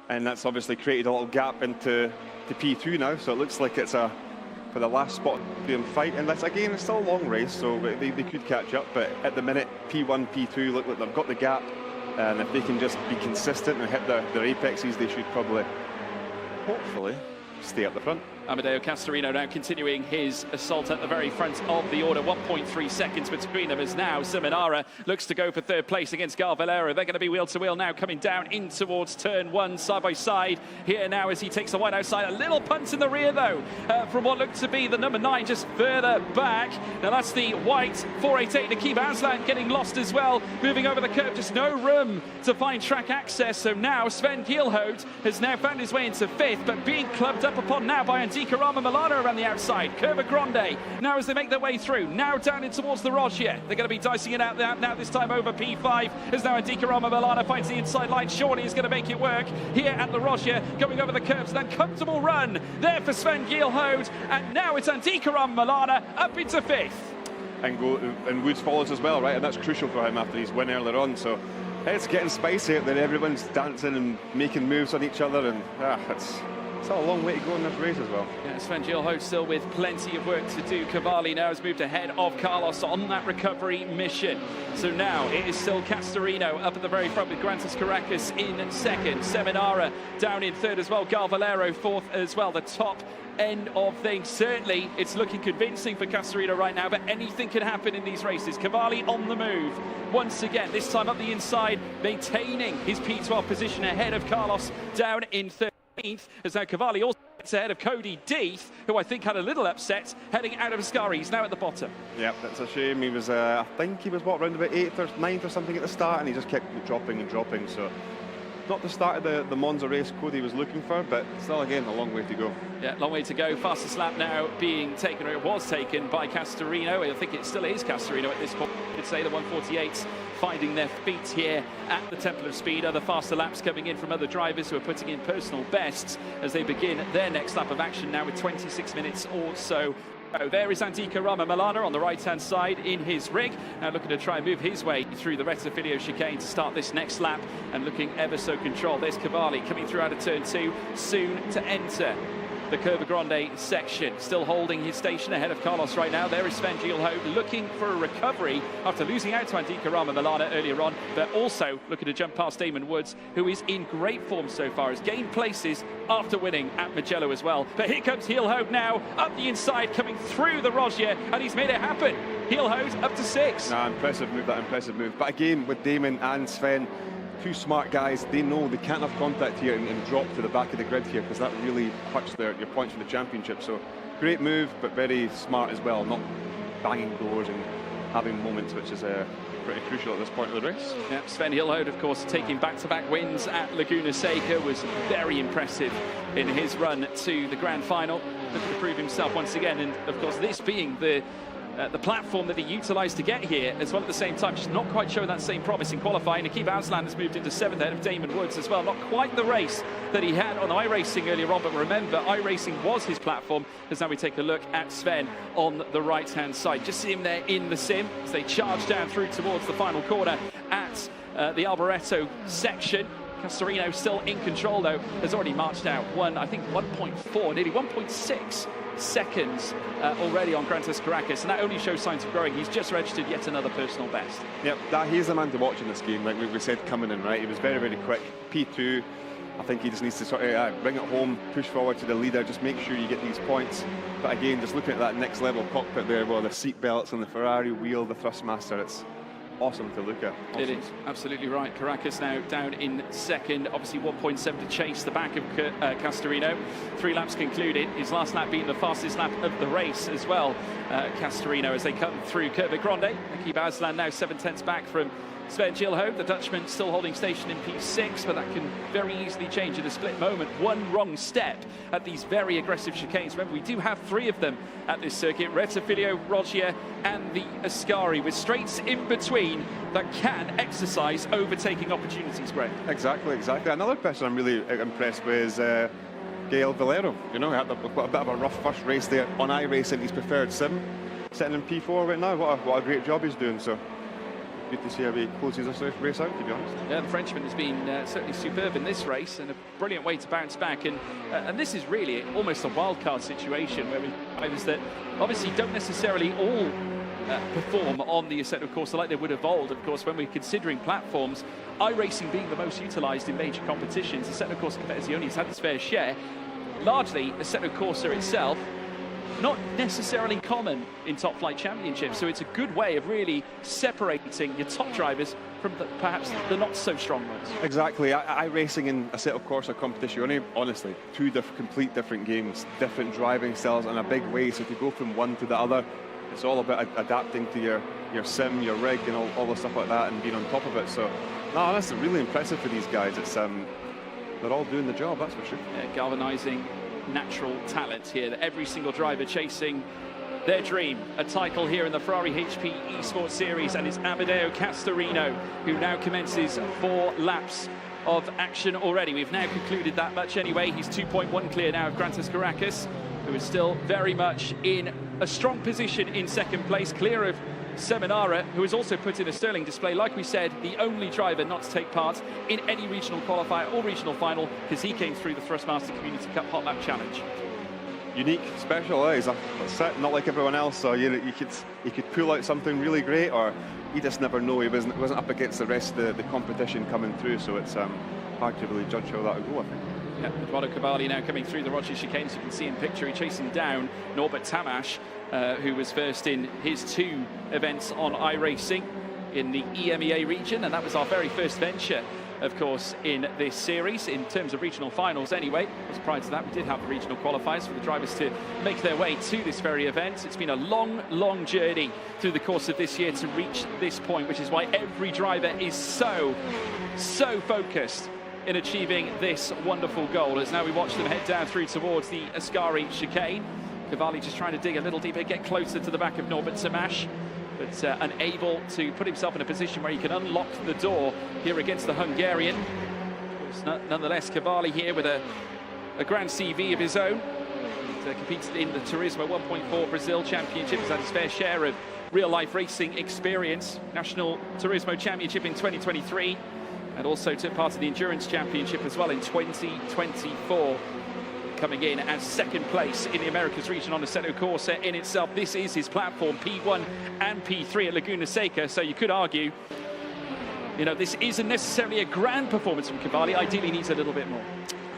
And that's obviously created a little gap into the P2 now, so it looks like it's for the last spot being fight. And that's, again, it's still a long race, so they could catch up, but at the minute, P1, P2 look like they've got the gap, and if they can just be consistent and hit their apexes, they should probably, hopefully, stay up the front. Amedeo Castorino now continuing his assault at the very front of the order. 1.3 seconds between them as now Seminara looks to go for third place against Galvalero. They're going to be wheel to wheel now, coming down in towards turn 1, side by side here now as he takes the white outside. A little punt in the rear though from what looked to be the number 9 just further back. Now that's the white 488. Nakib Aslan getting lost as well, moving over the curve, just no room to find track access. So now Sven Gielhout has now found his way into 5th, but being clubbed up upon now by Andika Ramalana around the outside. Curva Grande now as they make their way through, now down in towards the Rogier. They're going to be dicing it out now this time over P5 as now Andika Ramalana finds the inside line. Surely is going to make it work here at the Rogier, going over the curves. Then comfortable run there for Sven Gielhout, and now it's Andika Ramalana up into 5th. And Woods follows as well, right? And that's crucial for him after his win earlier on. So it's getting spicy out there. Everyone's dancing and making moves on each other, and it's a long way to go in this race as well. Yeah, Sven Gielhout still with plenty of work to do. Cavalli now has moved ahead of Carlos on that recovery mission. So now it is still Castorino up at the very front with Grantis Caracas in second. Seminara down in third as well. Galvalero fourth as well. The top end of things. Certainly it's looking convincing for Castorino right now, but anything can happen in these races. Cavalli on the move once again, this time up the inside, maintaining his P12 position ahead of Carlos down in third. As now Cavalli also gets ahead of Cody Deeth, who I think had a little upset heading out of Ascari. He's now at the bottom. Yep, that's a shame. He was, I think he was around about 8th or 9th or something at the start, and he just kept dropping and dropping. So not the start of the Monza race Cody was looking for, but still, again, a long way to go. Yeah, long way to go. Fastest lap now being taken, or it was taken, by Castorino. I think it still is Castorino at this point. I'd say the 148s finding their feet here at the Temple of Speed. Other faster laps coming in from other drivers who are putting in personal bests as they begin their next lap of action now with 26 minutes or so. Oh, there is Andika Ramalana on the right-hand side in his rig, now looking to try and move his way through the Rettifilio chicane to start this next lap and looking ever so controlled. There's Cavalli coming through out of turn 2, soon to enter the Curva Grande section. Still holding his station ahead of Carlos right now. There is Sven Gielhout looking for a recovery after losing out to Andika Ramalana earlier on, but also looking to jump past Damon Woods, who is in great form so far, has gained places after winning at Mugello as well. But here comes Gielhout now, up the inside, coming through the Rogier, and he's made it happen. Gielhout up to 6. Impressive move, that impressive move. But again, with Damon and Sven, two smart guys, they know they can't have contact here and drop to the back of the grid here, because that really hurts your points for the championship. So great move, but very smart as well, not banging doors and having moments, which is pretty crucial at this point of the race. Yeah, Sven Gielhout, of course, taking back-to-back wins at Laguna Seca, was very impressive in his run to the grand final, looking to prove himself once again, and of course this being the platform that he utilised to get here as well at the same time, just not quite showing that same promise in qualifying. Nakib Aslan has moved into 7th ahead of Damon Woods as well. Not quite the race that he had on iRacing earlier on, but remember, iRacing was his platform. As now we take a look at Sven on the right-hand side. Just see him there in the sim as they charge down through towards the final corner at the Alboreto section. Castorino still in control though, has already marched out I think 1.4, nearly 1.6 seconds already on Grantis Caracas, and that only shows signs of growing. He's just registered yet another personal best. Yep, he's the man to watch in this game, like we said coming in, right? He was very, very quick. P2, I think he just needs to sort of bring it home, push forward to the leader, just make sure you get these points. But again, just looking at that next level cockpit there, well, the seat belts and the Ferrari wheel, the Thrustmaster, it's awesome to look at. Awesome. It is, absolutely right. Caracas now down in second, obviously 1.7 to chase the back of Castorino. 3 laps concluded, his last lap being the fastest lap of the race as well. Castorino as they come through Curva Grande. Akib Aslan now 7/10 back from Sven Gilho, the Dutchman, still holding station in P6, but that can very easily change in a split moment. One wrong step at these very aggressive chicanes. Remember, we do have 3 of them at this circuit. Retafilio, Rogier, and the Ascari, with straights in between that can exercise overtaking opportunities, Greg. Exactly. Another person I'm really impressed with is Gael Valero. You know, he had a bit of a rough first race there on iRacing, his preferred sim, sitting in P4 right now. What a great job he's doing. So good to see how he closes this race out, to be honest. Yeah, the Frenchman has been certainly superb in this race and a brilliant way to bounce back. And this is really almost a wild card situation where we drivers that obviously don't necessarily all perform on the Assetto Corsa like they would have old. Of course, when we're considering platforms, iRacing being the most utilised in major competitions, Assetto Corsa Competizione has had its fair share. Largely, Assetto Corsa itself, not necessarily common in top flight championships, so it's a good way of really separating your top drivers from perhaps the not so strong ones. Exactly. iRacing and Assetto Corsa Competizione, honestly, 2 complete different games, different driving styles in a big way. So to go from one to the other, it's all about adapting to your sim, your rig, and all the stuff like that, and being on top of it. So no, that's really impressive for these guys. It's they're all doing the job, that's for sure. Yeah, galvanising natural talent here, that every single driver chasing their dream, a title here in the Ferrari HP Esports Series, and it's Amedeo Castorino who now commences 4 laps of action already. We've now concluded that much anyway. He's 2.1 clear now of Grantas Caracas, who is still very much in a strong position in second place, clear of Seminara, who is also put in a sterling display. Like we said, the only driver not to take part in any regional qualifier or regional final, because he came through the Thrustmaster Community Cup Hot Lap Challenge. Unique, special, he's not like everyone else, so you could pull out something really great, or you just never know. He wasn't up against the rest of the competition coming through, so it's hard to really judge how that would go, I think. Yeah, Eduardo Cavalli now coming through the Roger chicane, as you can see in picture. He's chasing down Norbert Tamash, who was first in his 2 events on iRacing in the EMEA region, and that was our very first venture, of course, in this series, in terms of regional finals anyway. Because prior to that, we did have the regional qualifiers for the drivers to make their way to this very event. It's been a long journey through the course of this year to reach this point, which is why every driver is so focused in achieving this wonderful goal. As now we watch them head down through towards the Ascari chicane. Cavalli just trying to dig a little deeper, get closer to the back of Norbert Tamash, but unable to put himself in a position where he can unlock the door here against the Hungarian. Nonetheless, Cavalli here with a grand CV of his own. He competed in the Turismo 1.4 Brazil Championship. He's had his fair share of real-life racing experience. National Turismo Championship in 2023. And also took part in the Endurance Championship as well in 2024. Coming in as second place in the Americas region on Assetto Corsa in itself. This is his platform, P1 and P3 at Laguna Seca. So you could argue, you know, this isn't necessarily a grand performance from Cavalli. Ideally needs a little bit more.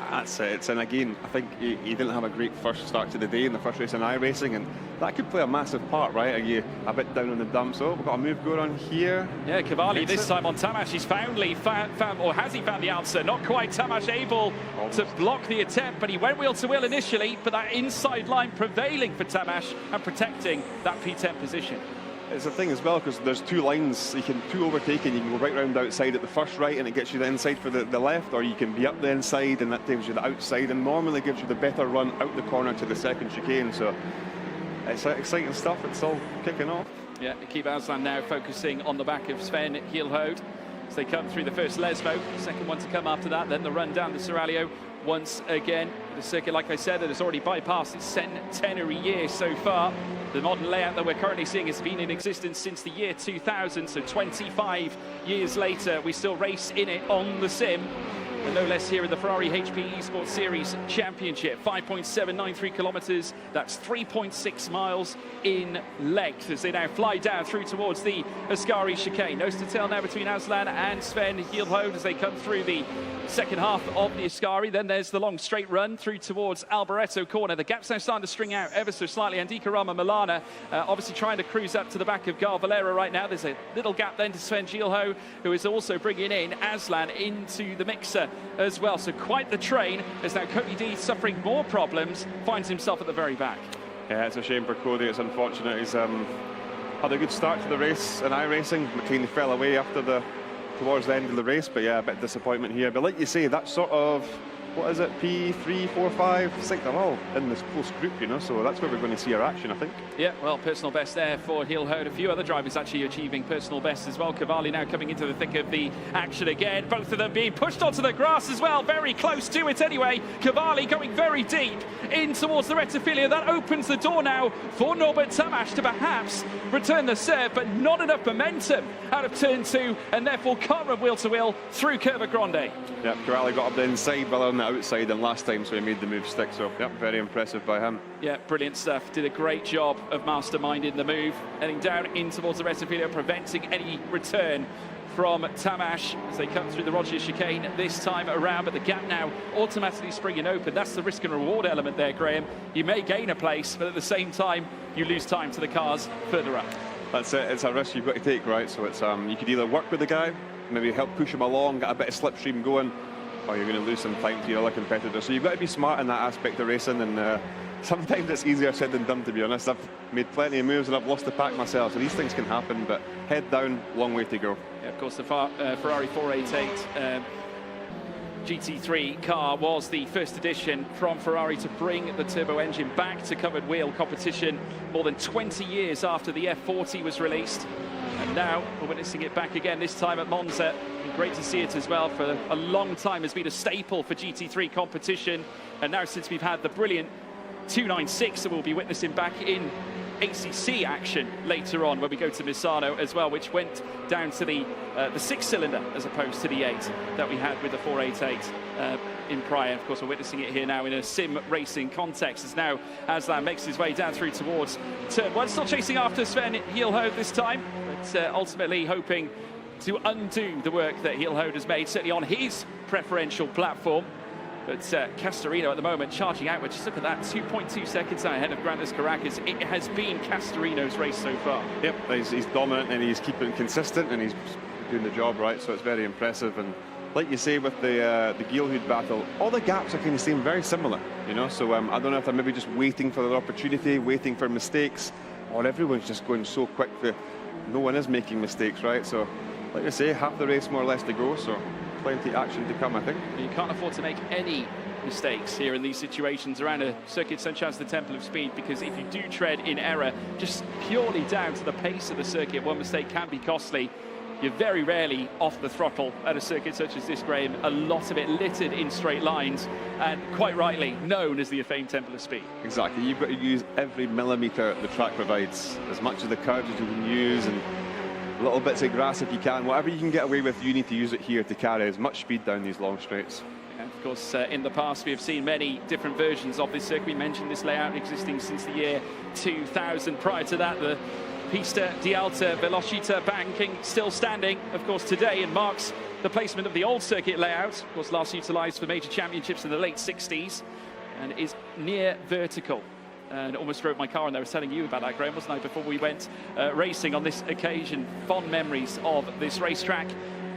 That's it. And again, I think he didn't have a great first start to the day in the first race in iRacing, and that could play a massive part, right? Are you a bit down on the dumps? Oh, we've got a move going on here. Yeah, Cavalli this time on Tamash. He's found, or has he found the answer? Not quite. Tamash able to block the attempt, but he went wheel to wheel initially, but that inside line prevailing for Tamash and protecting that P10 position. It's the thing as well, because there's 2 lines. You can 2 overtaking. You can go right round outside at the first right, and it gets you the inside for the left, or you can be up the inside, and that gives you the outside, and normally gives you the better run out the corner to the second chicane. So it's exciting stuff. It's all kicking off. Yeah, Akib Aslan now focusing on the back of Sven Gilho as they come through the first Lesmo, second one to come after that, then the run down the Seraglio once again. The circuit, like I said, that has already bypassed its centenary year so far. The modern layout that we're currently seeing has been in existence since the year 2000, so 25 years later, we still race in it on the sim. and no less here in the Ferrari HP Esports Series Championship. 5.793 kilometers, that's 3.6 miles in length as they now fly down through towards the Ascari chicane. Nose to tail now between Aslan and Sven Hielhode as they come through the second half of the Ascari. Then there's the long straight run through towards Alboreto corner. The gap's now starting to string out ever so slightly. Andika Rama Milana obviously trying to cruise up to the back of Gal Valera right now. There's a little gap then to Sven Hielhode, who is also bringing in Aslan into the mixer as well. So quite the train as now Cody D, suffering more problems, finds himself at the very back. Yeah, it's a shame for Cody. It's unfortunate. He's had a good start to the race in iRacing. McLean fell away after towards the end of the race, but yeah, a bit of disappointment here. But like you say, that's sort of, what is it, P3, 4, 5, 6, they're all in this close group, you know, so that's where we're going to see our action, I think. Yeah, well, personal best there for Hielhode. A few other drivers actually achieving personal bests as well. Cavalli now coming into the thick of the action again. Both of them being pushed onto the grass as well, very close to it anyway. Cavalli going very deep in towards the Retifilia. That opens the door now for Norbert Tamash to perhaps return the serve, but not enough momentum out of turn 2, and therefore can't run wheel to wheel through Curva Grande. Yeah, Cavalli got up the inside rather than the outside than last time, so he made the move stick. So, yeah, very impressive by him. Yeah, brilliant stuff. Did a great job of masterminding the move, heading down in towards the Retifilia, preventing any return from Tamash as they come through the Roger chicane this time around. But the gap now automatically springing open. That's the risk and reward element there, Graham. You may gain a place, but at the same time, you lose time to the cars further up. That's it. It's a risk you've got to take, right? So it's you could either work with the guy, maybe help push him along, get a bit of slipstream going, or you're going to lose some time to your other competitor. So you've got to be smart in that aspect of racing, and sometimes it's easier said than done, to be honest. I've made plenty of moves and I've lost the pack myself, so these things can happen, but head down, long way to go. Yeah, of course, the Ferrari 488 GT3 car was the first edition from Ferrari to bring the turbo engine back to covered wheel competition more than 20 years after the F40 was released. And now we're witnessing it back again, this time at Monza. Great to see it as well. For a long time has been a staple for GT3 competition. And now since we've had the brilliant 296 that we'll be witnessing back in ACC action later on when we go to Misano as well, which went down to the 6-cylinder as opposed to the 8 that we had with the 488 in prior. Of course, we're witnessing it here now in a sim racing context as now Aslan makes his way down through towards turn 1, still chasing after Sven Hielhode this time, but ultimately hoping to undo the work that Hielhode has made, certainly on his preferential platform. But Castorino at the moment charging outward. Just look at that, 2.2 seconds now ahead of Grandes Caracas. It has been Castorino's race so far. Yep, he's dominant and he's keeping consistent and he's doing the job right, so it's very impressive. And like you say with the Gielhood battle, all the gaps are kind of seem very similar, you know, so I don't know if they're maybe just waiting for their opportunity, waiting for mistakes, or everyone's just going so quick that no one is making mistakes, right? So like I say, half the race more or less to go, so plenty of action to come, I think. You can't afford to make any mistakes here in these situations around a circuit such as the Temple of Speed, because if you do tread in error, just purely down to the pace of the circuit, one mistake can be costly. You're very rarely off the throttle at a circuit such as this, Graham. A lot of it littered in straight lines, and quite rightly known as the famed Temple of Speed. Exactly, you've got to use every millimetre the track provides, as much of the curves as you can use, and little bits of grass if you can. Whatever you can get away with, you need to use it here to carry as much speed down these long straights. And of course, in the past, we have seen many different versions of this circuit. We mentioned this layout existing since the year 2000. Prior to that, the Pista di Alta Velocità banking still standing, of course, today, and marks the placement of the old circuit layout, of course, last utilised for major championships in the late 60s, and is near vertical. And almost drove my car, and I was telling you about that, Graham, wasn't I, before we went racing on this occasion. Fond memories of this racetrack,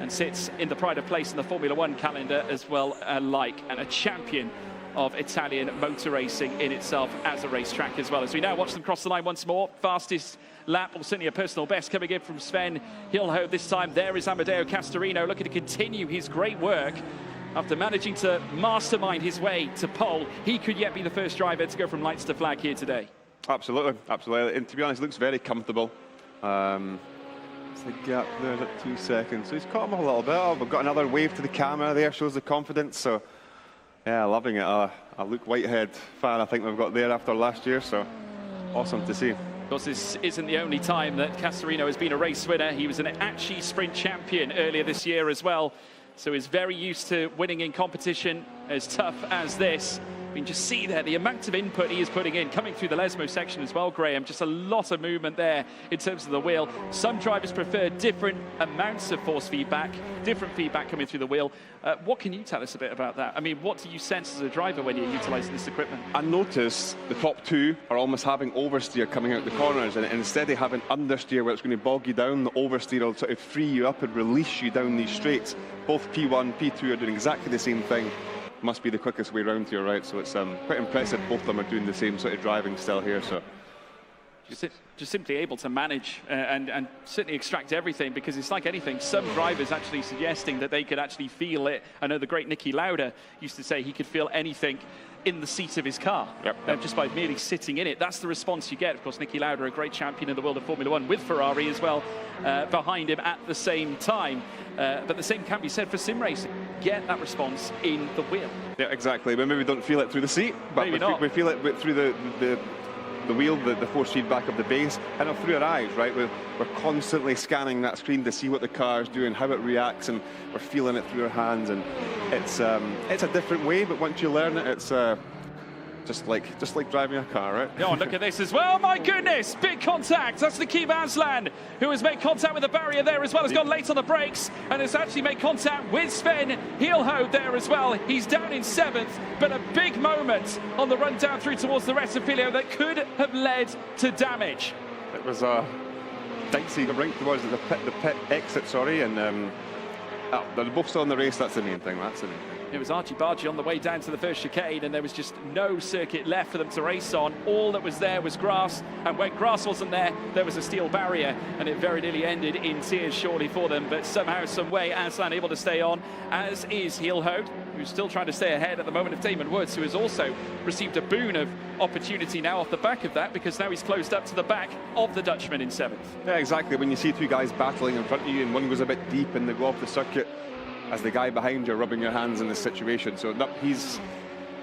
and sits in the pride of place in the Formula One calendar as well alike, and a champion of Italian motor racing in itself as a racetrack as well. As we now watch them cross the line once more, fastest lap, or certainly a personal best coming in from Sven Hielhode this time. There is Amedeo Castorino looking to continue his great work. After managing to mastermind his way to pole, he could yet be the first driver to go from lights to flag here today. Absolutely, absolutely. And to be honest, looks very comfortable. It's the gap there at 2 seconds. So he's caught him a little bit. Oh, we've got another wave to the camera there, shows the confidence. So, yeah, loving it. A Luke Whitehead fan, I think we've got there after last year. So, awesome to see. Of course, this isn't the only time that Castorino has been a race winner. He was an Acci Sprint champion earlier this year as well. so he's very used to winning in competition as tough as this. You can just see there the amount of input he is putting in, coming through the Lesmo section as well, Graham. Just a lot of movement there in terms of the wheel. Some drivers prefer different amounts of force feedback, different feedback coming through the wheel. What can you tell us a bit about that? I mean, what do you sense as a driver when you're utilising this equipment? I notice the top two are almost having oversteer coming out the corners, and instead of having understeer where it's going to bog you down, the oversteer will sort of free you up and release you down these straights. Both P1, P2 are doing exactly the same thing. Must be the quickest way around here, right? So it's quite impressive. Both of them are doing the same sort of driving still here. So just simply able to manage and certainly extract everything, because it's like anything. Some drivers actually suggesting that they could actually feel it. I know the great Niki Lauda used to say he could feel anything in the seat of his car, just by merely sitting in it. That's the response you get. Of course, Niki Lauda, a great champion in the world of Formula One with Ferrari as well, behind him at the same time. But the same can be said for sim racing. Get that response in the wheel. Yeah, exactly. Maybe we don't feel it through the seat, but we feel it through the wheel, the force feedback of the base, and through our eyes, right? We're constantly scanning that screen to see what the car is doing, how it reacts, and we're feeling it through our hands. And it's a different way, but once you learn it, it's just like driving a car, right? Oh, look at this as well. My goodness, big contact. That's Niki Aslan, who has made contact with the barrier there as well. Has gone late on the brakes and has actually made contact with Sven Hielhout there as well. He's down in 7th, but a big moment on the run down through towards the Rettifilio that could have led to damage. It was dicey right towards the pit exit, sorry, and they're both still in the race. That's the main thing. That's the main thing. It was argy-bargy on the way down to the first chicane, and there was just no circuit left for them to race on. All that was there was grass, and when grass wasn't there, there was a steel barrier, and it very nearly ended in tears surely for them. But somehow, some way, Aslan able to stay on, as is Hielhout, who's still trying to stay ahead at the moment of Damon Woods, who has also received a boon of opportunity now off the back of that, because now he's closed up to the back of the Dutchman in 7th. Yeah, exactly. When you see two guys battling in front of you, and one goes a bit deep and they go off the circuit, as the guy behind you rubbing your hands in this situation. So he's,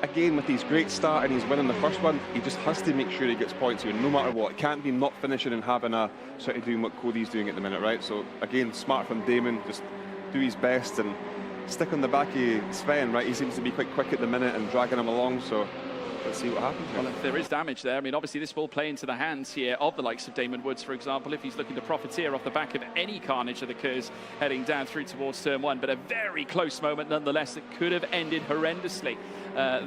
again, with his great start and he's winning the first one, he just has to make sure he gets points here no matter what. It can't be not finishing and having a sort of doing what Cody's doing at the minute, right? So again, smart from Damon, just do his best and stick on the back of Sven, right? He seems to be quite quick at the minute and dragging him along, so let's see what happens. Well, if there is damage there, I mean, obviously this will play into the hands here of the likes of Damon Woods, for example, if he's looking to profiteer off the back of any carnage that occurs heading down through towards turn 1. But a very close moment nonetheless that could have ended horrendously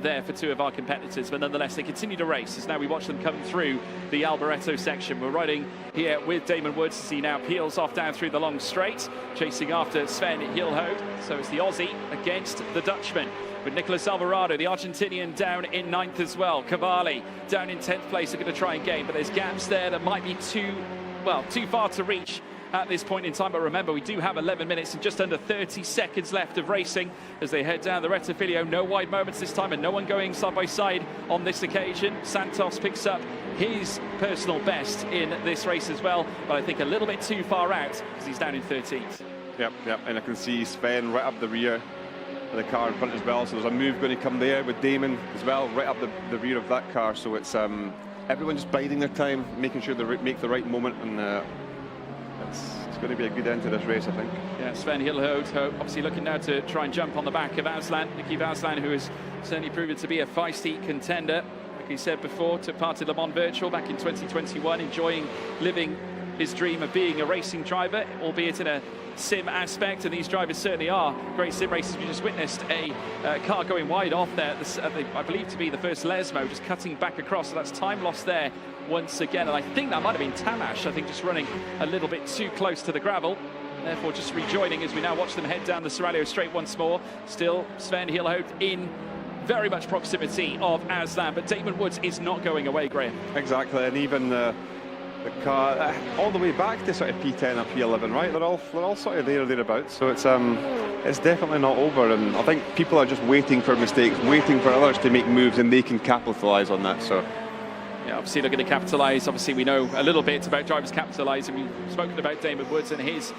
there for two of our competitors. But nonetheless, they continue to race as now we watch them come through the Alboreto section. We're riding here with Damon Woods as he now peels off down through the long straight, chasing after Sven Hielhout. So it's the Aussie against the Dutchman, with Nicolas Alvarado, the Argentinian, down in 9th as well. Cavalli down in 10th place. They're going to try and gain, but there's gaps there that might be too far to reach at this point in time. But remember, we do have 11 minutes and just under 30 seconds left of racing as they head down the Rettifilio. No wide moments this time and no one going side by side on this occasion. Santos picks up his personal best in this race as well, but I think a little bit too far out because he's down in 13th. Yep, and I can see Sven right up the rear of the car in front as well, so there's a move going to come there with Damon as well, right up the rear of that car. So it's everyone just biding their time, making sure they make the right moment, and it's going to be a good end to this race, I think. Yeah, Sven Hielhout obviously looking now to try and jump on the back of Aslan, Niki Aslan, who has certainly proven to be a feisty contender. Like he said before, took part in Le Mans Virtual back in 2021, enjoying living his dream of being a racing driver, albeit in a sim aspect, and these drivers certainly are great sim racers. We just witnessed a car going wide off there, I believe to be the first Lesmo, just cutting back across, so that's time lost there once again, and I think that might have been Tamash, I think, just running a little bit too close to the gravel, therefore just rejoining as we now watch them head down the Seraglio straight once more. Still Sven Hielhout in very much proximity of Aslan, but Damon Woods is not going away, Graham. Exactly, and even the car all the way back to sort of P10 or P11, right? They're all sort of there or thereabouts. So it's definitely not over, and I think people are just waiting for mistakes, waiting for others to make moves, and they can capitalise on that. So yeah, obviously looking to capitalise. Obviously we know a little bit about drivers capitalising. We've spoken about Damon Woods and his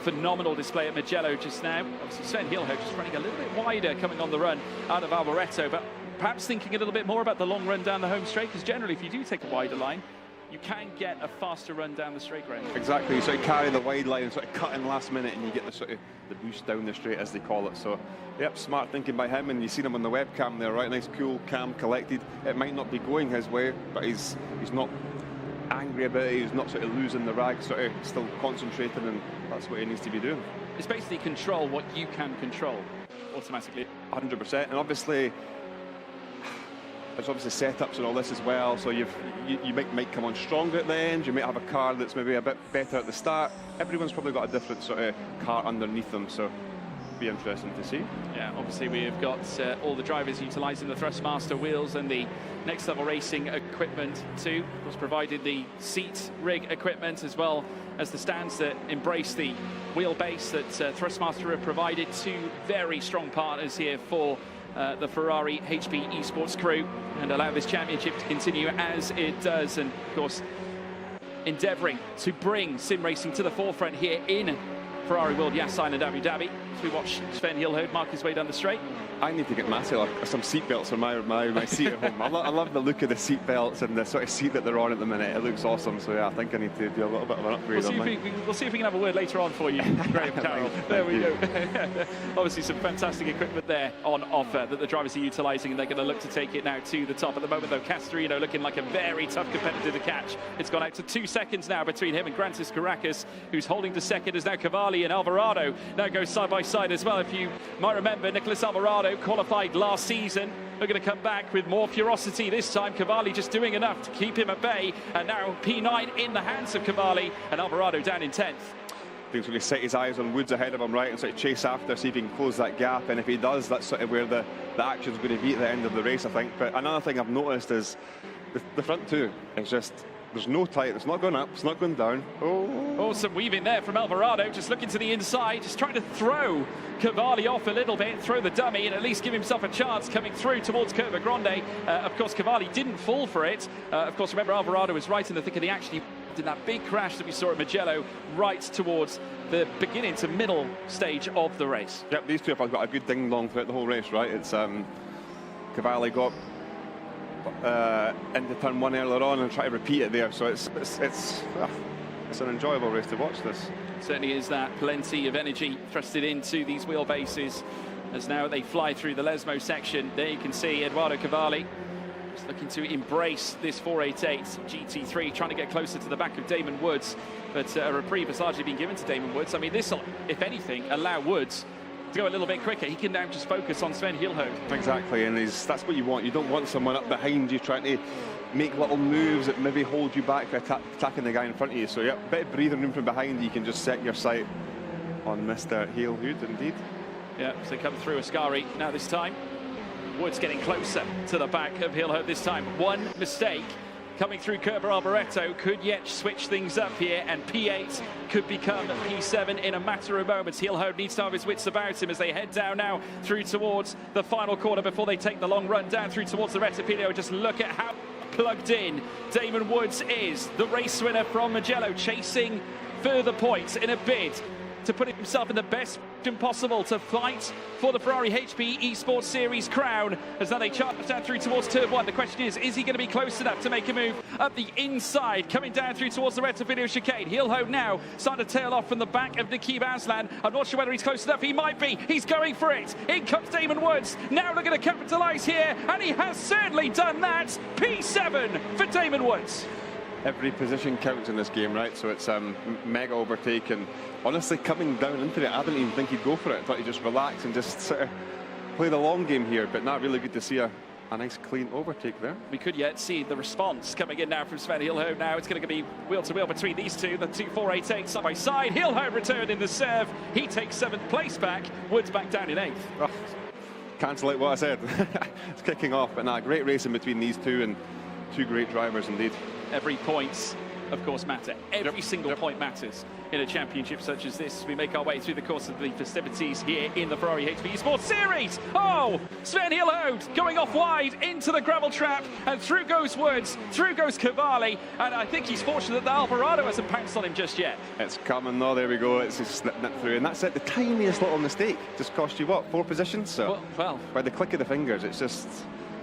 phenomenal display at Mugello just now. Obviously Sven Hielhout just running a little bit wider coming on the run out of Alboreto, but perhaps thinking a little bit more about the long run down the home straight, because generally if you do take a wider line, you can get a faster run down the straight, Graham. Exactly, you sort of carry the wide line and sort of cut in last minute, and you get the sort of the boost down the straight, as they call it. So, yep, smart thinking by him, and you seen him on the webcam there, right? Nice, cool, calm, collected. It might not be going his way, but he's not angry about it. He's not sort of losing the rag, sort of still concentrating, and that's what he needs to be doing. It's basically control what you can control automatically. 100%, and obviously there's obviously setups and all this as well, so you might come on stronger at the end, you might have a car that's maybe a bit better at the start. Everyone's probably got a different sort of car underneath them, so it'll be interesting to see. Yeah, obviously we've got all the drivers utilising the Thrustmaster wheels and the next level racing equipment too. Of course, provided the seat rig equipment as well as the stands that embrace the wheelbase that Thrustmaster have provided. Two very strong partners here for the Ferrari HP Esports crew, and allow this championship to continue as it does, and of course endeavouring to bring sim racing to the forefront here in Ferrari World Yas Island, Abu Dhabi. As we watch Sven Hillhoed mark his way down the straight. I need to get myself some seat belts for my seat at home. I love the look of the seat belts and the sort of seat that they're on at the minute. It looks awesome. So yeah, I think I need to do a little bit of an upgrade on mine. We'll see if we can have a word later on for you, Graham Carroll. There we go. Obviously some fantastic equipment there on offer that the drivers are utilising, and they're going to look to take it now to the top. At the moment though, Castorino looking like a very tough competitor to catch. It's gone out to 2 seconds now between him and Grantis Caracas, who's holding to second, as now Cavalli and Alvarado now go side by side as well. If you might remember, Nicholas Alvarado qualified last season. We're going to come back with more ferocity this time. Cavalli just doing enough to keep him at bay, and now P9 in the hands of Cavalli, and Alvarado down in 10th. I think he's going to set his eyes on Woods ahead of him, right, and sort of chase after, see if he can close that gap, and if he does, that's sort of where the action's going to be at the end of the race, I think. But another thing I've noticed is the front two is just, there's no tight, it's not going up, it's not going down. Oh, some weaving there from Alvarado, just looking to the inside, just trying to throw Cavalli off a little bit, throw the dummy, and at least give himself a chance coming through towards Curva Grande. Of course, Cavalli didn't fall for it. Of course, remember, Alvarado was right in the thick of the action. He did that big crash that we saw at Mugello right towards the beginning to middle stage of the race. Yep, these two have got a good ding-dong throughout the whole race, right? It's Cavalli got into turn one earlier on and try to repeat it there, so it's an enjoyable race to watch this. Certainly is that. Plenty of energy thrusted into these wheelbases as now they fly through the Lesmo section. There you can see Eduardo Cavalli just looking to embrace this 488 GT3, trying to get closer to the back of Damon Woods, but a reprieve has largely been given to Damon Woods. I mean, this will, if anything, allow Woods to go a little bit quicker. He can now just focus on Sven Hillhoed. Exactly, and that's what you want. You don't want someone up behind you trying to make little moves that maybe hold you back for attacking the guy in front of you. So yeah, a bit of breathing room from behind. You can just set your sight on Mr. Hillhoed, indeed. Yeah, so come through Ascari now this time. Woods getting closer to the back of Hillhoed this time. One mistake coming through Kerber Alboreto could yet switch things up here, and P8 could become P7 in a matter of moments. Hillhoed needs to have his wits about him as they head down now through towards the final corner before they take the long run down through towards the Retapilio. Just look at how plugged in Damon Woods is, the race winner from Mugello, chasing further points in a bid to put himself in the best position possible to fight for the Ferrari HP Esports Series crown, as now they charge down through towards turn one. The question is he going to be close enough to make a move up the inside, coming down through towards the Retapilio chicane? Hillhoed now starting to tail off from the back of Nikib Aslan. I'm not sure whether he's close enough. He might be. He's going for it. In comes Damon Woods. Now looking to capitalise here, and he has certainly done that. P7 for Damon Woods. Every position counts in this game, right? So it's mega overtake, and honestly, coming down into it, I didn't even think he'd go for it. I thought he'd just relax and just sort of play the long game here, but not really good to see a nice clean overtake there. We could yet see the response coming in now from Sven Hillhoed. Now it's going to be wheel to wheel between these two, the 2.488 side by side. Hillhoed returned in the serve. He takes 7th place back. Woods back down in 8th. Oh, cancel out what I said. It's kicking off, but nah, great racing between these two, and two great drivers indeed. Every point, of course, matter. Every single point matters in a championship such as this. We make our way through the course of the festivities here in the Ferrari HP Esports Series. Oh, Sven Hillhoed going off wide into the gravel trap, and through goes Woods, through goes Cavalli, and I think he's fortunate that Alvarado hasn't pounced on him just yet. It's coming though, there we go, it's just slipping it through, and that's it, the tiniest little mistake just cost you, what, 4 positions? So, well, by the click of the fingers, it's just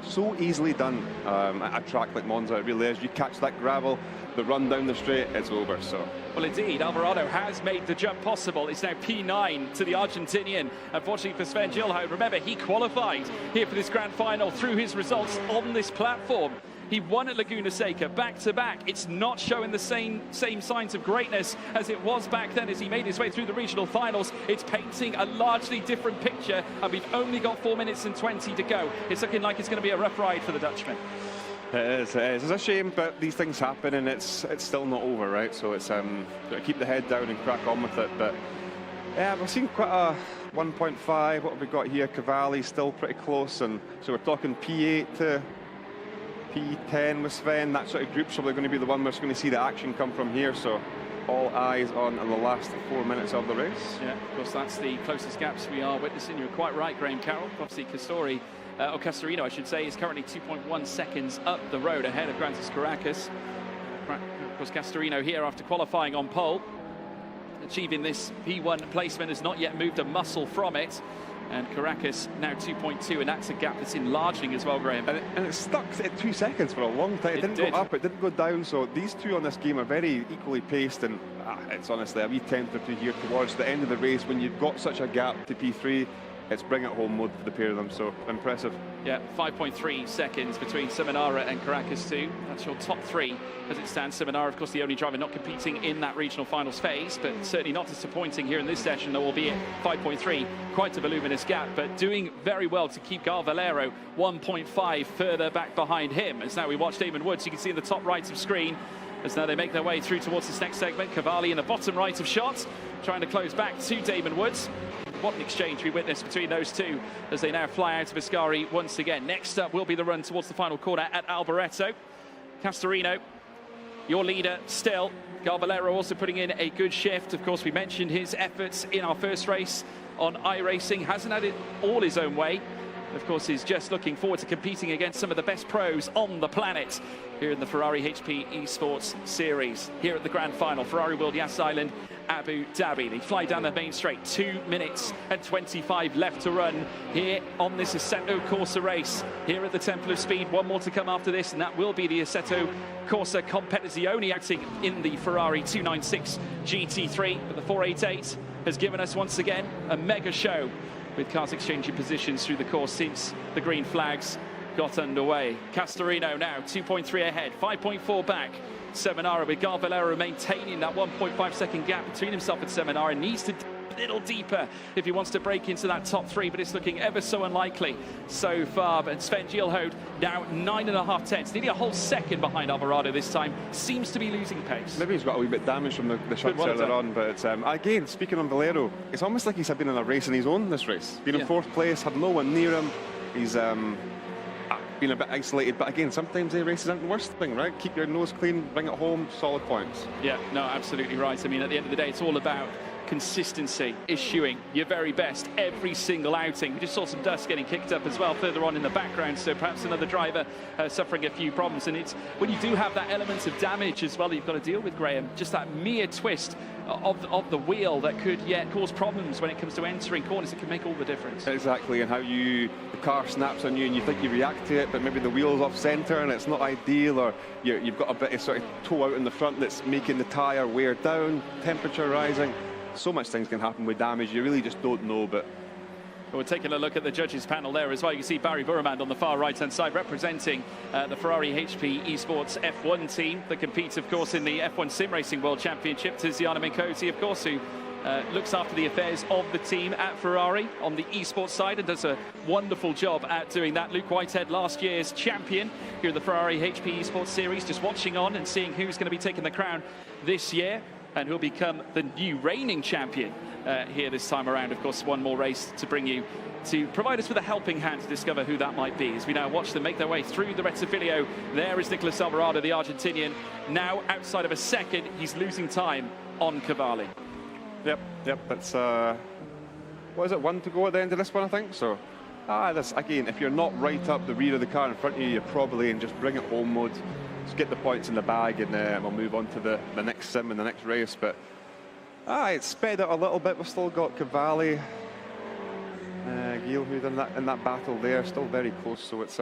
so easily done at a track like Monza. It really is. You catch that gravel the run down the straight, it's over. So. Well, indeed, Alvarado has made the jump possible. It's now P9 to the Argentinian. Unfortunately for Sven Gilhout, remember, he qualified here for this grand final through his results on this platform. He won at Laguna Seca back-to-back. It's not showing the same signs of greatness as it was back then as he made his way through the regional finals. It's painting a largely different picture, and we've only got 4 minutes and 20 to go. It's looking like it's going to be a rough ride for the Dutchman. It is. It's a shame, but these things happen, and it's still not over, right? So it's got to keep the head down and crack on with it. But yeah, we've seen quite a 1.5. What have we got here? Cavalli still pretty close, and so we're talking P8 to P10 with Sven. That sort of group's probably going to be the one we're going to see the action come from here. So all eyes on in the last 4 minutes of the race. Yeah, of course, that's the closest gaps we are witnessing. You're quite right, Graham Carroll. Obviously, Castorino, I should say, is currently 2.1 seconds up the road ahead of Grantis Caracas. Of course, Castorino here after qualifying on pole, achieving this P1 placement, has not yet moved a muscle from it. And Caracas now 2.2, and that's a gap that's enlarging as well, Graham. And it's stuck at 2 seconds for a long time. It didn't go up, it didn't go down. So these two on this game are very equally paced, and it's honestly a wee tempter to here towards the end of the race when you've got such a gap to P3. It's bring it home mode for the pair of them, so impressive. Yeah, 5.3 seconds between Seminara and Caracas too. That's your top three as it stands. Seminara, of course, the only driver not competing in that regional finals phase, but certainly not disappointing here in this session, albeit 5.3, quite a voluminous gap, but doing very well to keep Gal Valero 1.5 further back behind him. As now we watch Damon Woods, you can see in the top right of screen, as now they make their way through towards this next segment. Cavalli in the bottom right of shot, trying to close back to Damon Woods. What an exchange we witnessed between those two as they now fly out of Ascari once again. Next up will be the run towards the final corner at Alboreto. Castorino, your leader still. Galvalero also putting in a good shift. Of course, we mentioned his efforts in our first race on iRacing. Hasn't had it all his own way. Of course, he's just looking forward to competing against some of the best pros on the planet here in the Ferrari HP Esports Series. Here at the grand final, Ferrari World Yas Island, Abu Dhabi. They fly down the main straight, 2 minutes and 25 left to run here on this Assetto Corsa race. Here at the Temple of Speed, one more to come after this, and that will be the Assetto Corsa Competizione acting in the Ferrari 296 GT3. But the 488 has given us once again a mega show, with cars exchanging positions through the course since the green flags got underway. Castorino now 2.3 ahead, 5.4 back. Seminara with Galvalero maintaining that 1.5 second gap between himself and Seminara. Needs to a little deeper if he wants to break into that top three, but it's looking ever so unlikely so far. But Sven Gilhout now 9.5 tenths, nearly a whole second behind Alvarado this time. Seems to be losing pace. Maybe he's got a wee bit damage from the shots earlier on, but it's, again, speaking on Valero, it's almost like he's been in a race on his own this race. Been in fourth place, had no one near him. He's been a bit isolated, but again, sometimes the race isn't the worst thing, right? Keep your nose clean, bring it home, solid points. Yeah, no, absolutely right. I mean, at the end of the day, it's all about consistency, issuing your very best every single outing. We just saw some dust getting kicked up as well further on in the background, so perhaps another driver suffering a few problems. And it's when you do have that element of damage as well, you've got to deal with, Graham, just that mere twist of the wheel that could cause problems when it comes to entering corners. It can make all the difference. Exactly, and how the car snaps on you and you think you react to it, but maybe the wheel's off centre and it's not ideal, or you've got a bit of sort of toe out in the front that's making the tyre wear down, temperature rising. So much things can happen with damage, you really just don't know. But we're taking a look at the judges panel there as well. You can see Barry Burremand on the far right hand side representing the Ferrari HP Esports F1 team that competes, of course, in the F1 Sim Racing World Championship. Tiziana Minkoti, of course, who looks after the affairs of the team at Ferrari on the esports side and does a wonderful job at doing that. Luke Whitehead, last year's champion here at the Ferrari HP Esports Series, just watching on and seeing who's going to be taking the crown this year and who'll become the new reigning champion here this time around. Of course, one more race to bring you, to provide us with a helping hand to discover who that might be. As we now watch them make their way through the Retzifilio, there is Nicolas Alvarado, the Argentinian. Now, outside of a second, he's losing time on Cavalli. Yep, that's, what is it, 1 to go at the end of this one, I think? So, this, again, if you're not right up the rear of the car in front of you, you're probably in just bring it home mode. Just get the points in the bag, and we'll move on to the next sim and the next race. But it's sped out a little bit. We've still got Cavalli, Gilhout in that battle there, still very close. So it's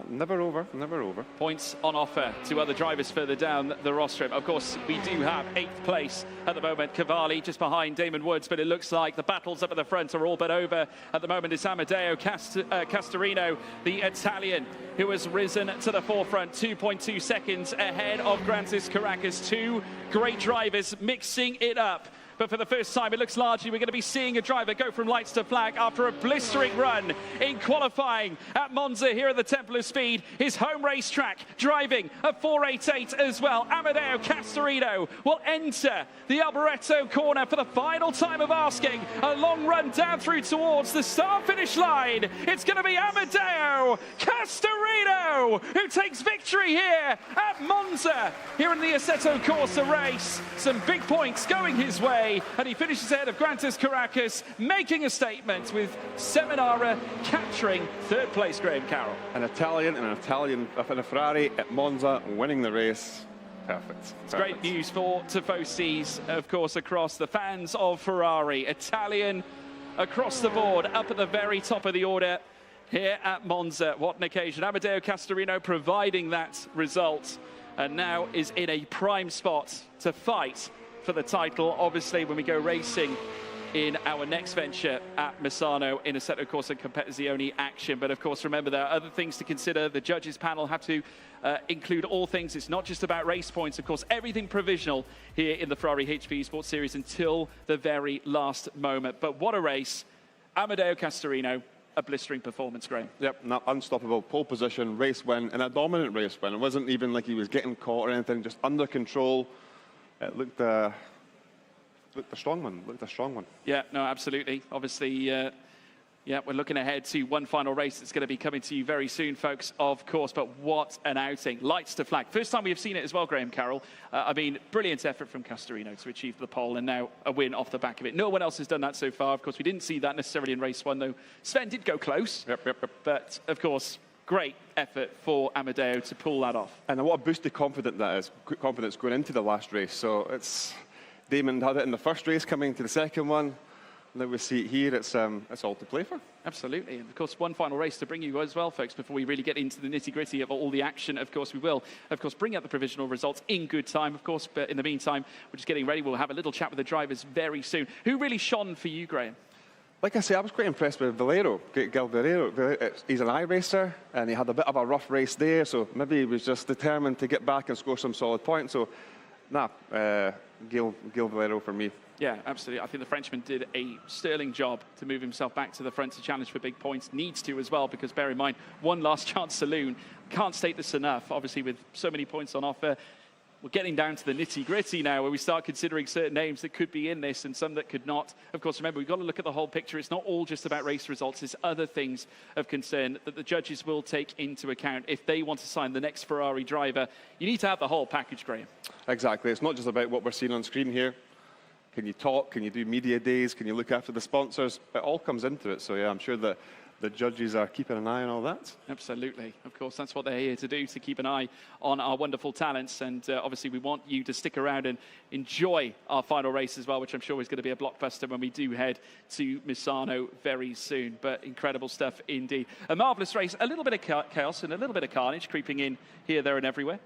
Never over, never over. Points on offer to other drivers further down the rostrum. Of course, we do have 8th place at the moment. Cavalli just behind Damon Woods, but it looks like the battles up at the front are all but over. At the moment, it's Amedeo Castorino, the Italian, who has risen to the forefront, 2.2 seconds ahead of Grantis Caracas. Two great drivers mixing it up. But for the first time, it looks largely we're going to be seeing a driver go from lights to flag after a blistering run in qualifying at Monza here at the Temple of Speed. His home racetrack, driving a 4.88 as well. Amedeo Castorino will enter the Alboreto corner for the final time of asking. A long run down through towards the start-finish line. It's going to be Amedeo Castorino who takes victory here at Monza, here in the Assetto Corsa race. Some big points going his way. And he finishes ahead of Grantis Caracas, making a statement with Seminara capturing 3rd place, Graham Carroll. An Italian and a Ferrari at Monza winning the race. Perfect. It's great news for Tifosis, of course, across the fans of Ferrari. Italian across the board, up at the very top of the order here at Monza. What an occasion. Amedeo Castorino providing that result, and now is in a prime spot to fight for the title, obviously, when we go racing in our next venture at Misano in Assetto Corsa Competizione action. But of course, remember, there are other things to consider. The judges panel have to include all things. It's not just about race points. Of course, everything provisional here in the Ferrari HP Esports Series until the very last moment. But what a race. Amedeo Castorino, a blistering performance, Graham. Yep, unstoppable. Pole position, race win, and a dominant race win. It wasn't even like he was getting caught or anything, just under control. It looked a strong one. Looked a strong one. Yeah, no, absolutely. Obviously, yeah, we're looking ahead to one final race that's going to be coming to you very soon, folks, of course. But what an outing. Lights to flag. First time we have seen it as well, Graham Carroll. I mean, brilliant effort from Castorino to achieve the pole, and now a win off the back of it. No one else has done that so far. Of course, we didn't see that necessarily in race 1, though. Sven did go close. Yep. But, of course, great effort for Amedeo to pull that off. And what a boost of confidence going into the last race. So it's Damon had it in the first race, coming to the second one. Now we see it here, it's all to play for. Absolutely. And of course, one final race to bring you as well, folks, before we really get into the nitty-gritty of all the action. Of course, we will, of course, bring out the provisional results in good time, of course. But in the meantime, we're just getting ready. We'll have a little chat with the drivers very soon. Who really shone for you, Graham? Like I say, I was quite impressed with Valero, Gil Valero. He's an iRacer, and he had a bit of a rough race there, so maybe he was just determined to get back and score some solid points. So, Gil Valero for me. Yeah, absolutely. I think the Frenchman did a sterling job to move himself back to the front to challenge for big points. Needs to as well, because bear in mind, one last chance saloon. Can't state this enough, obviously, with so many points on offer. We're getting down to the nitty-gritty now, where we start considering certain names that could be in this and some that could not. Of course, remember, we've got to look at the whole picture. It's not all just about race results. There's other things of concern that the judges will take into account if they want to sign the next Ferrari driver. You need to have the whole package, Graham. Exactly. It's not just about what we're seeing on screen here. Can you talk? Can you do media days? Can you look after the sponsors? It all comes into it. So, yeah, I'm sure that the judges are keeping an eye on all that. Absolutely. Of course, that's what they're here to do, to keep an eye on our wonderful talents. And obviously, we want you to stick around and enjoy our final race as well, which I'm sure is going to be a blockbuster when we do head to Misano very soon. But incredible stuff indeed. A marvellous race. A little bit of chaos and a little bit of carnage creeping in here, there and everywhere.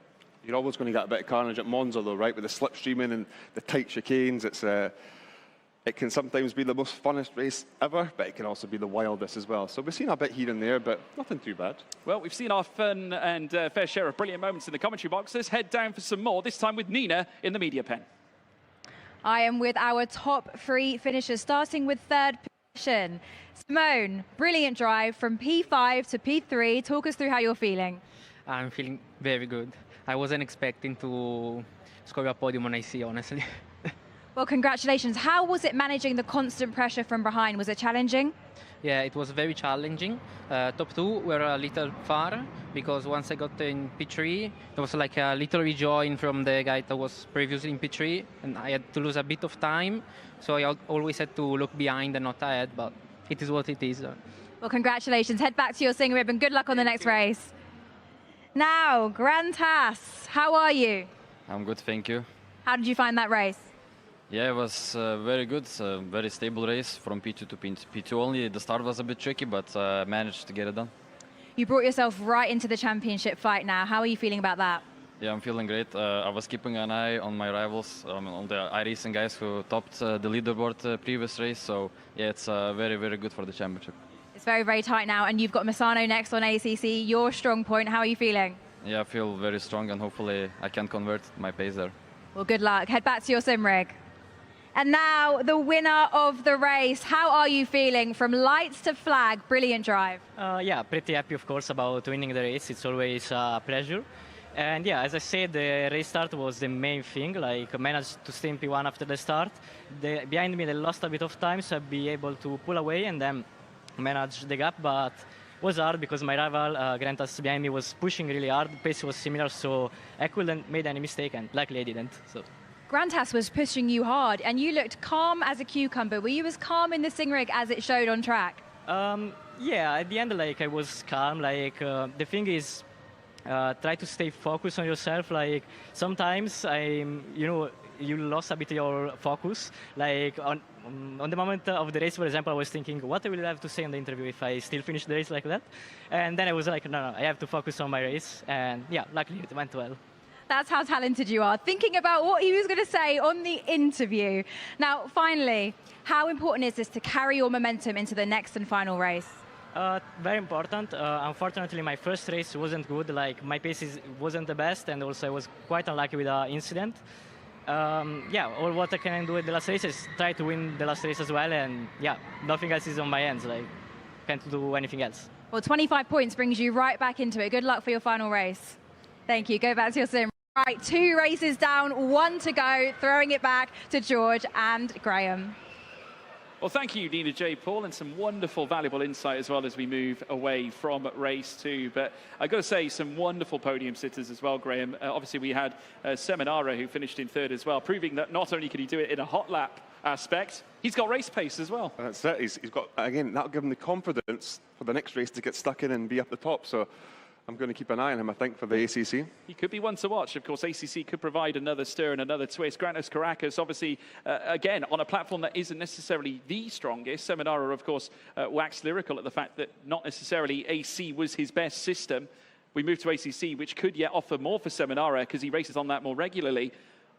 You're always going to get a bit of carnage at Monza, though, right? With the slipstreaming and the tight chicanes. It can sometimes be the most funnest race ever, but it can also be the wildest as well. So we've seen a bit here and there, but nothing too bad. Well, we've seen our fun and fair share of brilliant moments in the commentary box. Let's head down for some more, this time with Nina in the media pen. I am with our top 3 finishers, starting with 3rd position. Simone, brilliant drive from P5 to P3. Talk us through how you're feeling. I'm feeling very good. I wasn't expecting to score a podium on IC, honestly. Well, congratulations. How was it managing the constant pressure from behind? Was it challenging? Yeah, it was very challenging. Top 2 were a little far, because once I got in P3, there was like a little rejoin from the guy that was previously in P3, and I had to lose a bit of time. So I always had to look behind and not ahead, but it is what it is. Well, congratulations. Head back to your sing rib and good luck on the next race. Now, Grantas, how are you? I'm good, thank you. How did you find that race? Yeah, it was very good. Very stable race from P2 to P2 only. The start was a bit tricky, but managed to get it done. You brought yourself right into the championship fight now. How are you feeling about that? Yeah, I'm feeling great. I was keeping an eye on my rivals, on the iRacing guys who topped the leaderboard previous race. So yeah, it's very, very good for the championship. It's very, very tight now, and you've got Misano next on ACC, your strong point. How are you feeling? Yeah, I feel very strong, and hopefully I can convert my pace there. Well, good luck. Head back to your sim rig. And now the winner of the race. How are you feeling from lights to flag? Brilliant drive. Yeah, pretty happy, of course, about winning the race. It's always a pleasure. And yeah, as I said, the race start was the main thing. Like, I managed to stay in P1 after the start. Behind me, they lost a bit of time, so I'd be able to pull away and then manage the gap. But it was hard because my rival, Grantas, behind me was pushing really hard. The pace was similar, so I couldn't make any mistake, and luckily I didn't. So. Grantas was pushing you hard, and you looked calm as a cucumber. Were you as calm in the sim rig as it showed on track? Yeah, at the end, like, I was calm. Like, the thing is, try to stay focused on yourself. Like, sometimes you lost a bit of your focus. Like, on the moment of the race, for example, I was thinking, what I will have to say in the interview if I still finish the race like that? And then I was like, no, I have to focus on my race. And yeah, luckily it went well. That's how talented you are, thinking about what he was going to say on the interview. Now, finally, how important is this to carry your momentum into the next and final race? Very important. Unfortunately, my first race wasn't good. Like, my pace wasn't the best, and also I was quite unlucky with the incident. Yeah, all what I can do in the last race is try to win the last race as well, and yeah, nothing else is on my hands. Like, can't do anything else. Well, 25 points brings you right back into it. Good luck for your final race. Thank you. Go back to your sim. Right, 2 races down, 1 to go. Throwing it back to George and Graham. Well, thank you, Nina J. Paul, and some wonderful, valuable insight as well as we move away from race 2. But I've got to say, some wonderful podium sitters as well, Graham. Obviously, we had Seminara, who finished in 3rd as well, proving that not only can he do it in a hot lap aspect, he's got race pace as well. That's it. He's got, again, that'll give him the confidence for the next race to get stuck in and be up the top. So I'm going to keep an eye on him, I think, for the ACC. He could be one to watch. Of course, ACC could provide another stir and another twist. Grantas Caracas, obviously, again, on a platform that isn't necessarily the strongest. Seminara, of course, waxed lyrical at the fact that not necessarily AC was his best system. We moved to ACC, which could yet offer more for Seminara because he races on that more regularly.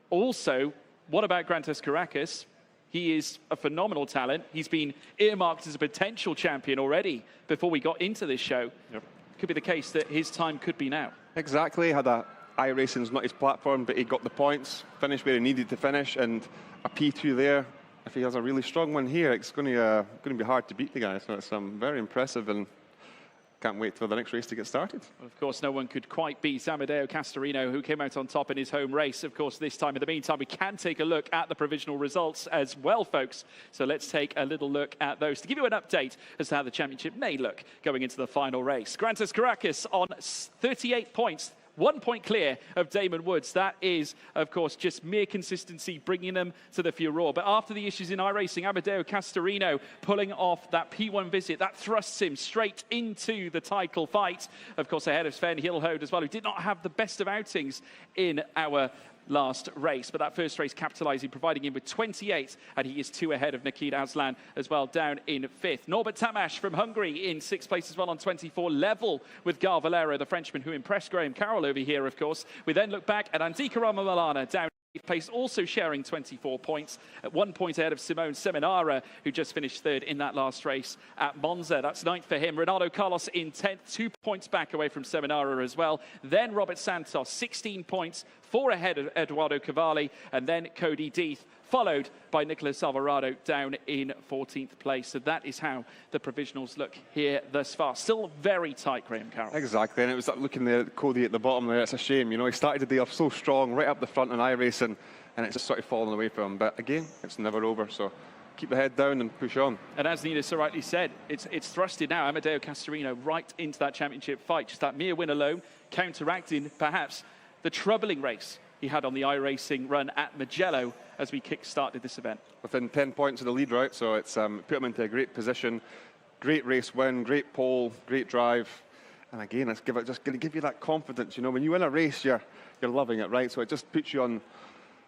Also, what about Grantas Caracas? He is a phenomenal talent. He's been earmarked as a potential champion already before we got into this show. Yep. Could be the case that his time could be now. Exactly. Had iRacing's not his platform, but he got the points, finished where he needed to finish, and a P2 there. If he has a really strong one here, it's going to be hard to beat the guy. So it's very impressive, and can't wait for the next race to get started. Well, of course, no one could quite beat Amedeo Castorino, who came out on top in his home race, of course, this time. In the meantime, we can take a look at the provisional results as well, folks. So let's take a little look at those to give you an update as to how the championship may look going into the final race. Grantas Caracas on 38 points. 1 point clear of Damon Woods. That is, of course, just mere consistency bringing them to the furore. But after the issues in iRacing, Amedeo Castorino pulling off that P1 visit, that thrusts him straight into the title fight. Of course, ahead of Sven Hilhode as well, who did not have the best of outings in our last race, but that first race capitalizing, providing him with 28, and he is 2 ahead of Nikita Aslan as well, down in 5th. Norbert Tamash from Hungary in 6th place as well on 24, level with Gal Valero, the Frenchman who impressed Graham Carroll over here, of course. We then look back at Andika Ramamalana down place, also sharing 24 points, at 1 point ahead of Simone Seminara, who just finished 3rd in that last race at Monza. That's 9th for him. Renato Carlos in 10th, 2 points back away from Seminara as well. Then Robert Santos, 16 points, 4 ahead of Eduardo Cavalli, and then Cody Deeth, followed by Nicolas Alvarado down in 14th place. So that is how the provisionals look here thus far. Still very tight, Graham Carroll. Exactly, and it was looking there at Cody at the bottom there. It's a shame, you know, he started the day off so strong, right up the front in iRacing, and it's just sort of fallen away from him. But again, it's never over, so keep the head down and push on. And as Nina so rightly said, it's thrusted now Amedeo Castorino right into that championship fight. Just that mere win alone, counteracting perhaps the troubling race he had on the iRacing run at Mugello as we kick-started this event. Within 10 points of the lead, right? So it's put him into a great position, great race win, great pole, great drive. And again, it's just going to give you that confidence. You know, when you win a race, you're loving it, right? So it just puts you on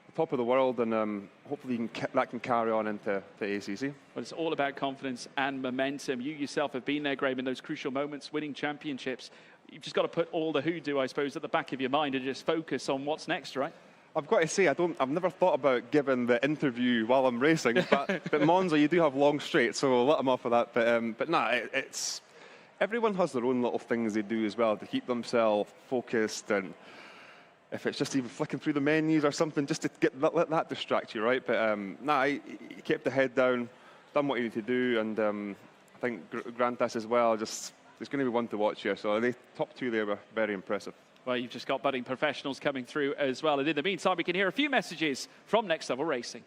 the top of the world, and hopefully that can carry on into the ACC. But it's all about confidence and momentum. You yourself have been there, Graham, in those crucial moments, winning championships. You've just got to put all the hoodoo, I suppose, at the back of your mind and just focus on what's next, right? I've got to say, I've never thought about giving the interview while I'm racing, but Monza, you do have long straights, so I'll let them off for that. But nah, it's everyone has their own little things they do as well to keep themselves focused, and if it's just even flicking through the menus or something, just to let that distract you, right? But nah, you kept the head down, done what you need to do, and I think Grantas as well. Just it's going to be one to watch here. So the top two there were very impressive. Well, you've just got budding professionals coming through as well. And in the meantime, we can hear a few messages from Next Level Racing.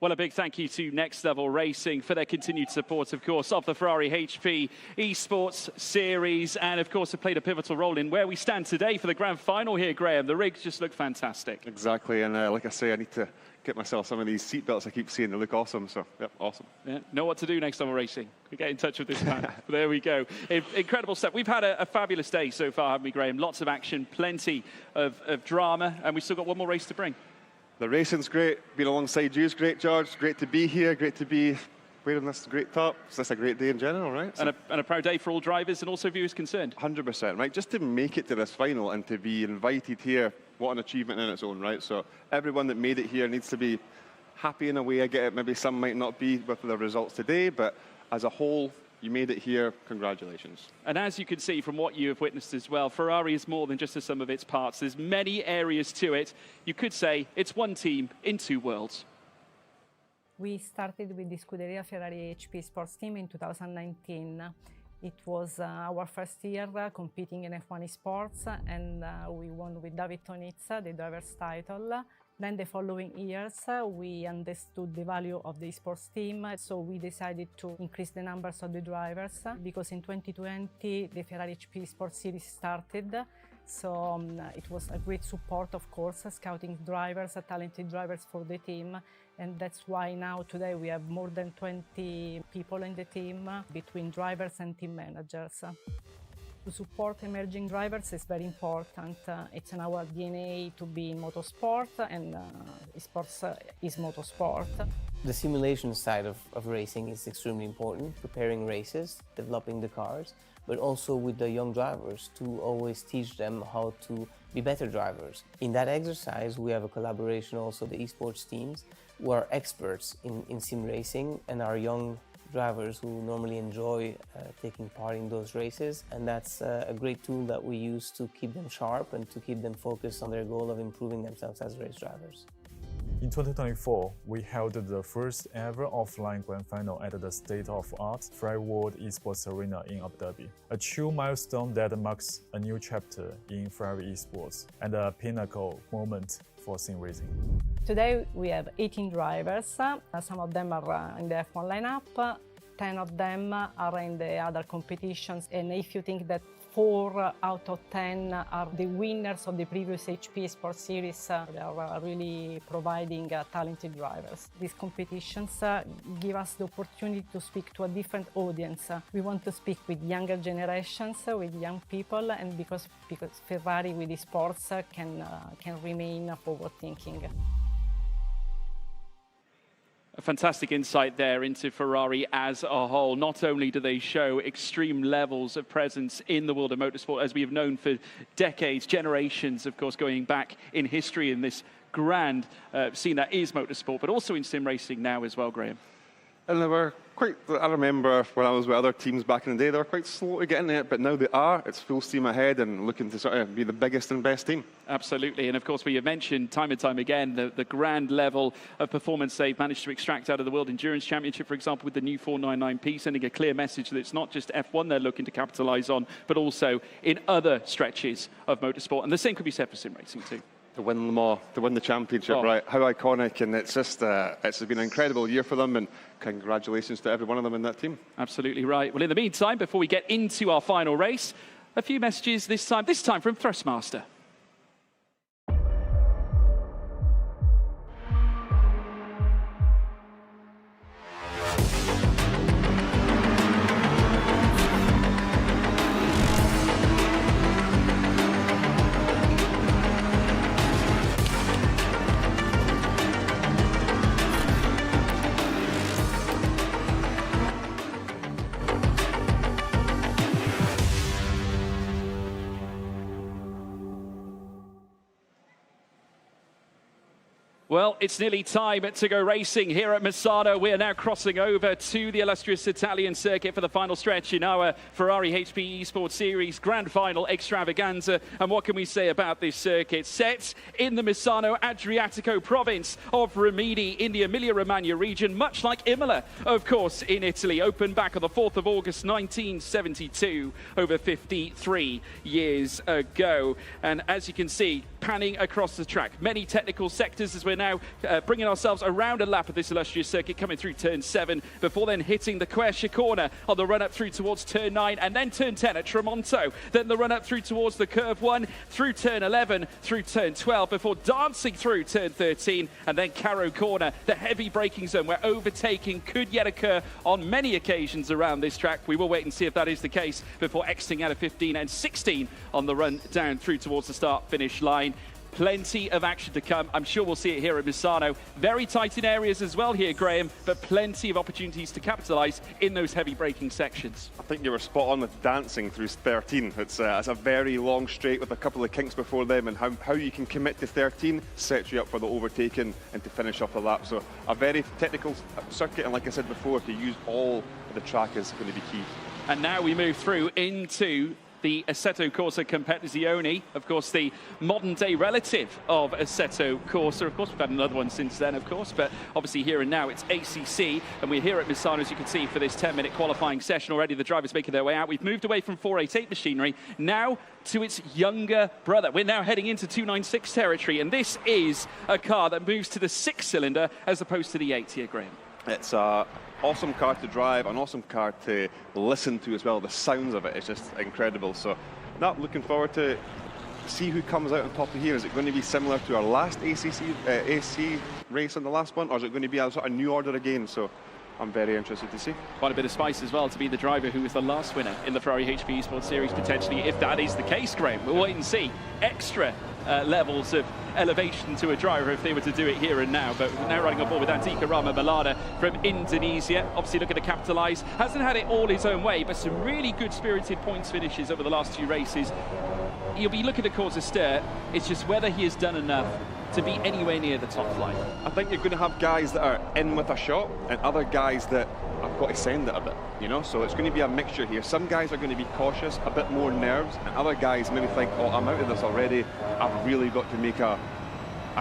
Well, a big thank you to Next Level Racing for their continued support, of course, of the Ferrari HP Esports Series, and, of course, have played a pivotal role in where we stand today for the grand final here, Graham. The rigs just look fantastic. Exactly, and like I say, I need to get myself some of these seatbelts I keep seeing. They look awesome, so, yep, awesome. Yeah, know what to do, Next Level Racing. We get in touch with this man. There we go. Incredible stuff. We've had a fabulous day so far, haven't we, Graham? Lots of action, plenty of drama, and we've still got one more race to bring. The racing's great. Being alongside you is great, George. Great to be here. Great to be wearing this great top. It's just a great day in general, right? And a proud day for all drivers and also viewers concerned. 100%, right? Just to make it to this final and to be invited here, what an achievement in its own, right? So everyone that made it here needs to be happy in a way. I get it. Maybe some might not be with the results today, but as a whole, you made it here. Congratulations. And as you can see from what you have witnessed as well, Ferrari is more than just the sum of its parts. There's many areas to it. You could say it's one team in two worlds. We started with the Scuderia Ferrari HP Sports Team in 2019. It was our first year competing in F1 Esports, and we won with David Tonizza the driver's title. Then the following years, we understood the value of the esports team, so we decided to increase the numbers of the drivers, because in 2020 the Ferrari HP Sports Series started. So it was a great support, of course, scouting drivers, talented drivers for the team, and that's why now today we have more than 20 people in the team, between drivers and team managers. To support emerging drivers is very important. It's in our DNA to be in motorsport, and esports is motorsport. The simulation side of racing is extremely important, preparing races, developing the cars, but also with the young drivers to always teach them how to be better drivers. In that exercise, we have a collaboration also the esports teams who are experts in sim racing and are young drivers who normally enjoy taking part in those races, and that's a great tool that we use to keep them sharp and to keep them focused on their goal of improving themselves as race drivers. In 2024, we held the first ever offline grand final at the state-of-art Ferrari World Esports Arena in Abu Dhabi, a true milestone that marks a new chapter in Ferrari Esports and a pinnacle moment for sim racing. Today we have 18 drivers. Some of them are in the F1 lineup, 10 of them are in the other competitions, and if you think that 4 out of 10 are the winners of the previous HP Sports Series, they are really providing talented drivers. These competitions give us the opportunity to speak to a different audience. We want to speak with younger generations, with young people, and because Ferrari with esports can remain forward-thinking. A fantastic insight there into Ferrari as a whole. Not only do they show extreme levels of presence in the world of motorsport, as we have known for decades, generations, of course, going back in history in this grand scene that is motorsport, but also in sim racing now as well, Graham. And they were quite, I remember when I was with other teams back in the day, they were quite slow to get in it, but now they are. It's full steam ahead and looking to sort of be the biggest and best team. Absolutely, and of course we have mentioned time and time again the grand level of performance they've managed to extract out of the World Endurance Championship, for example, with the new 499P, sending a clear message that it's not just F1 they're looking to capitalise on, but also in other stretches of motorsport. And the same could be said for sim racing too. To win Le Mans, to win the championship, right? How iconic, and it's just, it's been an incredible year for them, and congratulations to every one of them in that team. Absolutely right. Well, in the meantime, before we get into our final race, a few messages this time from Thrustmaster. Well, it's nearly time to go racing here at Misano. We are now crossing over to the illustrious Italian circuit for the final stretch in our Ferrari HP Esports Series Grand Final Extravaganza. And what can we say about this circuit? Set in the Misano Adriatico province of Rimini in the Emilia-Romagna region, much like Imola, of course, in Italy. Opened back on the 4th of August 1972, over 53 years ago. And as you can see, panning across the track, many technical sectors as we're now bringing ourselves around a lap of this illustrious circuit, coming through turn 7 before then hitting the Quercia corner on the run up through towards turn 9 and then turn 10 at Tremonto, then the run up through towards the curve 1 through turn 11 through turn 12 before dancing through turn 13 and then Caro corner, the heavy braking zone where overtaking could yet occur on many occasions around this track. We will wait and see if that is the case before exiting out of 15 and 16 on the run down through towards the start finish line. Plenty of action to come. I'm sure we'll see it here at Misano. Very tight in areas as well here, Graham, but plenty of opportunities to capitalise in those heavy braking sections. I think you were spot on with dancing through 13. It's a very long straight with a couple of kinks before them, and how you can commit to 13 sets you up for the overtaking and to finish off the lap. So a very technical circuit, and like I said before, to use all of the track is going to be key. And now we move through into the Assetto Corsa Competizione, of course, the modern-day relative of Assetto Corsa. Of course, we've had another one since then, of course, but obviously here and now it's ACC, and we're here at Misano, as you can see, for this 10-minute qualifying session already. The drivers making their way out. We've moved away from 488 machinery now to its younger brother. We're now heading into 296 territory, and this is a car that moves to the 6-cylinder as opposed to the 8 here, Graham. It's an awesome car to drive, an awesome car to listen to as well. The sounds of it is just incredible. So, not looking forward to see who comes out on top of here. Is it going to be similar to our last AC race on the last one, or is it going to be a sort of new order again? So, I'm very interested to see. Quite a bit of spice as well to be the driver who was the last winner in the Ferrari HP Esports Series, potentially, if that is the case, Graham. We'll wait and see. Extra levels of elevation to a driver if they were to do it here and now. But now riding on board with Andika Rama Malana from Indonesia, obviously looking to capitalise. Hasn't had it all his own way, but some really good spirited points finishes over the last 2 races. He'll be looking to cause a stir. It's just whether he has done enough to be anywhere near the top flight. I think you're going to have guys that are in with a shot and other guys that have got to send it a bit, you know? So it's going to be a mixture here. Some guys are going to be cautious, a bit more nerves, and other guys maybe think, oh, I'm out of this already. I've really got to make a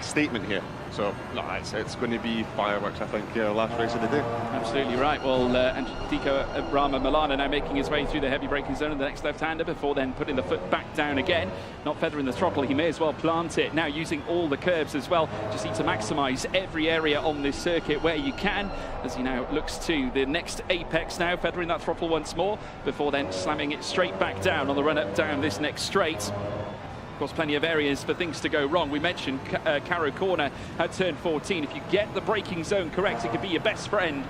statement here. So no, it's going to be fireworks, I think, last race of the day. Absolutely right. Well, Andika Rama Malana now making his way through the heavy braking zone of the next left-hander before then putting the foot back down again. Not feathering the throttle, he may as well plant it. Now using all the curves as well. Just need to maximise every area on this circuit where you can, as he now looks to the next apex now, feathering that throttle once more before then slamming it straight back down on the run-up down this next straight. Of course, plenty of areas for things to go wrong. We mentioned Caro corner at turn 14. If you get the braking zone correct, it could be your best friend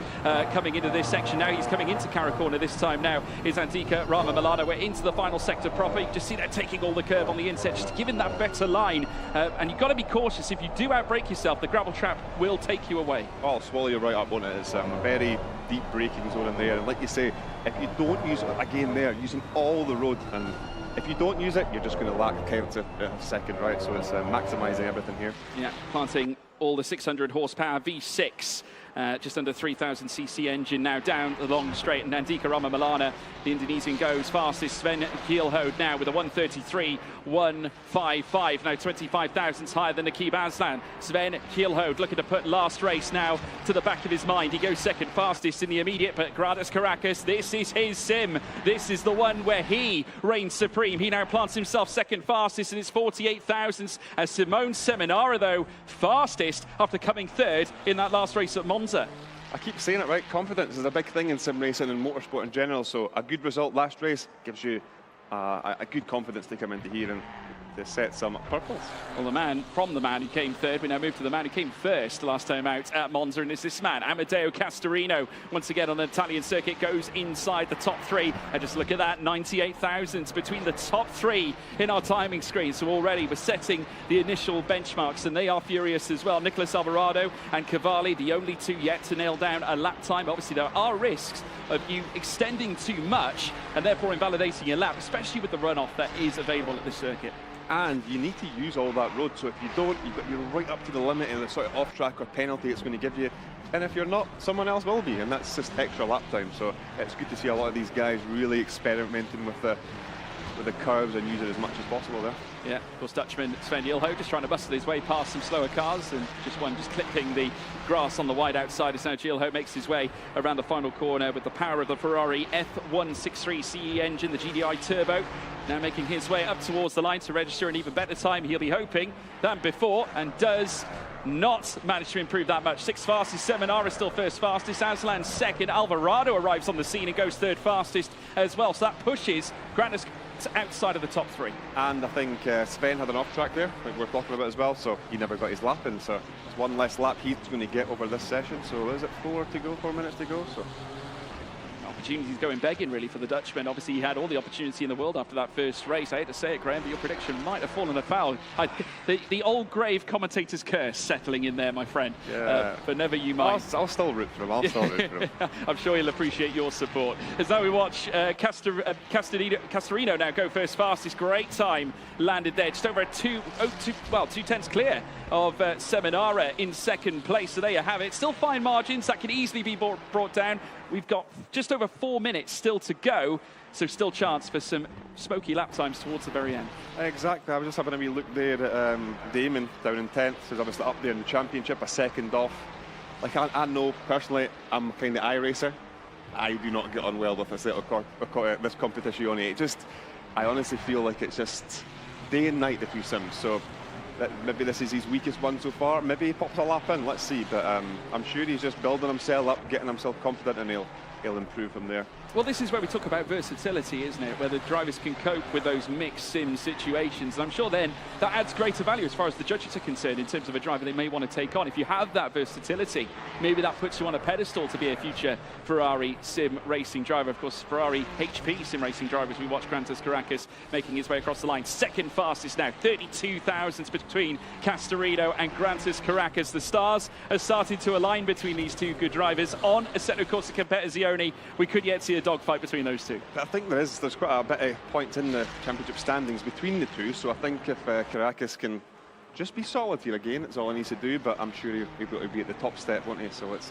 coming into this section. Now he's coming into Caro corner this time now is Andika Rama Malana. We're into the final sector proper. You just see that taking all the curve on the inset, just giving that better line. And you've got to be cautious. If you do outbrake yourself, the gravel trap will take you away. Oh, I'll swallow you right up on it. It's a very deep braking zone in there. And like you say, if you don't use it again there, using all the road, and if you don't use it, you're just going to lack count to a second, right? So it's maximising everything here. Yeah, planting all the 600 horsepower V6. Just under 3,000cc engine now down the long straight, and Nandika Ramamalana, the Indonesian, goes fastest. Sven Gielhode now with a 1:33.155, now 25 thousandths higher than Nakib Aslan. Sven Gielhode looking to put last race now to the back of his mind. He goes second fastest in the immediate, but Gradus Caracas, this is his sim. This is the one where he reigns supreme. He now plants himself second fastest in his 48 thousandths, as Simone Seminara, though, fastest after coming third in that last race at Monza. I keep saying it, right? Confidence is a big thing in sim racing and motorsport in general. So a good result last race gives you a good confidence to come into here and to set some purples. Well, the man who came third, we now move to the man who came first last time out at Monza, and it's this man, Amedeo Castorino, once again on the Italian circuit, goes inside the top three. And just look at that, 98 thousandths between the top three in our timing screen. So already we're setting the initial benchmarks, and they are furious as well. Nicolas Alvarado and Cavalli, the only two yet to nail down a lap time. Obviously, there are risks of you extending too much and therefore invalidating your lap, especially with the runoff that is available at this circuit. And you need to use all that road, so if you don't, you're right up to the limit and the sort of off-track or penalty it's going to give you. And if you're not, someone else will be, and that's just extra lap time. So it's good to see a lot of these guys really experimenting with the curves and use it as much as possible there. Yeah, of course, Dutchman Sven Gielhode just trying to bustle his way past some slower cars, and just clipping the grass on the wide outside as now Gielhode makes his way around the final corner with the power of the Ferrari F163CE engine, the GDI Turbo, now making his way up towards the line to register an even better time, he'll be hoping, than before, and does not manage to improve that much. Sixth fastest, Seminara still first fastest, Aslan second, Alvarado arrives on the scene and goes third fastest as well, so that pushes Granus outside of the top three. And I think Sven had an off-track there, like we're talking about as well, so he never got his lap in, so it's one less lap he's going to get over this session. So is it 4 minutes to go? So opportunities going begging really for the Dutchman. Obviously he had all the opportunity in the world after that first race. I hate to say it, Graham, but your prediction might have fallen afoul. The old grave commentator's curse settling in there, my friend. Yeah. But never you mind. I'll still root for him. I'm sure he'll appreciate your support. As now we watch Castorino now go first fastest. Great time landed there, just over 2/10 clear of Seminara in second place. So there you have it. Still fine margins that can easily be brought down. We've got just over 4 minutes still to go, so still chance for some smoky lap times towards the very end. Exactly. I was just having a wee look there at Damon down in 10th. He's obviously up there in the championship, a second off. Like I know personally, I'm kind of iRacer. I do not get on well with this competition. I honestly feel like it's just day and night, the two sims. So maybe this is his weakest one so far. Maybe he pops a lap in, let's see. But I'm sure he's just building himself up, getting himself confident, and he'll improve from there. Well, this is where we talk about versatility, isn't it? Where the drivers can cope with those mixed sim situations. And I'm sure then that adds greater value as far as the judges are concerned in terms of a driver they may want to take on. If you have that versatility, maybe that puts you on a pedestal to be a future Ferrari sim racing driver. Of course, Ferrari HP sim racing drivers. We watch Grantas Caracas making his way across the line. Second fastest now, 32 thousandths between Castorino and Grantas Caracas. The stars are starting to align between these two good drivers. On Assetto Corsa Competizione, we could yet see a dogfight between those two. I think there's quite a bit of points in the championship standings between the two, so I think if Caracas can just be solid here again, that's all he needs to do, but I'm sure he'll be at the top step, won't he? So it's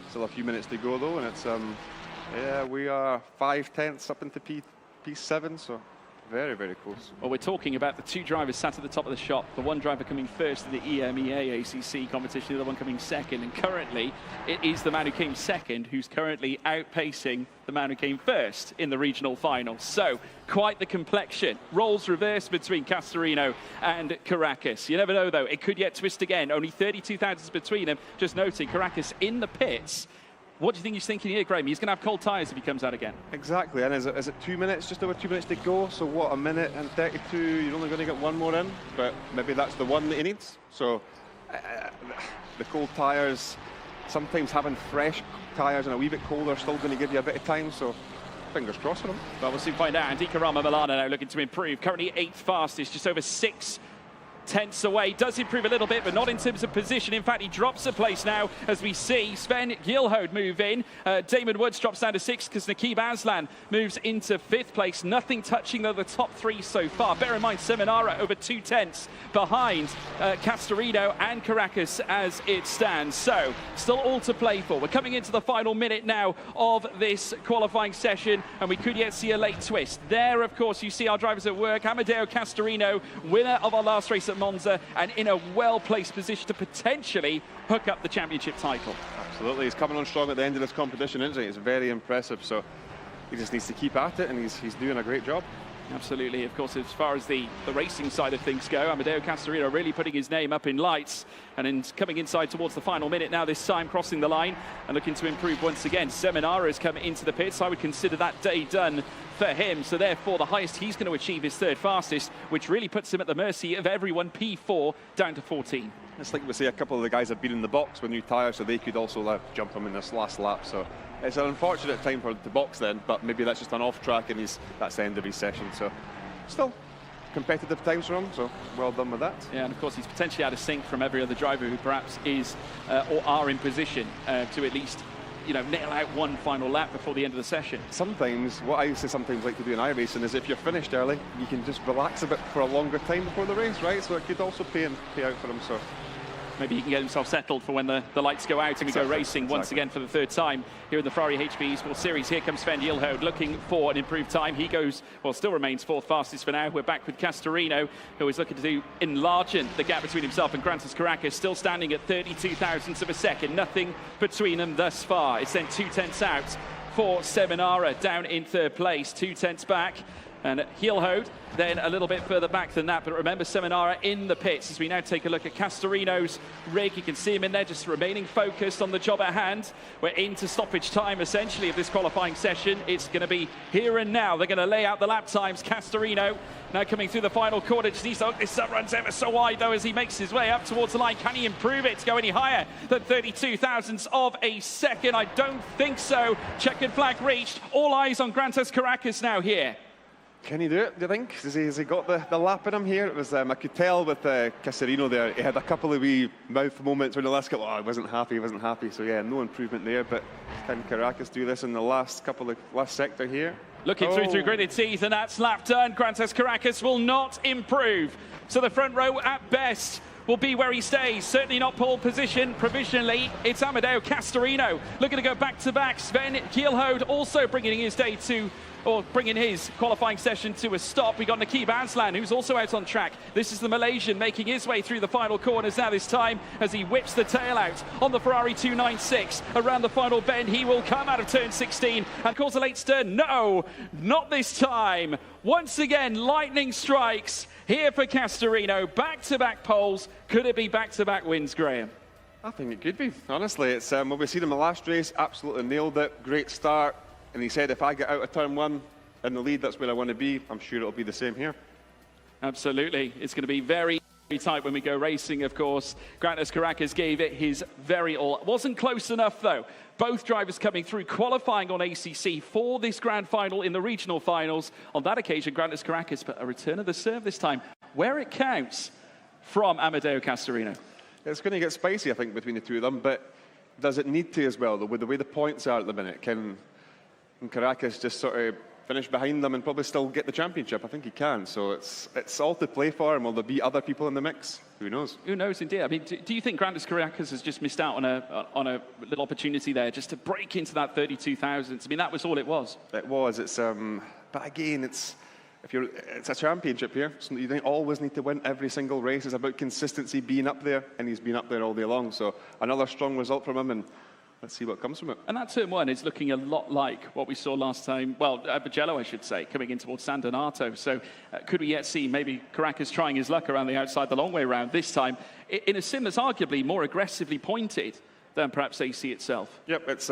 still a few minutes to go though, and it's yeah, we are 5/10 up into P7, so very, very close. Well, we're talking about the two drivers sat at the top of the shop. The one driver coming first in the EMEA ACC competition, the other one coming second. And currently, it is the man who came second who's currently outpacing the man who came first in the regional final. So, quite the complexion. Roles reversed between Castorino and Caracas. You never know, though. It could yet twist again. Only 32 thousandths between them. Just noting, Caracas in the pits. What do you think he's thinking here, Graham? He's going to have cold tyres if he comes out again. Exactly, and is it 2 minutes, just over 2 minutes to go? So what, a minute and 32, you're only going to get one more in, but maybe that's the one that he needs. So the cold tyres, sometimes having fresh tyres and a wee bit colder still going to give you a bit of time, so fingers crossed for him. Well, we'll soon find out. Nandika Ramamalana now looking to improve. Currently 8th fastest, just over 6 tenths away. Does improve a little bit, but not in terms of position. In fact, he drops a place now as we see Sven Gilhode move in. Damon Woods drops down to 6th because Nakib Aslan moves into 5th place. Nothing touching the top 3 so far. Bear in mind, Seminara over 2 tenths behind Castorino and Caracas as it stands. So, still all to play for. We're coming into the final minute now of this qualifying session, and we could yet see a late twist. There, of course, you see our drivers at work. Amedeo Castorino, winner of our last race at Monza, and in a well-placed position to potentially hook up the championship title. Absolutely, he's coming on strong at the end of this competition, isn't he? It's very impressive, so he just needs to keep at it, and he's doing a great job. Absolutely. Of course, as far as the racing side of things go, Amedeo Castorino really putting his name up in lights, and coming inside towards the final minute now, this time crossing the line and looking to improve once again. Seminara has come into the pits. I would consider that day done for him, so therefore the highest he's going to achieve is 3rd fastest, which really puts him at the mercy of everyone. P4 down to 14. It's like we say, a couple of the guys have been in the box with new tyres, so they could also jump him in this last lap. So it's an unfortunate time for the box then, but maybe that's just an off track and that's the end of his session. So still competitive times for him, so well done with that. Yeah, and of course he's potentially out of sync from every other driver who perhaps is or are in position to at least nail out one final lap before the end of the session. Sometimes, what I used to sometimes like to do in iRacing is if you're finished early, you can just relax a bit for a longer time before the race, right? So it could also pay out for him. So maybe he can get himself settled for when the lights go out and we go racing once again for the 3rd time here in the Ferrari HB Esports Series. Here comes Sven Gilhode looking for an improved time. He goes, well, still remains 4th fastest for now. We're back with Castorino, who is looking to enlarge the gap between himself and Grantas Caracas, still standing at 32 thousandths of a second. Nothing between them thus far. It's then 2 tenths out for Seminara down in 3rd place, 2 tenths back. And Gilhode then a little bit further back than that, but remember Seminara in the pits as we now take a look at Castorino's rig. You can see him in there just remaining focused on the job at hand. We're into stoppage time essentially of this qualifying session. It's going to be here and now. They're going to lay out the lap times. Castorino now coming through the final corner. Just needs to hook this up, runs ever so wide though as he makes his way up towards the line. Can he improve it to go any higher than 32 thousandths of a second? I don't think so. Checkered flag reached. All eyes on Grantas Caracas now here. Can he do it, do you think? Has he got the lap in him here? It was, I could tell with Castorino there, he had a couple of wee mouth moments when the last couple, he wasn't happy. So yeah, no improvement there, but can Caracas do this in the last sector here? Looking through gritted teeth, and that's lap done. Grantas Caracas will not improve. So the front row at best will be where he stays. Certainly not pole position provisionally. It's Amedeo Castorino looking to go back-to-back. Sven Gilhode also bringing his day to, or bringing his qualifying session to a stop. We got Nakib Aslan, who's also out on track. This is the Malaysian making his way through the final corners now this time as he whips the tail out on the Ferrari 296. Around the final bend, he will come out of turn 16 and cause a late stern. No, not this time. Once again, lightning strikes here for Castorino. Back-to-back poles. Could it be back-to-back wins, Graham? I think it could be, honestly. It's what we've seen in the last race, absolutely nailed it. Great start. And he said, if I get out of turn 1 in the lead, that's where I want to be. I'm sure it'll be the same here. Absolutely. It's going to be very tight when we go racing, of course. Grantas Caracas gave it his very all. Wasn't close enough, though. Both drivers coming through, qualifying on ACC for this grand final in the regional finals. On that occasion, Grantas Caracas, but a return of the serve this time, where it counts from Amedeo Castorino. It's going to get spicy, I think, between the two of them, but does it need to as well, though, with the way the points are at the minute? Can Caracas just sort of finish behind them and probably still get the championship? I think he can, so it's all to play for, and will there be other people in the mix? Who knows? Who knows, indeed. I mean, do you think Grantas Caracas has just missed out on a little opportunity there just to break into that 32 thousandths? I mean, that was all it was. It was. It's but again, it's a championship here, so you don't always need to win every single race. It's about consistency, being up there, and he's been up there all day long. So another strong result from him, and let's see what comes from it. And that turn 1 is looking a lot like what we saw last time, well, Mugello, I should say, coming in towards San Donato. So could we yet see maybe Caracas trying his luck around the outside the long way round this time in a sim that's arguably more aggressively pointed than perhaps AC itself? Yep, it's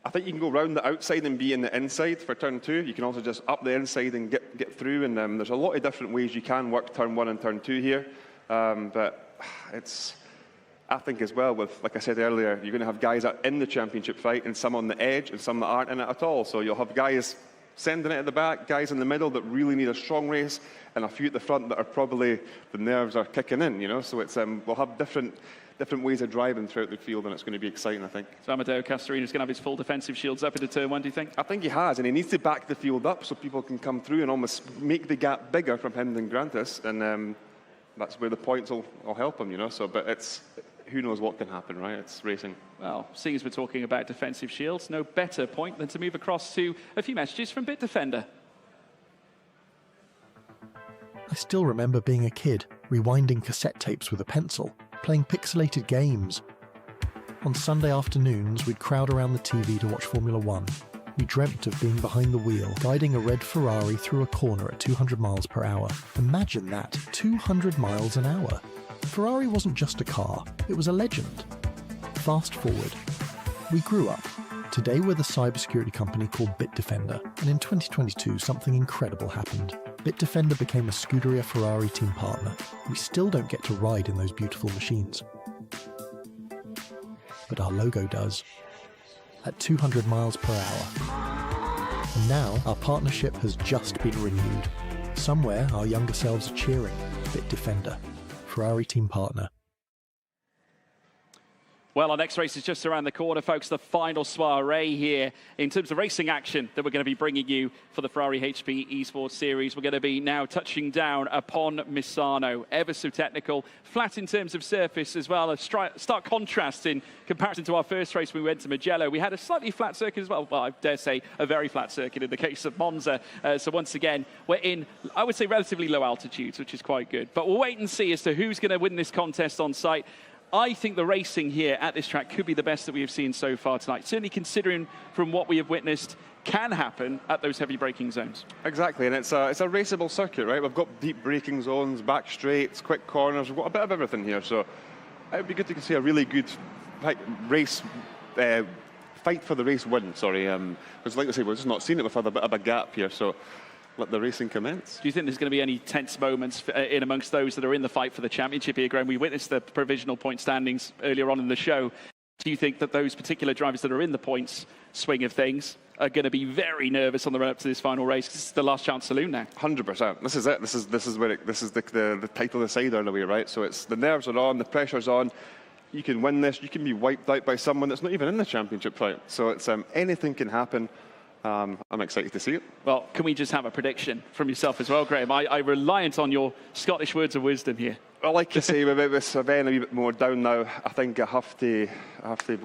I think you can go round the outside and be in the inside for turn 2. You can also just up the inside and get through, and there's a lot of different ways you can work turn 1 and turn 2 here. But I think as well, with, like I said earlier, you're going to have guys that are in the championship fight and some on the edge and some that aren't in it at all. So you'll have guys sending it at the back, guys in the middle that really need a strong race, and a few at the front that are probably, the nerves are kicking in, you know. So it's we'll have different ways of driving throughout the field, and it's going to be exciting, I think. So Amedeo Castorino's going to have his full defensive shields up into turn 1, do you think? I think he has, and he needs to back the field up so people can come through and almost make the gap bigger from him than Grantis, and that's where the points will help him, you know. So, but it's, who knows what can happen, right? It's racing. Well, seeing as we're talking about defensive shields, no better point than to move across to a few messages from Bitdefender. I still remember being a kid, rewinding cassette tapes with a pencil, playing pixelated games. On Sunday afternoons, we'd crowd around the TV to watch Formula 1. We dreamt of being behind the wheel, guiding a red Ferrari through a corner at 200 miles per hour. Imagine that, 200 miles an hour. Ferrari wasn't just a car, it was a legend. Fast forward. We grew up. Today we're the cybersecurity company called Bitdefender, and in 2022 something incredible happened. Bitdefender became a Scuderia Ferrari team partner. We still don't get to ride in those beautiful machines. But our logo does. At 200 miles per hour. And now our partnership has just been renewed. Somewhere our younger selves are cheering. Bitdefender, Ferrari team partner. Well, our next race is just around the corner, folks. The final soiree here in terms of racing action that we're going to be bringing you for the Ferrari HP Esports Series. We're going to be now touching down upon Misano. Ever so technical, flat in terms of surface as well. A stark contrast in comparison to our first race when we went to Mugello. We had a slightly flat circuit as well. Well, I dare say a very flat circuit in the case of Monza. So once again, we're in, I would say, relatively low altitudes, which is quite good. But we'll wait and see as to who's going to win this contest on site. I think the racing here at this track could be the best that we have seen so far tonight. Certainly considering from what we have witnessed can happen at those heavy braking zones. Exactly, and it's a raceable circuit, right? We've got deep braking zones, back straights, quick corners. We've got a bit of everything here, so it would be good to see a really good race, fight for the race win, sorry. Because like I say, we've just not seen it. We've had a bit of a gap here, so let the racing commence. Do you think there's going to be any tense moments in amongst those that are in the fight for the championship here, Graham? We witnessed the provisional point standings earlier on in the show. Do you think that those particular drivers that are in the points swing of things are going to be very nervous on the run-up to this final race? This is the last chance saloon now. 100%. This is it. This is where this is the title decider in a way, right? So it's the nerves are on, the pressure's on. You can win this. You can be wiped out by someone that's not even in the championship fight. So it's anything can happen. I'm excited to see it. Well, can we just have a prediction from yourself as well, Graham? I'm reliant on your Scottish words of wisdom here. I like to say with Sven a wee bit more down now. I think I have to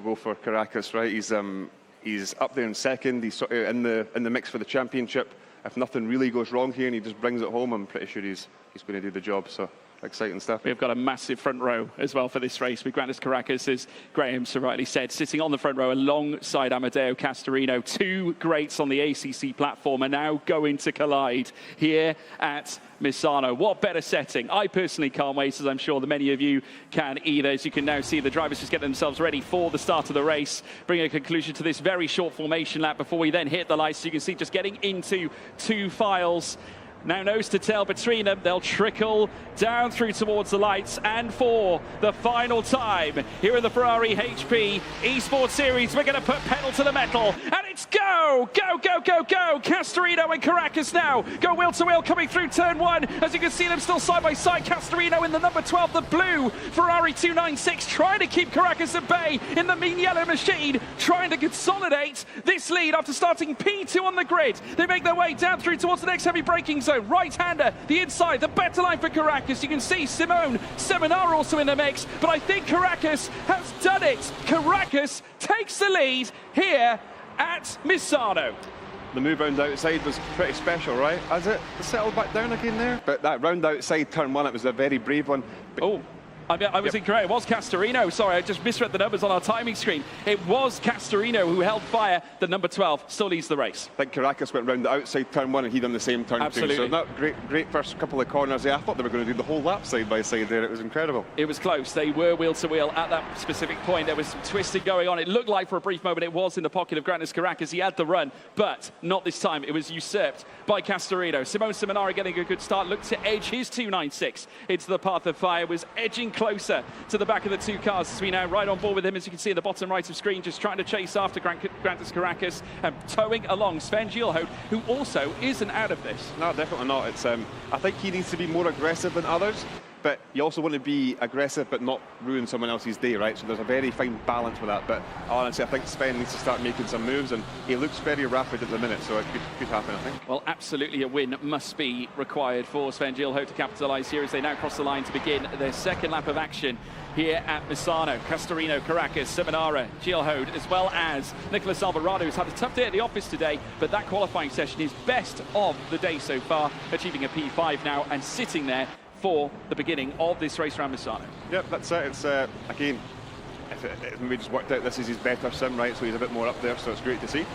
go for Caracas, right? He's up there in second. He's sort of in the mix for the championship. If nothing really goes wrong here and he just brings it home, I'm pretty sure he's going to do the job. So exciting stuff. We've got a massive front row as well for this race with Grantis Caracas, as Graham so rightly said, sitting on the front row alongside Amedeo Castorino. Two greats on the ACC platform are now going to collide here at Misano. What better setting? I personally can't wait, as I'm sure that many of you can either. As you can now see, the drivers just get themselves ready for the start of the race, bring a conclusion to this very short formation lap before we then hit the lights. So you can see just getting into two files. Now nose to tail between them, they'll trickle down through towards the lights, and for the final time here in the Ferrari HP Esports Series, we're going to put pedal to the metal, and it's go, go, go, go, go. Castorino and Caracas now go wheel to wheel coming through turn one. As you can see them still side by side, Castorino in the number 12, the blue Ferrari 296, trying to keep Caracas at bay in the mean yellow machine, trying to consolidate this lead after starting P2 on the grid. They make their way down through towards the next heavy braking zone. Right-hander, the inside, the better line for Caracas. You can see Simone Seminar also in the mix, but I think Caracas has done it. Caracas takes the lead here at Misano. The move round outside was pretty special, right? Has it settled back down again there? But that round outside turn one, it was a very brave one. But oh. I was incorrect. It was Castorino. Sorry, I just misread the numbers on our timing screen. It was Castorino who held fire. The number 12 still leads the race. I think Caracas went round the outside turn one and he done the same turn Absolutely. two. So not great first couple of corners there. I thought they were going to do the whole lap side by side there. It was incredible. It was close. They were wheel to wheel at that specific point. There was some twisting going on. It looked like for a brief moment it was in the pocket of Grantis Caracas. He had the run, but not this time. It was usurped by Castorino. Simone Seminari getting a good start. Looked to edge his 296 into the path of fire. Was edging closer to the back of the two cars as we now right on board with him, as you can see in the bottom right of screen, just trying to chase after Grantis Caracas and towing along Sven Gielhout, who also isn't out of this. No, definitely not. It's I think he needs to be more aggressive than others, but you also want to be aggressive but not ruin someone else's day, right? So there's a very fine balance with that. But honestly, I think Sven needs to start making some moves, and he looks very rapid at the minute, so it could happen, I think. Well, absolutely a win must be required for Sven Gielhout to capitalise here as they now cross the line to begin their second lap of action here at Misano. Castorino, Caracas, Seminara, Gielhout, as well as Nicolas Alvarado, who's had a tough day at the office today, but that qualifying session is best of the day so far, achieving a P5 now and sitting there for the beginning of this race around Misano. Yep, that's it. It's again, if we just worked out this is his better sim, right? So he's a bit more up there, so it's great to see.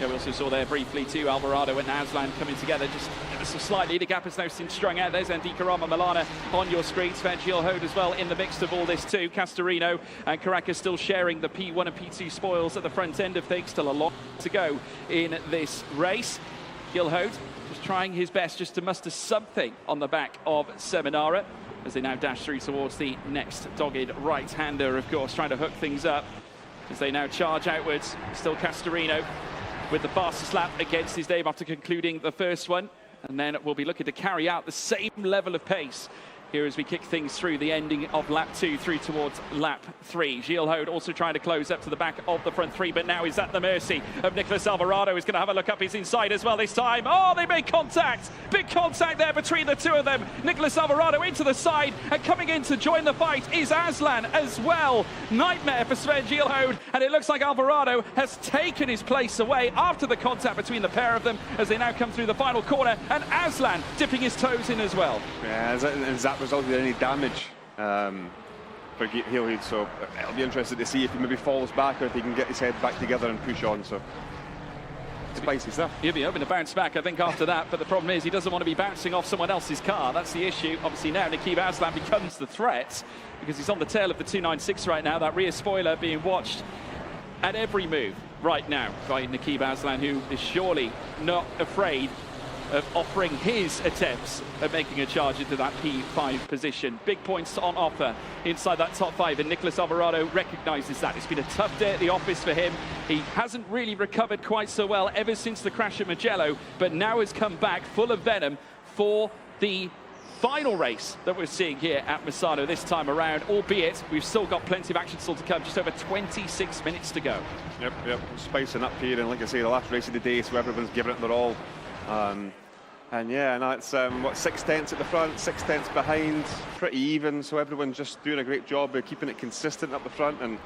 Yeah, we also saw there briefly too Alvarado and Aslan coming together just ever so slightly. The gap has now since strung out. There's Andika Rama Milana on your screen. Sven Gielhout as well in the mix of all this too. Castorino and Caracas still sharing the P1 and P2 spoils at the front end of things. Still a lot to go in this race. Gielhout just trying his best just to muster something on the back of Seminara as they now dash through towards the next dogged right-hander, of course, trying to hook things up as they now charge outwards. Still Castorino with the fastest lap against his name after concluding the first one, and then we'll be looking to carry out the same level of pace here as we kick things through the ending of lap 2 through towards lap 3. Gielhout also trying to close up to the back of the front 3, but now he's at the mercy of Nicolas Alvarado, who's going to have a look up his inside as well this time. Oh, they make contact! Big contact there between the two of them. Nicolas Alvarado into the side, and coming in to join the fight is Aslan as well. Nightmare for Sven Gielhout, and it looks like Alvarado has taken his place away after the contact between the pair of them as they now come through the final corner, and Aslan dipping his toes in as well. Yeah, is that resulted in any damage for Gielhout? So it'll be interesting to see if he maybe falls back or if he can get his head back together and push on. So spicy stuff. He'll be hoping to bounce back, I think, after that, but the problem is he doesn't want to be bouncing off someone else's car. That's the issue. Obviously now Nikib Aslan becomes the threat because he's on the tail of the 296 right now. That rear spoiler being watched at every move right now by Nikib Aslan, who is surely not afraid of offering his attempts at making a charge into that P5 position. Big points on offer inside that top 5, and Nicolas Alvarado recognises that. It's been a tough day at the office for him. He hasn't really recovered quite so well ever since the crash at Mugello, but now has come back full of venom for the final race that we're seeing here at Misano this time around, albeit we've still got plenty of action still to come, just over 26 minutes to go. Yep, spicing up here, and like I say, the last race of the day, so everyone's giving it their all. And yeah, now it's what, 6/10 at the front, 6/10 behind, pretty even, so everyone's just doing a great job of keeping it consistent up the front. And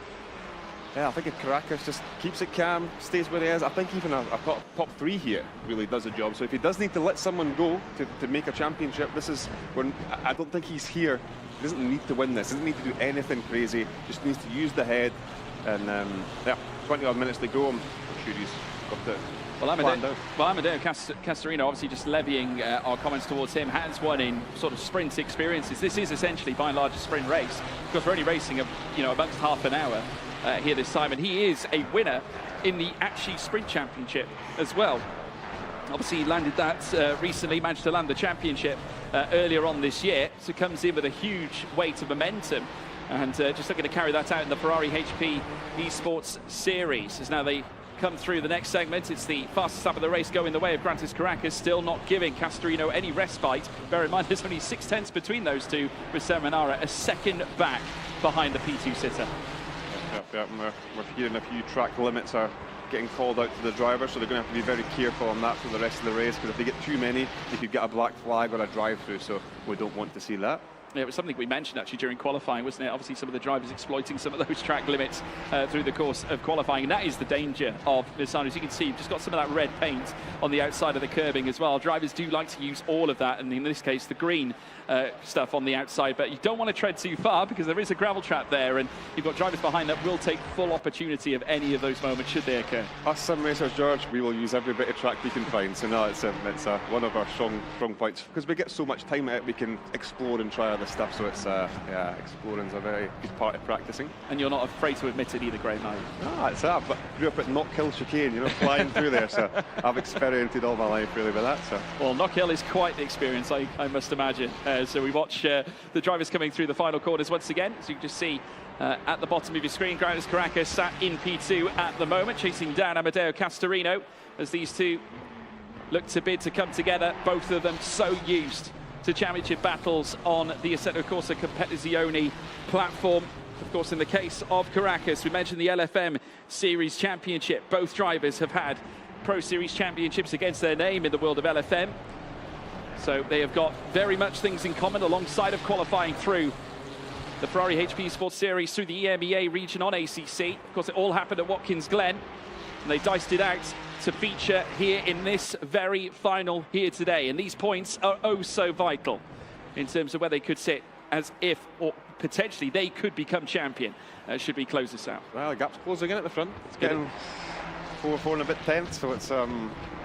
yeah, I think if Caracas just keeps it calm, stays where he is, I think even a top 3 here really does the job. So if he does need to let someone go to make a championship, this is when I don't think he's here. He doesn't need to win this, he doesn't need to do anything crazy, just needs to use the head. And yeah, 20 odd minutes to go. I'm sure he's got it. Well, Amadeo Castorino, obviously just levying our comments towards him, has won in sort of sprint experiences. This is essentially by and large a sprint race because we're only racing amongst half an hour here this time, and he is a winner in the actually sprint championship as well. Obviously he landed that recently, managed to land the championship earlier on this year, so comes in with a huge weight of momentum. And just looking to carry that out in the Ferrari HP Esports Series as now they come through the next segment. It's the fastest lap of the race going the way of Grantis Caracas, still not giving Castorino any respite. Bear in mind there's only 6/10 between those two, with Seminara a second back behind the P2 sitter. Yep, we're hearing a few track limits are getting called out to the drivers, so they're going to have to be very careful on that for the rest of the race, because if they get too many, they could get a black flag or a drive-through, so we don't want to see that. Yeah, it was something we mentioned actually during qualifying, wasn't it? Obviously some of the drivers exploiting some of those track limits through the course of qualifying, and that is the danger of Misano. As you can see, you've just got some of that red paint on the outside of the curbing as well. Drivers do like to use all of that, and in this case the green stuff on the outside, but you don't want to tread too far because there is a gravel trap there, and you've got drivers behind that will take full opportunity of any of those moments should they occur. Us sim racers, George, we will use every bit of track we can find, so no, it's one of our strong points, because we get so much time at it, we can explore and try other this stuff. So it's yeah, exploring's a very good part of practicing. And you're not afraid to admit it either, Graham, are you? No, it's that. But grew up at Knockhill chicane, you know, flying through there. So I've experimented all my life really with that. So well, Knockhill is quite the experience, I must imagine. So we watch the drivers coming through the final corners once again. So you can just see at the bottom of your screen, Grounders Caracas sat in P2 at the moment, chasing down Amedeo Castorino as these two look to bid to come together. Both of them so used to championship battles on the Assetto Corsa Competizione platform. Of course, in the case of Caracas, we mentioned the LFM Series Championship. Both drivers have had Pro Series Championships against their name in the world of LFM. So they have got very much things in common alongside of qualifying through the Ferrari HP Esports Series through the EMEA region on ACC. Of course, it all happened at Watkins Glen, and they diced it out to feature here in this very final here today. And these points are oh so vital in terms of where they could sit as if, or potentially, they could become champion should we close this out. Well, the gap's closing in at the front. It's getting 4 and a bit tense, so it's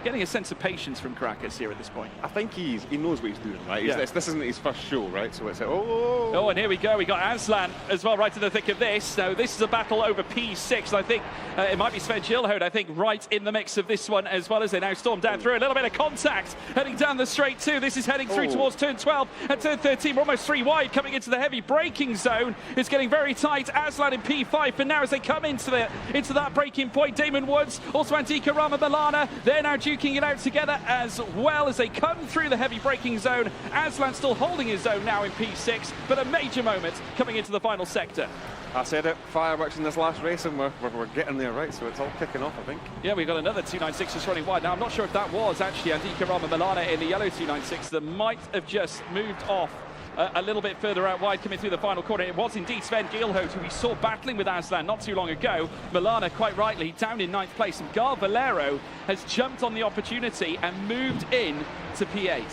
getting a sense of patience from Caracas here at this point. I think he knows what he's doing, right? Yeah. This isn't his first show, right? So it's oh, and here we go. We got Aslan as well right in the thick of this. Now, this is a battle over P6. I think it might be Sven Gilhode, I think, right in the mix of this one, as well as they now storm down through. A little bit of contact heading down the straight too. This is heading through towards turn 12 and turn 13. We're almost 3 wide coming into the heavy braking zone. It's getting very tight. Aslan in P5 for now as they come into that braking point. Damon Woods, also Andika Rama Milana. They're now duking it out together as well as they come through the heavy braking zone. Aslan still holding his own now in P6, but a major moment coming into the final sector. I said it, fireworks in this last race, and we're getting there, right? So it's all kicking off, I think. Yeah, we've got another 296 just running wide. Now, I'm not sure if that was actually Andika Rama Milana in the yellow 296 that might have just moved off a little bit further out wide coming through the final corner. It was indeed Sven Gilhode, who we saw battling with Aslan not too long ago. Milana, quite rightly, down in 9th place. And Gar Valero has jumped on the opportunity and moved in to P8.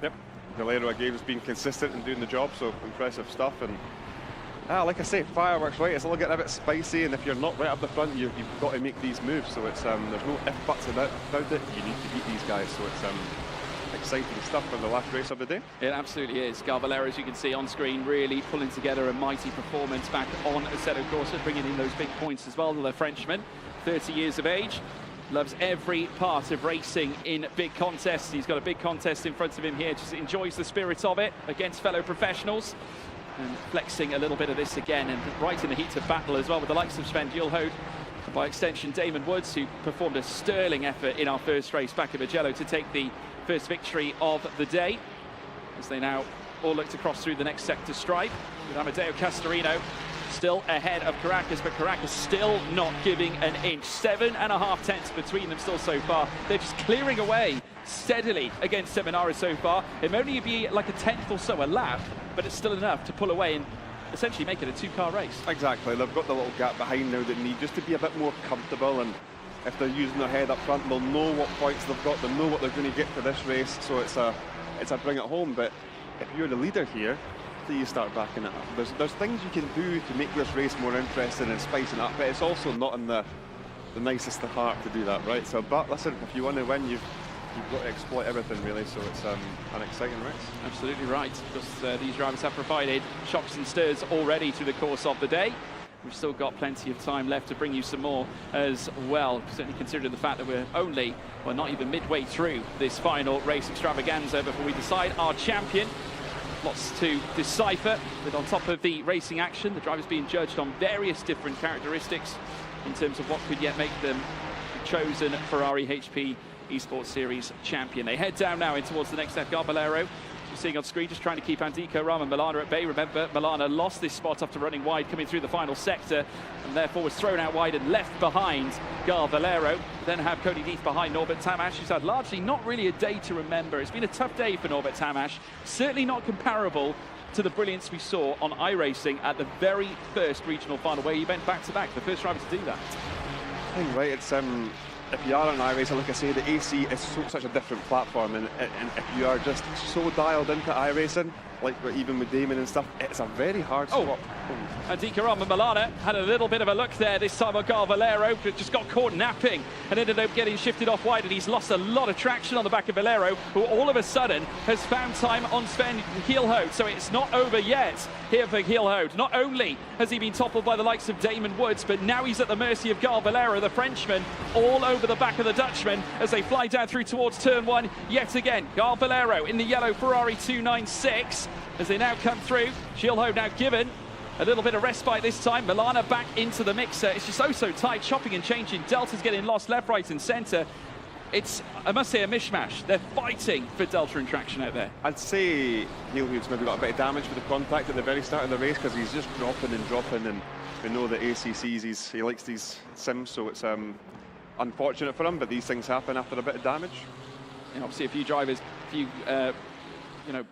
Yep, Valero again has been consistent in doing the job, so impressive stuff. And like I say, fireworks, right? It's all getting a bit spicy, and if you're not right up the front, you've got to make these moves. So it's there's no if buts about it. You need to beat these guys. So it's exciting stuff for the last race of the day. It absolutely is. Gar Valero, as you can see on screen, really pulling together a mighty performance back on Assetto Corsa, bringing in those big points as well. The Frenchman, 30 years of age, loves every part of racing in big contests. He's got a big contest in front of him here, just enjoys the spirit of it against fellow professionals. And flexing a little bit of this again, and right in the heat of battle as well with the likes of Sven Gilhode, and by extension Damon Woods, who performed a sterling effort in our first race back at Mugello to take the first victory of the day, as they now all look to cross through the next sector stripe, with Amedeo Castorino still ahead of Caracas, but Caracas still not giving an inch. 7.5 tenths between them still so far. They're just clearing away steadily against Seminara so far. It may only be like a tenth or so a lap, but it's still enough to pull away and essentially make it a 2-car race. Exactly. They've got the little gap behind now that need just to be a bit more comfortable, and if they're using their head up front, they'll know what points they've got, they'll know what they're going to get for this race. So it's a bring it home. But if you're the leader here, you start backing it up. There's things you can do to make this race more interesting and spicing up, but it's also not in the nicest of heart to do that, right? So, but listen, if you want to win, you've got to exploit everything, really. So it's an exciting race. Absolutely right, because these drivers have provided shocks and stirs already through the course of the day. We've still got plenty of time left to bring you some more as well, certainly considering the fact that we're only, well, not even midway through this final race extravaganza before we decide our champion. Lots to decipher, with on top of the racing action, the drivers being judged on various different characteristics in terms of what could yet make them the chosen Ferrari HP Esports Series champion. They head down now in towards the next step. Gar Valero, you're seeing on screen, just trying to keep Andika Rama Milana at bay. Remember, Milana lost this spot after running wide coming through the final sector, and therefore was thrown out wide and left behind Gar Valero. Then have Cody Leith behind Norbert Tamash, who's had largely not really a day to remember. It's been a tough day for Norbert Tamash, certainly not comparable to the brilliance we saw on iRacing at the very first regional final, where he went back-to-back, the first driver to do that. I think, right, it's if you are on iRacing, like I say, the AC is such a different platform, and if you are just so dialed into iRacing, like even with Damon and stuff, it's a very hard spot. Andika Milana had a little bit of a look there this time on Valero, but just got caught napping and ended up getting shifted off wide, and he's lost a lot of traction on the back of Valero, who all of a sudden has found time on Sven Hielhout. So it's not over yet here for Hielhout. Not only has he been toppled by the likes of Damon Woods, but now he's at the mercy of Valero, the Frenchman, all over the back of the Dutchman as they fly down through towards turn one yet again. Valero in the yellow Ferrari 296 as they now come through. Hielhout now given a little bit of respite this time. Milana back into the mixer. It's just so tight, chopping and changing. Delta's getting lost left, right and centre. It's, I must say, a mishmash. They're fighting for Delta and traction out there. I'd say Hielhout's maybe got a bit of damage with the contact at the very start of the race because he's just dropping, and we know that ACCs, he likes these sims, so it's unfortunate for him, but these things happen after a bit of damage. And obviously a few drivers,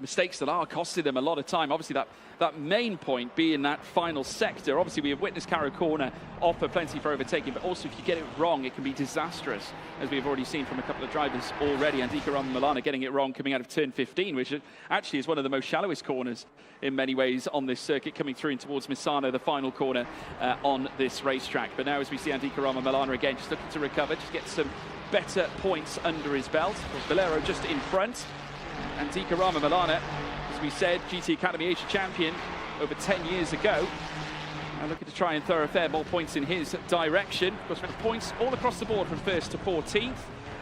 mistakes that are costing them a lot of time. Obviously that main point being that final sector. Obviously we have witnessed Caro Corner offer plenty for overtaking, but also if you get it wrong, it can be disastrous, as we've already seen from a couple of drivers already. Andika Milana getting it wrong coming out of turn 15, which actually is one of the most shallowest corners in many ways on this circuit, coming through in towards Misano, the final corner on this racetrack. But now as we see Andika Milana again, just looking to recover, just get some better points under his belt. Of course, Valero just in front. Andika Milana, as we said, GT Academy Asia champion over 10 years ago. Now looking to try and throw a fair more points in his direction. Of course, with points all across the board from 1st to 14th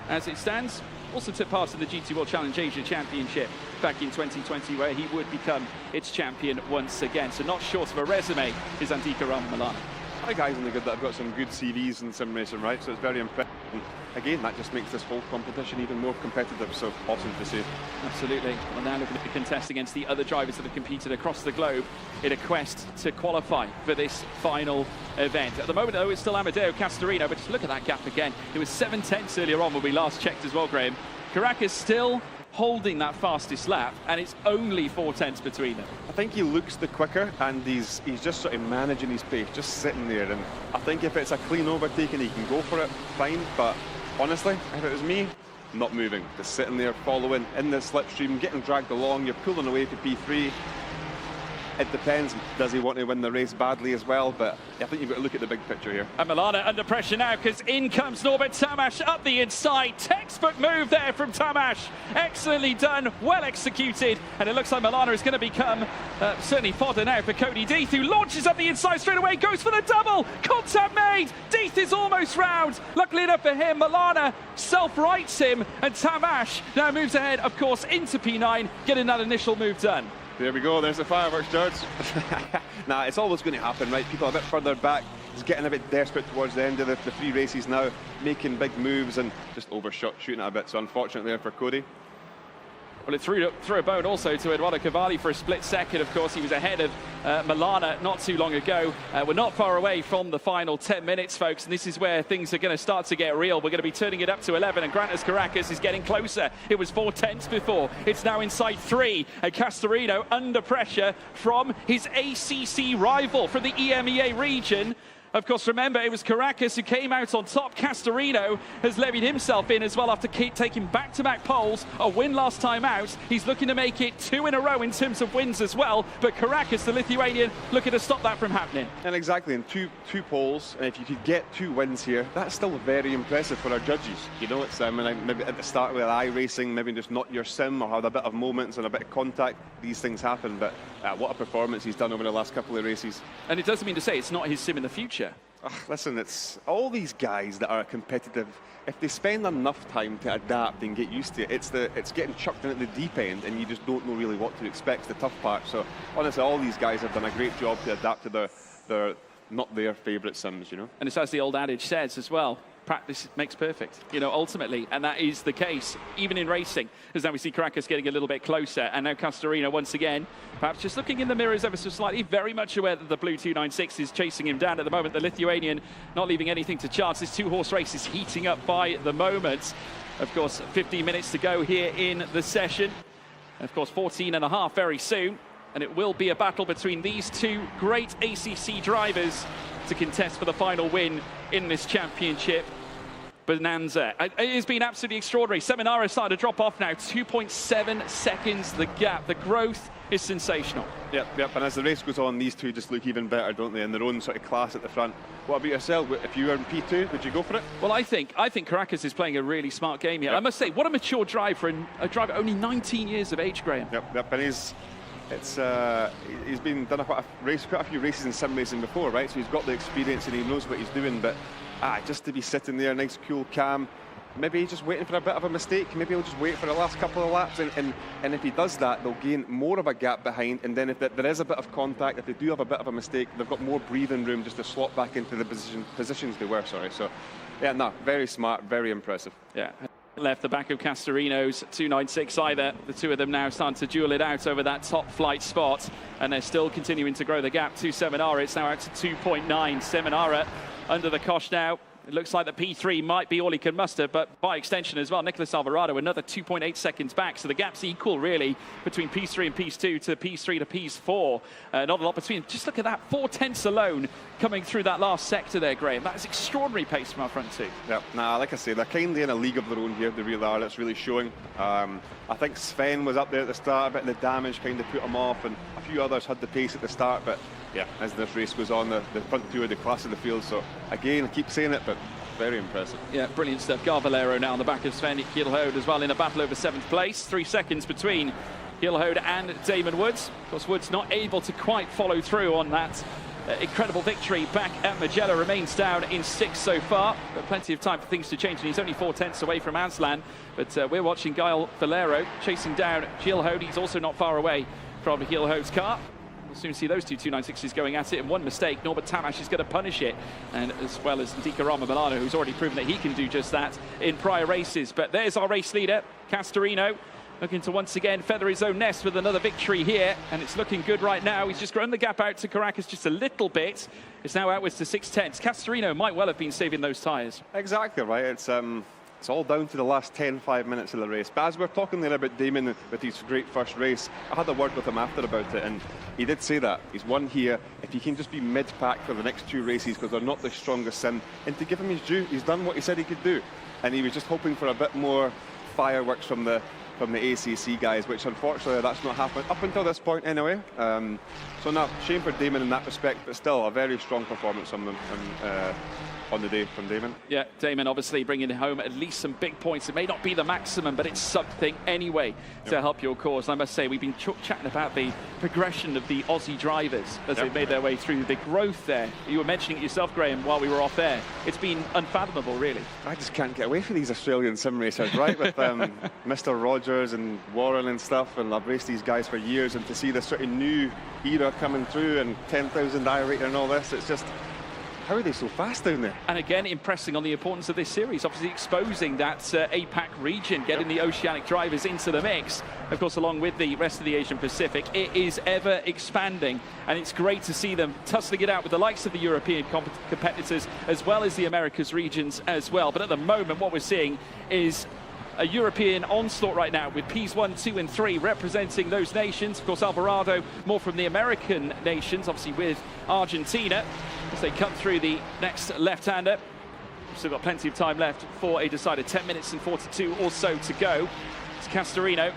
as it stands. Also took part in the GT World Challenge Asia Championship back in 2020, where he would become its champion once again. So not short of a resume is Andika Milana. A lot of guys in the grid that have got some good CVs in sim racing, right? So it's very impressive. And again, that just makes this whole competition even more competitive. So awesome to see. Absolutely. Well, now looking at the contest against the other drivers that have competed across the globe in a quest to qualify for this final event. At the moment, though, it's still Amedeo Castorino, but just look at that gap again. It was 7/10 earlier on when we last checked as well, Graham. Caracas still holding that fastest lap, and it's only 4/10 between them. I think he looks the quicker, and he's just sort of managing his pace, just sitting there. And I think if it's a clean overtake and he can go for it, fine. But honestly, if it was me, not moving, just sitting there, following in the slipstream, getting dragged along. You're pulling away to P3. It depends. Does he want to win the race badly as well? But I think you've got to look at the big picture here. And Milana under pressure now, because in comes Norbert Tamash up the inside. Textbook move there from Tamash. Excellently done, well executed. And it looks like Milana is going to become certainly fodder now for Cody Deeth, who launches up the inside straight away, goes for the double. Contact made. Deeth is almost round. Luckily enough for him, Milana self-rights him. And Tamash now moves ahead, of course, into P9, getting that initial move done. There we go, there's the fireworks, George. Nah, it's always going to happen, right? People a bit further back, he's getting a bit desperate towards the end of the three races now, making big moves and just overshot, shooting it a bit. So unfortunately there for Cody. Well, it threw a bone also to Eduardo Cavalli for a split second. Of course, he was ahead of Milana not too long ago. We're not far away from the final 10 minutes, folks, and this is where things are going to start to get real. We're going to be turning it up to 11, and Grantas Caracas is getting closer. It was 4/10 before. It's now inside 3. And Castorino under pressure from his ACC rival from the EMEA region. Of course, remember, it was Caracas who came out on top. Castorino has levied himself in as well after taking back-to-back poles. A win last time out. He's looking to make it 2 in a row in terms of wins as well. But Caracas, the Lithuanian, looking to stop that from happening. And exactly, in two poles, and if you could get 2 wins here, that's still very impressive for our judges. You know, it's maybe at the start with iRacing, maybe just not your sim or had a bit of moments and a bit of contact. These things happen, but what a performance he's done over the last couple of races. And it doesn't mean to say it's not his sim in the future. Listen, it's all these guys that are competitive. If they spend enough time to adapt and get used to it, it's getting chucked in at the deep end, and you just don't know really what to expect. The tough part. So honestly, all these guys have done a great job to adapt to their not their favourite sims, you know. And it's as the old adage says as well. Practice makes perfect, you know, ultimately, and that is the case even in racing, as now we see Caracas getting a little bit closer, and now Castorino once again perhaps just looking in the mirrors ever so slightly, very much aware that the blue 296 is chasing him down at the moment. The Lithuanian not leaving anything to chance. This 2-horse race is heating up by the moment. Of course, 15 minutes to go here in the session, and of course 14 and a half very soon, and it will be a battle between these 2 great ACC drivers to contest for the final win in this championship. bonanza. It has been absolutely extraordinary. Seminara started to drop off now. 2.7 seconds the gap. The growth is sensational. Yep. And as the race goes on, these two just look even better, don't they, in their own sort of class at the front. What about yourself? If you were in P2, would you go for it? Well, I think Caracas is playing a really smart game here. I must say, what a mature drive for a driver only 19 years of age, Graham. Yep. And he's been done quite a few races in sim racing before, right? So he's got the experience and he knows what he's doing. But just to be sitting there, nice, cool, calm. Maybe he's just waiting for a bit of a mistake. Maybe he'll just wait for the last couple of laps, and if he does that, they'll gain more of a gap behind. And then if there is a bit of contact, if they do have a bit of a mistake, they've got more breathing room just to slot back into the positions they were. Sorry. So, yeah, no, very smart, very impressive. Yeah. Left the back of Castorino's 296 either. The two of them now starting to duel it out over that top flight spot, and they're still continuing to grow the gap to Seminara. It's now out to 2.9. Seminara under the cosh now. It looks like the P3 might be all he can muster, but by extension as well, Nicolas Alvarado another 2.8 seconds back. So the gap's equal, really, between P3 and P2 to P3 to P4. Not a lot between. Just look at that, 4/10 alone coming through that last sector there, Graham. That is extraordinary pace from our front two. Yeah, like I say, they're kind of in a league of their own here. They really are. That's really showing. I think Sven was up there at the start, a bit of the damage kind of put him off, and a few others had the pace at the start, but yeah, as this race goes on, the front two are the class of the field. So again, I keep saying it, but very impressive. Yeah, brilliant stuff. Garvalero now on the back of Sven Kielhode as well in a battle over 7th place. 3 seconds between Kielhode and Damon Woods. Of course, Woods not able to quite follow through on that incredible victory back at Mugello. Remains down in 6th so far, but plenty of time for things to change, and he's only 4/10 away from Aslan. But we're watching Gael Valero chasing down Kielhode. He's also not far away from Kielhode's car. We'll soon see those two 296s going at it, and one mistake, Norbert Tamash is going to punish it, and as well as Ndika Rama Milano, who's already proven that he can do just that in prior races. But there's our race leader, Castorino, looking to once again feather his own nest with another victory here, and it's looking good right now. He's just grown the gap out to Caracas just a little bit. It's now outwards to 6/10. Castorino might well have been saving those tyres. Exactly right. It's all down to the last 10-5 minutes of the race. But as we're talking there about Damon with his great first race, I had a word with him after about it, and he did say that he's won here. If he can just be mid-pack for the next 2 races, because they're not the strongest sim, and to give him his due, he's done what he said he could do, and he was just hoping for a bit more fireworks from the ACC guys, which unfortunately that's not happened up until this point anyway. So no, shame for Damon in that respect, but still a very strong performance from them on the day from Damon. Yeah, Damon obviously bringing home at least some big points. It may not be the maximum, but it's something anyway to help your cause. I must say, we've been chatting about the progression of the Aussie drivers as they've made their way through the growth there. You were mentioning it yourself, Graham, while we were off air. It's been unfathomable, really. I just can't get away from these Australian sim racers, right? With Mr. Rogers and Warren and stuff, and I've raced these guys for years, and to see this sort of new era coming through and 10,000 iRacing and all this, it's just, how are they so fast down there? And again, impressing on the importance of this series, obviously exposing that APAC region, getting the oceanic drivers into the mix. Of course, along with the rest of the Asian Pacific, it is ever expanding, and it's great to see them tussling it out with the likes of the European competitors, as well as the Americas regions as well. But at the moment, what we're seeing is a European onslaught right now, with Ps 1, 2 and 3 representing those nations. Of course, Alvarado more from the American nations, obviously with Argentina, as they cut through the next left-hander. We've still got plenty of time left for a decided 10 minutes and 42 or so to go. It's Castorino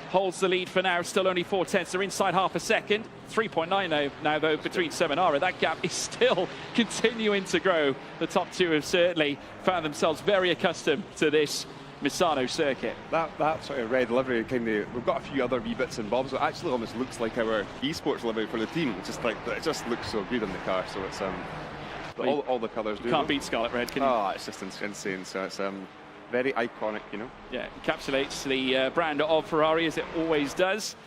holds the lead for now, still only 4/10. They're inside half a second. 3.9 now though between Seminara. That gap is still continuing to grow. The top two have certainly found themselves very accustomed to this Misano circuit. That sort of red livery kind of, we've got a few other wee bits and bobs, so it actually almost looks like our esports livery for the team. It's just like, it just looks so good in the car. So it's all the colours do. You can't beat Scarlet Red, can you? Oh, it's just insane. So it's very iconic, you know. Yeah, encapsulates the brand of Ferrari as it always does.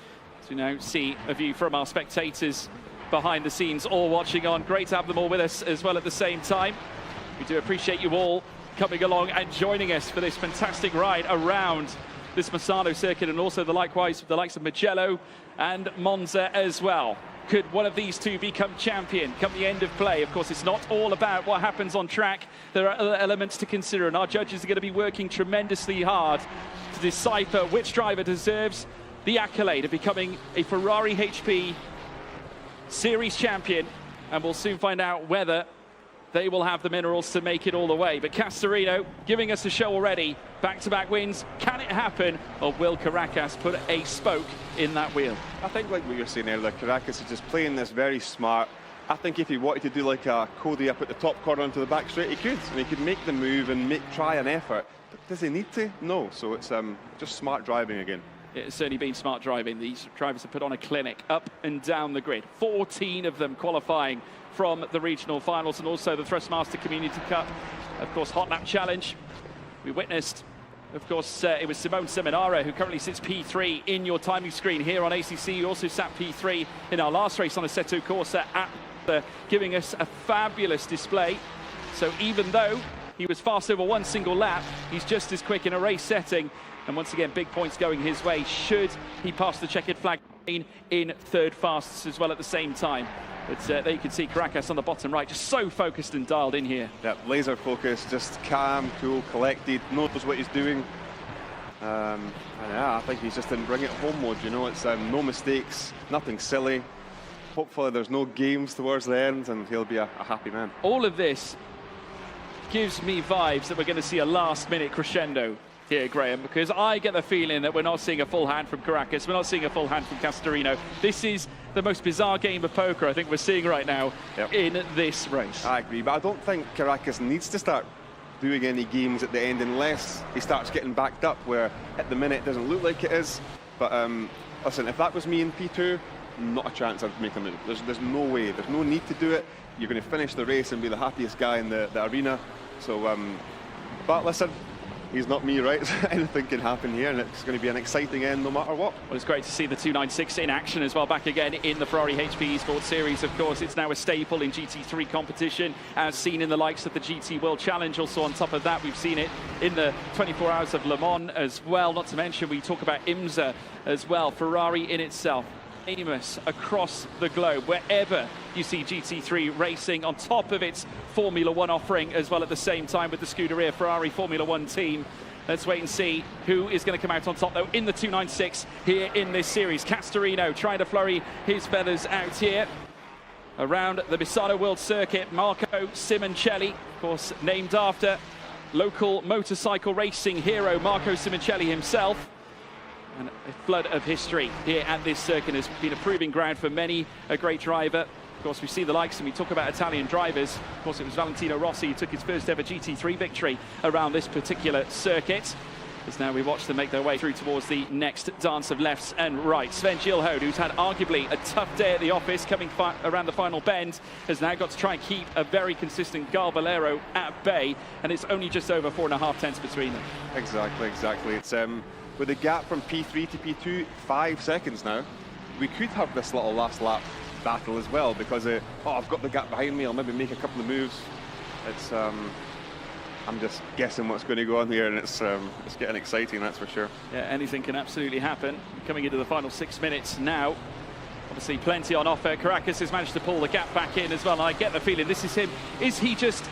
So we now see a view from our spectators behind the scenes, all watching on. Great to have them all with us as well at the same time. We do appreciate you all coming along and joining us for this fantastic ride around this Misano circuit, and also the likes of Mugello and Monza as well. Could one of these two become champion come the end of play? Of course, it's not all about what happens on track. There are other elements to consider, and our judges are going to be working tremendously hard to decipher which driver deserves the accolade of becoming a Ferrari HP Series champion, and we'll soon find out whether they will have the minerals to make it all the way. But Castorino giving us a show already. Back-to-back wins. Can it happen? Or will Caracas put a spoke in that wheel? I think, like what you were saying earlier, Caracas is just playing this very smart. I think if he wanted to do like a Cody up at the top corner onto the back straight, he could. And he could make the move and try an effort. But does he need to? No. So it's just smart driving again. It's certainly been smart driving. These drivers have put on a clinic up and down the grid. 14 of them qualifying from the regional finals and also the Thrustmaster Community Cup. Of course, Hot Lap Challenge. We witnessed, of course, it was Simone Seminara who currently sits P3 in your timing screen here on ACC. You also sat P3 in our last race on Assetto Corsa at giving us a fabulous display. So even though he was fast over one single lap, he's just as quick in a race setting. And once again, big points going his way should he pass the checkered flag in third fastest as well at the same time. But there you can see Caracas on the bottom right, just so focused and dialed in here. Yeah, laser focused, just calm, cool, collected, knows what he's doing. And yeah, I think he's just in bring it home mode, you know. It's no mistakes, nothing silly. Hopefully there's no games towards the end and he'll be a happy man. All of this gives me vibes that we're going to see a last-minute crescendo here, Graham, because I get the feeling that we're not seeing a full hand from Caracas, we're not seeing a full hand from Castorino. This is the most bizarre game of poker I think we're seeing right now in this race. I agree, but I don't think Caracas needs to start doing any games at the end unless he starts getting backed up, where at the minute it doesn't look like it is. But listen, if that was me in P2, not a chance I'd make a move. There's no way, there's no need to do it. You're going to finish the race and be the happiest guy in the arena. So, but listen, he's not me, right? Anything can happen here, and it's going to be an exciting end no matter what. Well, it's great to see the 296 in action as well, back again in the Ferrari HP Esports Series. Of course, it's now a staple in GT3 competition, as seen in the likes of the GT World Challenge. Also, on top of that, we've seen it in the 24 Hours of Le Mans as well. Not to mention, we talk about IMSA as well. Ferrari in itself, famous across the globe, wherever you see GT3 racing, on top of its Formula One offering as well at the same time with the Scuderia Ferrari Formula One team. Let's wait and see who is going to come out on top, though, in the 296 here in this series. Castorino trying to flurry his feathers out here around the Misano World Circuit. Marco Simoncelli, of course, named after local motorcycle racing hero Marco Simoncelli himself. And a flood of history here at this circuit has been a proving ground for many a great driver. Of course, we see the likes, and we talk about Italian drivers. Of course, it was Valentino Rossi who took his first ever GT3 victory around this particular circuit. As now we watch them make their way through towards the next dance of lefts and rights. Sven Gilhode, who's had arguably a tough day at the office, coming around the final bend, has now got to try and keep a very consistent Galbolero at bay, and it's only just over 4.5 tenths between them. Exactly. It's with the gap from P3 to P2, 5 seconds now, we could have this little last lap battle as well, because I've got the gap behind me, I'll maybe make a couple of moves. It's I'm just guessing what's going to go on here, and it's getting exciting, that's for sure. Yeah, anything can absolutely happen. Coming into the final 6 minutes now. Obviously plenty on offer. Caracas has managed to pull the gap back in as well, and I get the feeling this is him. Is he just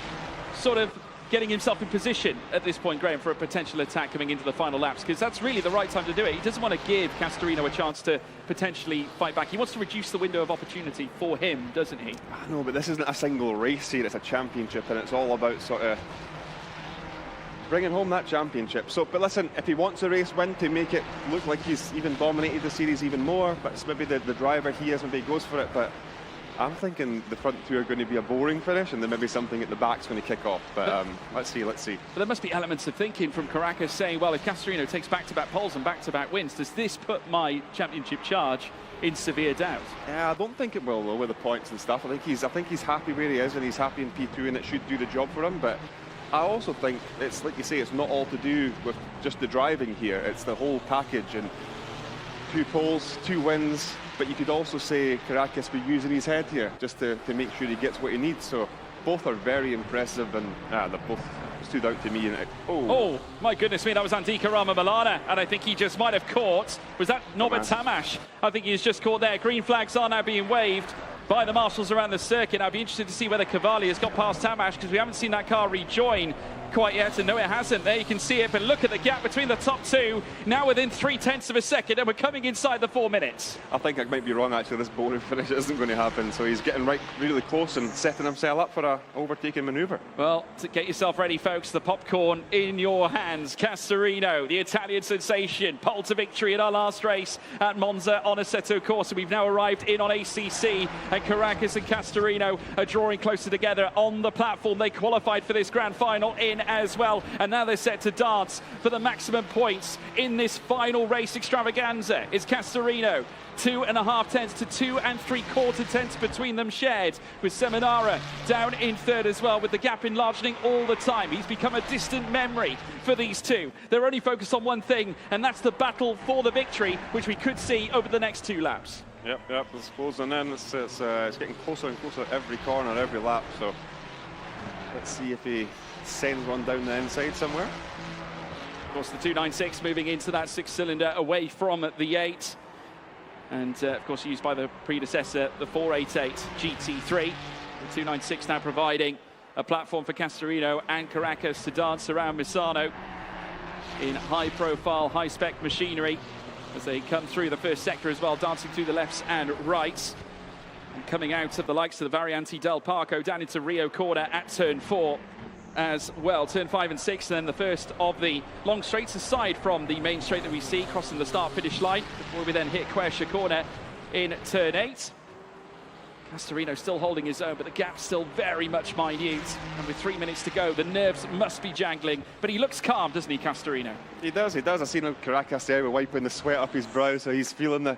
sort of getting himself in position at this point, Graham, for a potential attack coming into the final laps? Because that's really the right time to do it. He doesn't want to give Castorino a chance to potentially fight back. He wants to reduce the window of opportunity for him, doesn't he? I know, but this isn't a single race here, it's a championship, and it's all about sort of bringing home that championship. So, but listen, if he wants a race win to make it look like he's even dominated the series even more, but it's maybe the driver he is, maybe he goes for it. But I'm thinking the front two are going to be a boring finish, and then maybe something at the back's going to kick off. But let's see. But there must be elements of thinking from Caracas saying, well, if Castorino takes back-to-back poles and back-to-back wins, does this put my championship charge in severe doubt? Yeah, I don't think it will, though, with the points and stuff. I think he's happy where he is, and he's happy in P2, and it should do the job for him. But I also think it's, like you say, it's not all to do with just the driving here. It's the whole package, and 2 poles, 2 wins. But you could also say Caracas be using his head here just to make sure he gets what he needs. So both are very impressive, and they both stood out to me. And oh, my goodness me, that was Andika Rama-Milana, and I think he just might have caught. Was that Norbert Tamash? I think he's just caught there. Green flags are now being waved by the marshals around the circuit. I'd be interested to see whether Cavalli has got past Tamash, because we haven't seen that car rejoin quite yet, and no, it hasn't. There you can see it, but look at the gap between the top two, now within 0.3 of a second, and we're coming inside the 4 minutes. I think I might be wrong, actually. This boring finish isn't going to happen, so he's getting really close and setting himself up for a overtaking manoeuvre. Well, to get yourself ready, folks, the popcorn in your hands. Castorino, the Italian sensation, pole to victory in our last race at Monza on Assetto Corsa. We've now arrived in on ACC, and Caracas and Castorino are drawing closer together on the platform. They qualified for this grand final in as well, and now they're set to dance for the maximum points in this final race extravaganza. It's Castorino, 2.5 tenths to 2 3/4 tenths between them shared, with Seminara down in third as well, with the gap enlarging all the time. He's become a distant memory for these two. They're only focused on one thing, and that's the battle for the victory, which we could see over the next 2 laps. Yep, it's closing in. It's getting closer and closer every corner, every lap, so let's see if he sends one down the inside somewhere. Of course, the 296 moving into that 6-cylinder away from the 8. And, of course, used by the predecessor, the 488 GT3. The 296 now providing a platform for Castorino and Caracas to dance around Misano in high-profile, high-spec machinery as they come through the first sector as well, dancing through the lefts and rights. And coming out of the likes of the Variante del Parco down into Rio Corner at turn 4 as well. Turn 5 and 6, and then the first of the long straights aside from the main straight that we see crossing the start-finish line before we then hit Quercia Corner in turn 8. Castorino still holding his own, but the gap's still very much minute. And with 3 minutes to go, the nerves must be jangling. But he looks calm, doesn't he, Castorino? He does. I've seen him Caracas there wiping the sweat up his brow, so he's feeling the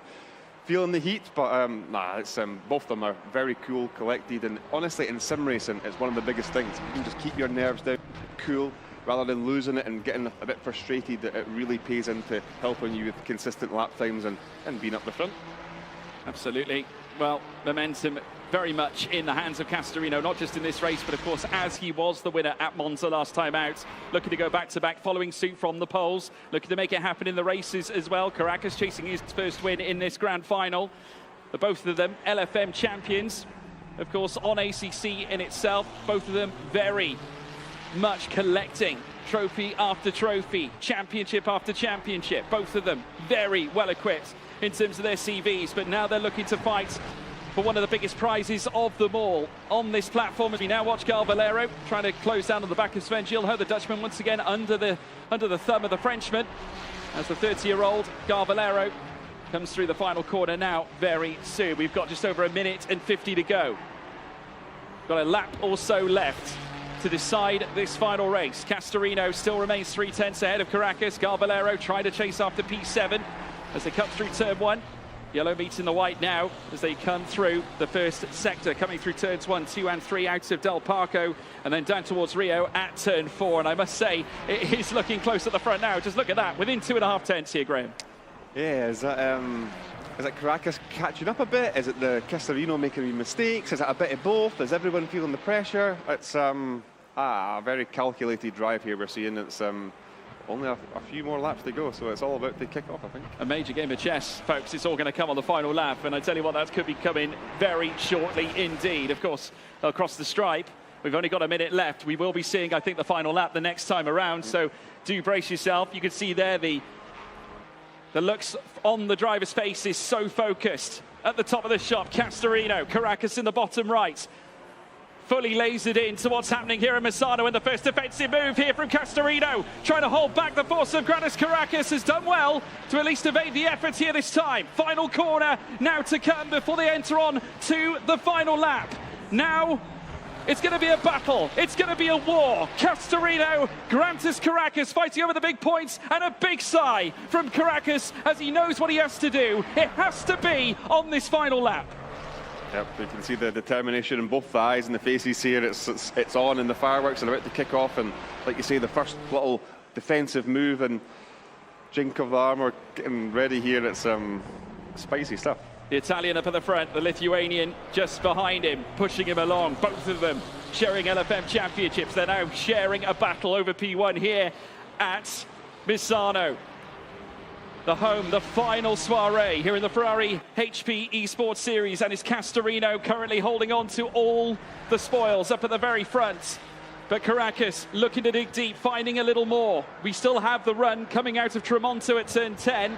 heat. But it's both of them are very cool, collected, and honestly, in sim racing, it's one of the biggest things. You can just keep your nerves down, cool, rather than losing it and getting a bit frustrated. It really pays into helping you with consistent lap times and being up the front. Absolutely. Well, momentum very much in the hands of Castorino, not just in this race, but of course as he was the winner at Monza last time out, looking to go back-to-back, following suit from the poles, looking to make it happen in the races as well. Caracas chasing his first win in this grand final. The both of them LFM champions, of course, on ACC in itself. Both of them very much collecting trophy after trophy, championship after championship. Both of them very well equipped in terms of their CVs, but now they're looking to fight for one of the biggest prizes of them all on this platform. As we now watch Gal Valero trying to close down on the back of Sven Gilho, the Dutchman once again under the thumb of the Frenchman, as the 30-year-old Gal Valero comes through the final corner now very soon. We've got just over 1 minute and 50 to go. Got a lap or so left to decide this final race. Castorino still remains 3/10 ahead of Caracas. Gal Valero trying to chase after P7 as they cut through turn 1. Yellow meets in the white now as they come through the first sector, coming through turns 1, 2 and 3 out of Del Parco, and then down towards Rio at turn 4. And I must say, it is looking close at the front now. Just look at that, within 2.5 tenths here, Graham. Yeah, is that Caracas catching up a bit? Is it the Castorino making any mistakes? Is it a bit of both? Is everyone feeling the pressure? It's a very calculated drive here we're seeing. It's only a few more laps to go, so it's all about to kick off, I think. A major game of chess, folks. It's all going to come on the final lap, and I tell you what, that could be coming very shortly indeed. Of course, across the stripe, we've only got 1 minute left. We will be seeing, I think, the final lap the next time around, so do brace yourself. You can see there the looks on the driver's face is so focused. At the top of the shop, Castorino, Caracas in the bottom right. Fully lasered in to what's happening here in Misano, and the first defensive move here from Castorino, trying to hold back the force of Grandes Caracas, has done well to at least evade the efforts here this time. Final corner now to come before they enter on to the final lap. Now it's going to be a battle. It's going to be a war. Castorino, Grandes Caracas fighting over the big points, and a big sigh from Caracas as he knows what he has to do. It has to be on this final lap. Yep, you can see the determination in both the eyes and the faces here. It's on, and the fireworks are about to kick off, and like you say, the first little defensive move and jink of the armour getting ready here. It's spicy stuff. The Italian up at the front, the Lithuanian just behind him, pushing him along. Both of them sharing LFM championships. They're now sharing a battle over P1 here at Misano. The home, the final soiree here in the Ferrari HP Esports Series, and it's Castorino currently holding on to all the spoils up at the very front. But Caracas looking to dig deep, finding a little more. We still have the run coming out of Tremonto at turn 10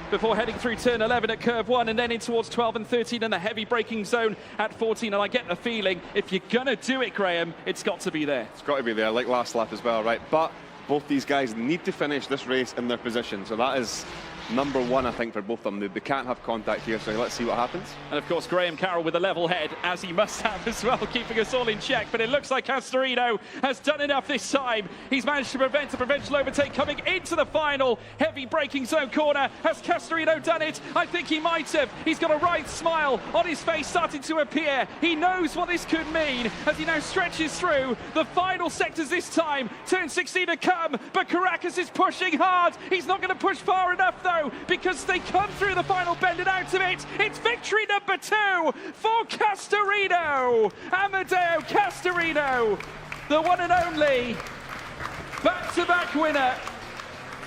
before heading through turn 11 at curve 1 and then in towards 12 and 13 and the heavy braking zone at 14. And I get the feeling if you're going to do it, Graham, it's got to be there. It's got to be there, like last lap as well, right? But both these guys need to finish this race in their position. So that is number one, I think, for both of them. They can't have contact here, so let's see what happens. And of course, Graham Carroll with a level head, as he must have as well, keeping us all in check. But it looks like Castorino has done enough this time. He's managed to prevent a provincial overtake coming into the final. Heavy braking zone corner. Has Castorino done it? I think he might have. He's got a right smile on his face starting to appear. He knows what this could mean as he now stretches through the final sectors this time. Turn 16 to come, but Caracas is pushing hard. He's not going to push far enough, though, because they come through the final bend and out of it. It's victory number 2 for Castorino. Amadeo Castorino, the one and only back-to-back winner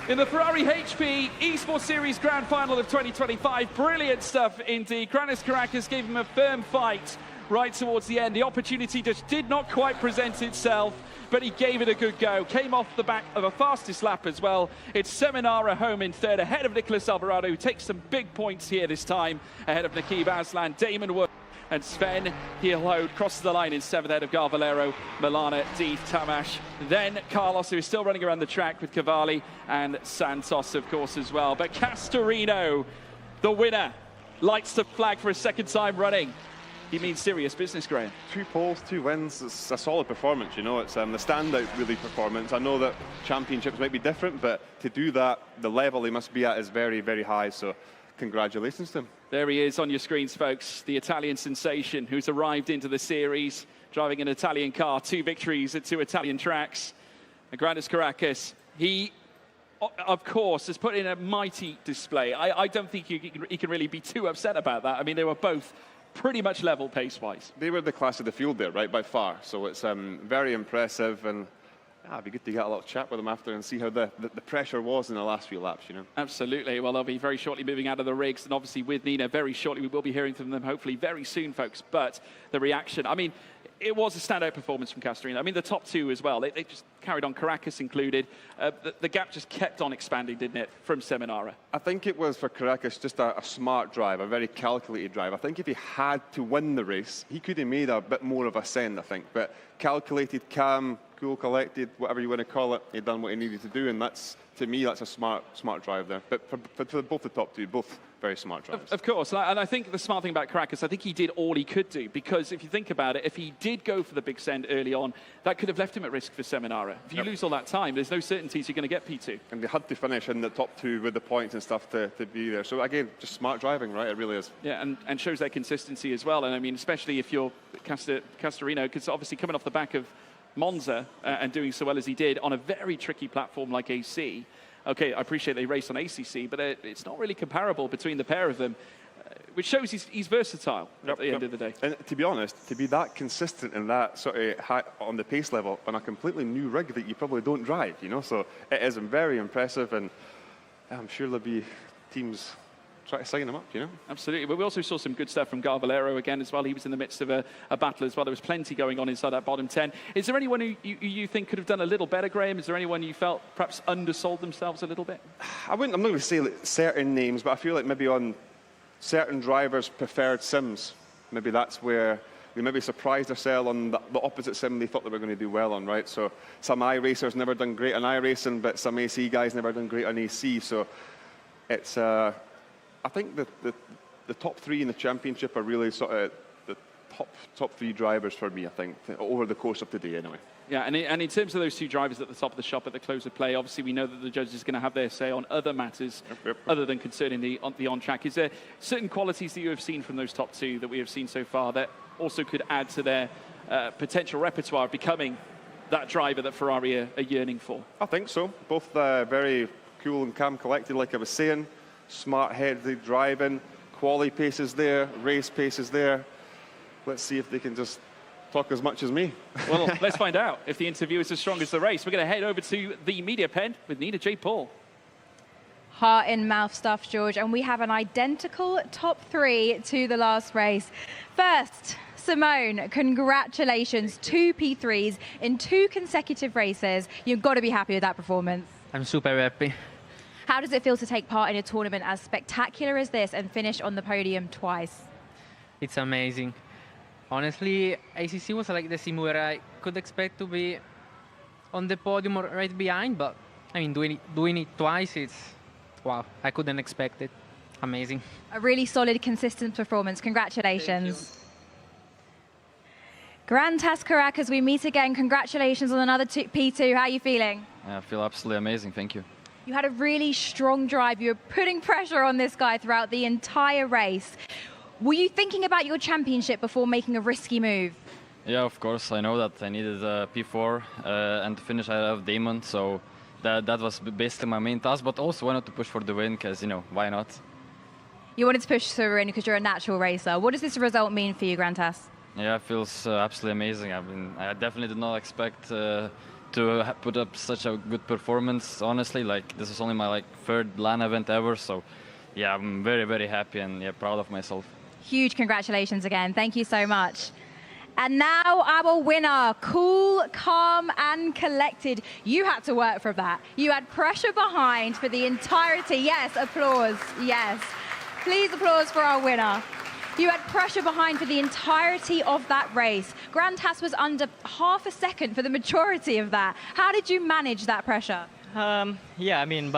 in the Ferrari HP Esports Series Grand Final of 2025. Brilliant stuff indeed. Grannis Caracas gave him a firm fight right towards the end. The opportunity just did not quite present itself, but he gave it a good go. Came off the back of a fastest lap as well. It's Seminara home in third, ahead of Nicolas Alvarado, who takes some big points here this time, ahead of Nakib Aslan, Damon Wood, and Sven Hielhode crosses the line in 7th, ahead of Garvalero, Milana, Deeth, Tamash. Then Carlos, who is still running around the track with Cavalli, and Santos, of course, as well. But Castorino, the winner, lights the flag for a second time running. He means serious business, Graham. 2 poles, 2 wins. It's a solid performance, you know. It's the standout, really, performance. I know that championships might be different, but to do that, the level he must be at is very, very high. So congratulations to him. There he is on your screens, folks. The Italian sensation who's arrived into the series, driving an Italian car, 2 victories at 2 Italian tracks. And Grannis Caracas, he, of course, has put in a mighty display. I don't think he can really be too upset about that. I mean, they were both pretty much level pace-wise. They were the class of the field there, right, by far. So it's very impressive, and it'd be good to get a little chat with them after and see how the pressure was in the last few laps, you know. Absolutely. Well, they'll be very shortly moving out of the rigs, and obviously with Nina very shortly. We will be hearing from them hopefully very soon, folks. But the reaction, I mean, it was a standout performance from Castorino. I mean, the top 2 as well. They just carried on, Caracas included. The gap just kept on expanding, didn't it, from Seminara? I think it was, for Caracas, just a smart drive, a very calculated drive. I think if he had to win the race, he could have made a bit more of a send, I think. But calculated, calm, cool, collected, whatever you want to call it, he done what he needed to do, and that's, to me, that's a smart drive there. But for both the top 2, both very smart drivers. Of course, and I think the smart thing about Caracas, I think he did all he could do, because if you think about it, if he did go for the big send early on, that could have left him at risk for Seminara. If you lose all that time, there's no certainties you're going to get P2. And they had to finish in the top 2 with the points and stuff to be there. So again, just smart driving, right? It really is. Yeah, and shows their consistency as well. And I mean, especially if you're Castorino, because obviously coming off the back of Monza and doing so well as he did on a very tricky platform like AC. Okay, I appreciate they raced on ACC, but it's not really comparable between the pair of them, which shows he's versatile at the end of the day. And to be honest, to be that consistent in that sort of high on the pace level on a completely new rig that you probably don't drive, you know, so it is very impressive, and I'm sure there'll be teams try to sign him up, you know? Absolutely. But we also saw some good stuff from Garvalero again as well. He was in the midst of a battle as well. There was plenty going on inside that bottom 10. Is there anyone who you think could have done a little better, Graham? Is there anyone you felt perhaps undersold themselves a little bit? I'm not going to say like certain names, but I feel like maybe on certain drivers' preferred sims, maybe that's where they maybe surprised themselves on the opposite sim they thought they were going to do well on, right? So some iRacers never done great on iRacing, but some AC guys never done great on AC. So it's... I think the top 3 in the championship are really sort of the top 3 drivers for me, I think, over the course of the day anyway. Yeah, and in terms of those 2 drivers at the top of the shop at the close of play, obviously we know that the judges are going to have their say on other matters other than concerning the on-track. Is there certain qualities that you have seen from those top 2 that we have seen so far that also could add to their potential repertoire of becoming that driver that Ferrari are yearning for? I think so. Both very cool and calm, collected, like I was saying. Smart-headed driving, quali pace is there, race pace is there. Let's see if they can just talk as much as me. Well, let's find out if the interview is as strong as the race. We're going to head over to the media pen with Nina J. Paul. Heart in mouth stuff, George, and we have an identical top 3 to the last race. First, Simone, congratulations, 2 P3s in 2 consecutive races. You've got to be happy with that performance. I'm super happy. How does it feel to take part in a tournament as spectacular as this and finish on the podium twice? It's amazing. Honestly, ACC was like the sim where I could expect to be on the podium or right behind, but I mean, doing it twice, it's wow, I couldn't expect it. Amazing. A really solid, consistent performance. Congratulations. Grantas Caracas, we meet again. Congratulations on another P2. How are you feeling? I feel absolutely amazing. Thank you. You had a really strong drive. You were putting pressure on this guy throughout the entire race. Were you thinking about your championship before making a risky move? Yeah, of course. I know that I needed a P4 and to finish I have Damon, so that was basically my main task, but also wanted to push for the win because, you know, why not? You wanted to push through in because you're a natural racer. What does this result mean for you, Grantas? Yeah, it feels absolutely amazing. I mean, I definitely did not expect to put up such a good performance, honestly. Like, this is only my third LAN event ever, so yeah, I'm very, very happy and proud of myself. Huge congratulations again. Thank you so much. And now our winner, cool, calm and collected. You had to work for that. You had pressure behind for the entirety. Yes, applause, yes. Please applause for our winner. You had pressure behind for the entirety of that race. Grantas was under half a second for the majority of that. How did you manage that pressure? Yeah, I mean,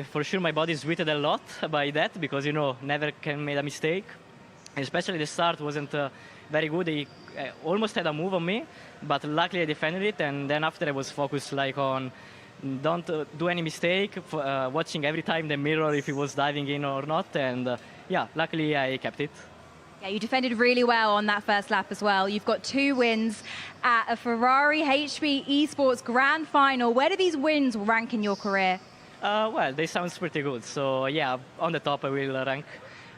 for sure my body is weighted a lot by that because, you know, never can make a mistake. Especially the start wasn't very good. He almost had a move on me, but luckily I defended it. And then after I was focused on don't do any mistake, watching every time the mirror if he was diving in or not. And yeah, luckily I kept it. Yeah, you defended really well on that first lap as well. You've got 2 wins at a Ferrari HB Esports Grand Final. Where do these wins rank in your career? Well, they sound pretty good. So yeah, on the top I will rank.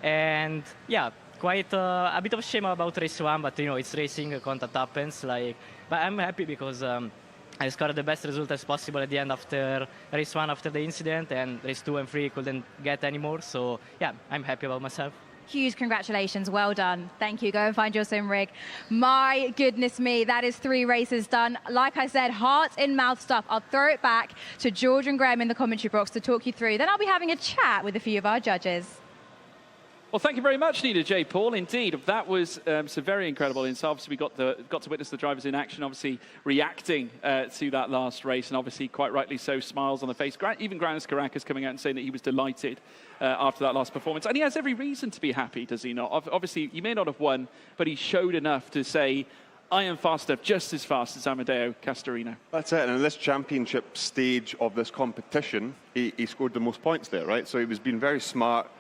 And yeah, quite a bit of shame about race 1, but you know, it's racing, contact happens. But I'm happy because I scored the best result as possible at the end after race 1 after the incident, and race 2 and 3 couldn't get any more. So yeah, I'm happy about myself. Huge congratulations, well done. Thank you, go and find your sim rig. My goodness me, that is 3 races done. Like I said, heart in mouth stuff. I'll throw it back to George and Graham in the commentary box to talk you through. Then I'll be having a chat with a few of our judges. Well, thank you very much, Nina J. Paul. Indeed, that was some very incredible insight. Obviously, we got to witness the drivers in action, obviously reacting to that last race, and obviously, quite rightly so, smiles on the face. Even Grantas Caracas coming out and saying that he was delighted after that last performance. And he has every reason to be happy, does he not? Obviously, he may not have won, but he showed enough to say, I am fast enough, just as fast as Amedeo Castorino. That's it, and in this championship stage of this competition, he scored the most points there, right? So he was being very smart,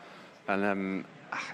and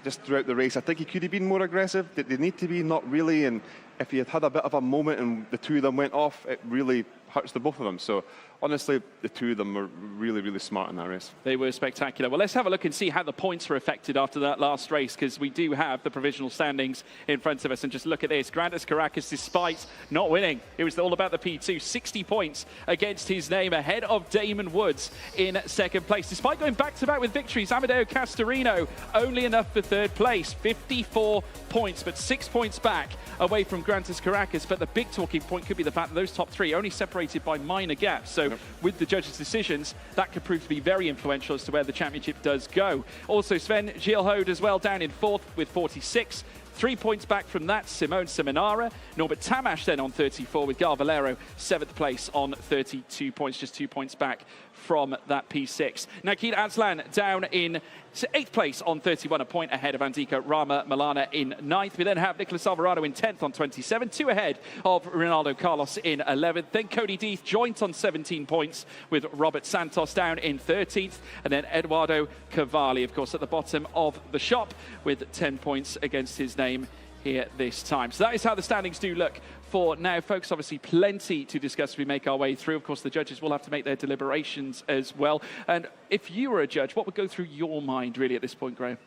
just throughout the race, I think he could have been more aggressive. Did they need to be? Not really. And if he had had a bit of a moment and the 2 of them went off, it really hurts the both of them. So honestly, the 2 of them were really, really smart in that race. They were spectacular. Well, let's have a look and see how the points were affected after that last race, because we do have the provisional standings in front of us. And just look at this. Grantas Caracas, despite not winning, it was all about the P2. 60 points against his name, ahead of Damon Woods in second place. Despite going back-to-back with victories, Amedeo Castorino only enough for third place. 54 points, but 6 points back away from Grantas Caracas. But the big talking point could be the fact that those top 3 only separated by minor gaps. So with the judges' decisions, that could prove to be very influential as to where the championship does go. Also, Sven Gilhode as well down in 4th with 46. 3 points back from that, Simone Seminara. Norbert Tamash then on 34 with Gal Valero 7th place on 32 points, just 2 points back from that P6. Nikita Aslan down in 8th place on 31, a point ahead of Andika Rama Milana in 9th. We then have Nicolas Alvarado in 10th on 27, 2 ahead of Ronaldo Carlos in 11th. Then Cody Deeth joint on 17 points with Robert Santos down in 13th. And then Eduardo Cavalli, of course, at the bottom of the shop with 10 points against his name here this time. So that is how the standings do look for now, folks. Obviously plenty to discuss as we make our way through. Of course, the judges will have to make their deliberations as well. And if you were a judge, what would go through your mind really at this point, Graham?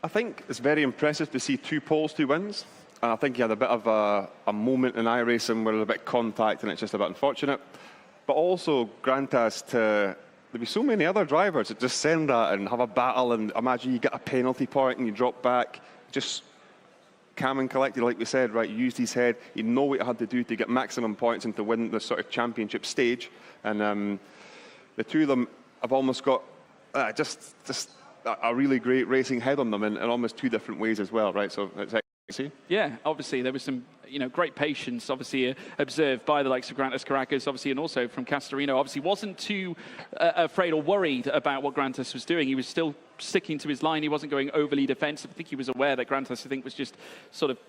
I think it's very impressive to see 2 poles, 2 wins. And I think he had a bit of a moment in iRacing where there was a bit of contact and it's just a bit unfortunate. But also Grantas to... There'd be so many other drivers that just send that and have a battle, and imagine you get a penalty point and you drop back. Just calm and collected, like we said, right? He used his head. He knew what he had to do to get maximum points and to win the sort of championship stage. And the two of them have almost got just a really great racing head on them in almost two different ways as well, right? So it's see. Yeah, obviously there was some, great patience, obviously observed by the likes of Grantas Caracas, obviously, and also from Castorino. Obviously, wasn't too afraid or worried about what Grantas was doing. He was still sticking to his line. He wasn't going overly defensive. I think he was aware that Grantas, was just sort of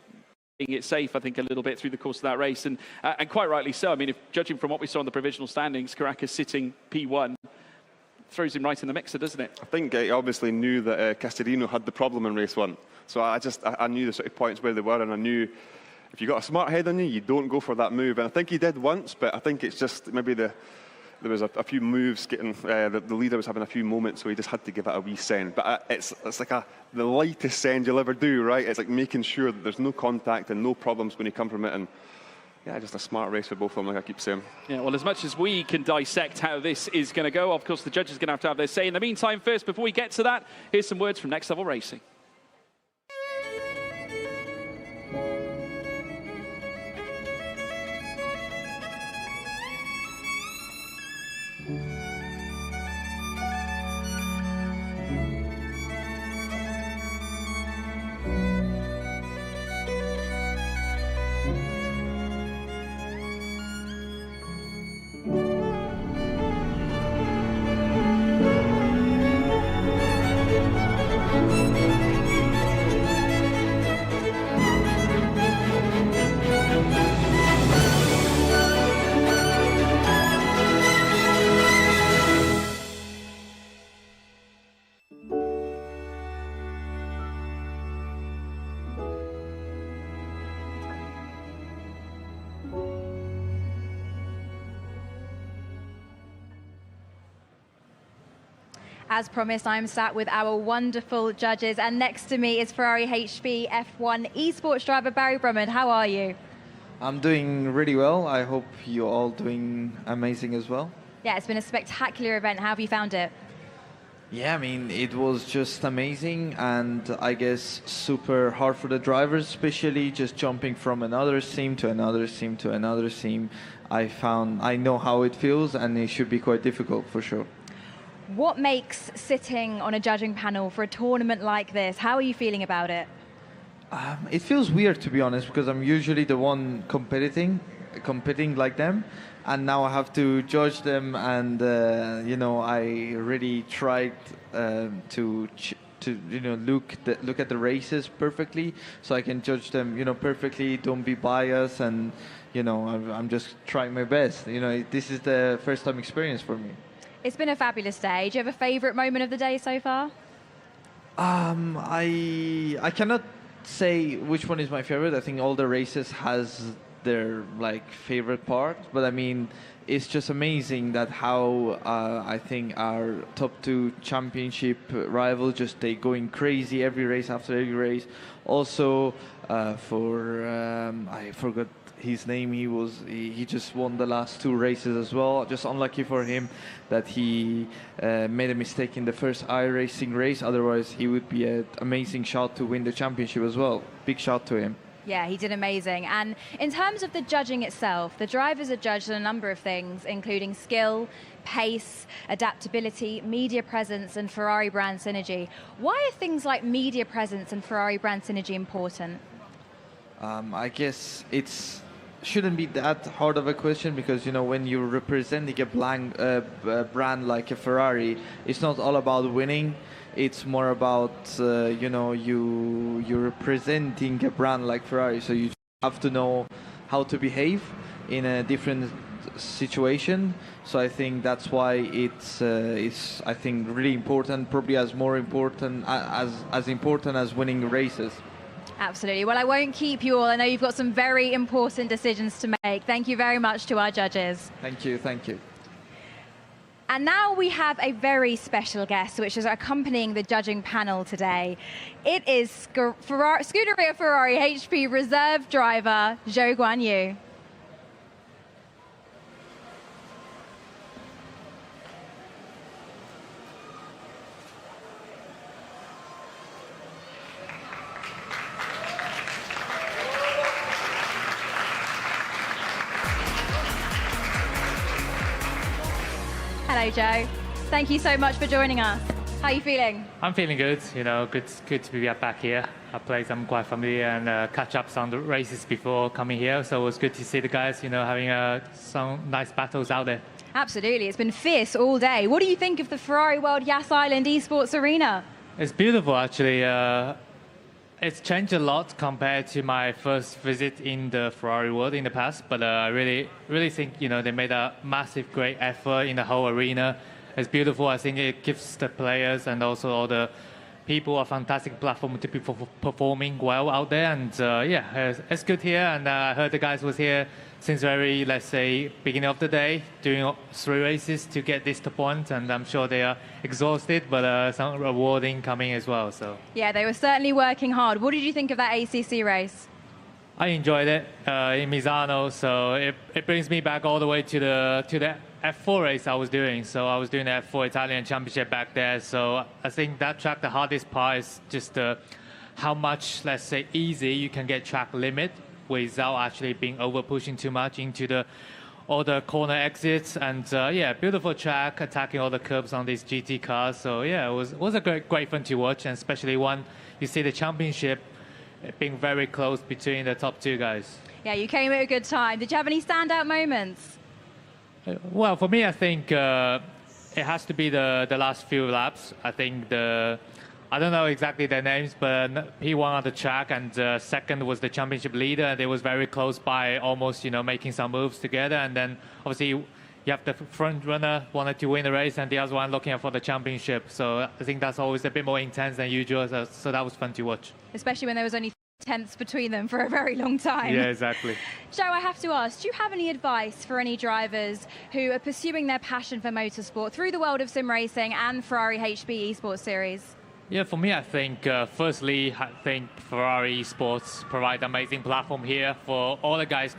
being it safe, I think, a little bit through the course of that race, and quite rightly so. I mean, if judging from what we saw in the provisional standings, Caracas sitting P1. Throws him right in the mixer, doesn't it? I think he obviously knew that Castorino had the problem in race one. So I knew the sort of points where they were, and I knew if you got a smart head on you, you don't go for that move. And I think he did once, but I think it's just maybe there was a few moves getting, the leader was having a few moments, so he just had to give it a wee send. But it's like the lightest send you'll ever do, right? It's like making sure that there's no contact and no problems when you come from it. And yeah, just a smart race for both of them, like I keep saying. Yeah, well, as much as we can dissect how this is going to go, of course, the judges are going to have their say. In the meantime, first, before we get to that, here's some words from Next Level Racing. As promised, I'm sat with our wonderful judges, and next to me is Ferrari HB F1 esports driver Barry Brummond. How are you? I'm doing really well. I hope you're all doing amazing as well. Yeah, it's been a spectacular event. How have you found it? Yeah, I mean, it was just amazing, and I guess super hard for the drivers, especially just jumping from another sim to another sim to another sim. I know how it feels, and it should be quite difficult for sure. What makes sitting on a judging panel for a tournament like this? How are you feeling about it? It feels weird, to be honest, because I'm usually the one competing like them, and now I have to judge them. And I really tried to look at the races perfectly, so I can judge them, perfectly. Don't be biased, and I'm just trying my best. This is the first time experience for me. It's been a fabulous day. Do you have a favourite moment of the day so far? I cannot say which one is my favorite. I think all the races has their favorite part, but I mean, it's just amazing that how I think our top two championship rivals they going crazy every race after every race. Also I forgot his name. He just won the last two races as well. Just unlucky for him that he made a mistake in the first iRacing race. Otherwise, he would be an amazing shot to win the championship as well. Big shout to him. Yeah, he did amazing. And in terms of the judging itself, the drivers are judged on a number of things, including skill, pace, adaptability, media presence, and Ferrari brand synergy. Why are things like media presence and Ferrari brand synergy important? I guess shouldn't be that hard of a question, because when you're representing a brand like a Ferrari, it's not all about winning. It's more about you're representing a brand like Ferrari, so you have to know how to behave in a different situation. So I think that's why it's I think really important, probably as important as winning races. Absolutely. Well, I won't keep you all. I know you've got some very important decisions to make. Thank you very much to our judges. Thank you. Thank you. And now we have a very special guest, which is accompanying the judging panel today. It is Scuderia Ferrari HP reserve driver, Zhou Guanyu. Hello, Joe. Thank you so much for joining us. How are you feeling? I'm feeling good. You know, good to be back here. I played some quite familiar and catch up some races before coming here, so it was good to see the guys, you know, having some nice battles out there. Absolutely, it's been fierce all day. What do you think of the Ferrari World Yas Island Esports Arena? It's beautiful, actually. It's changed a lot compared to my first visit in the Ferrari World in the past, but I really think, you know, they made a massive, great effort in the whole arena. It's beautiful. I think it gives the players and also all the people a fantastic platform to be performing well out there. And yeah, it's good here. And I heard the guys was here since very, let's say, beginning of the day, doing 3 races to get this to point. And I'm sure they are exhausted, but some rewarding coming as well. So yeah, they were certainly working hard. What did you think of that ACC race? I enjoyed it in Misano, so it brings me back all the way to the F4 race I was doing. So I was doing the F4 Italian Championship back there. So I think that track, the hardest part is just how much, let's say, easy you can get track limit without actually being over pushing too much into all the corner exits. And yeah, beautiful track, attacking all the curbs on these GT cars. So yeah, it was a great fun to watch, and especially when you see the championship being very close between the top 2 guys. Yeah, you came at a good time. Did you have any standout moments? Well, for me, I think it has to be the last few laps. I think I don't know exactly their names, but P1 on the track, and second was the championship leader, and they was very close by, almost, you know, making some moves together. And then obviously you have the front runner wanted to win the race, and the other one looking for the championship. So I think that's always a bit more intense than usual. So that was fun to watch. Especially when there was only tenths between them for a very long time. Yeah, exactly. Joe, I have to ask, do you have any advice for any drivers who are pursuing their passion for motorsport through the world of sim racing and Ferrari HB Esports Series? Yeah, for me, I think, firstly, I think Ferrari Esports provide an amazing platform here for all the guys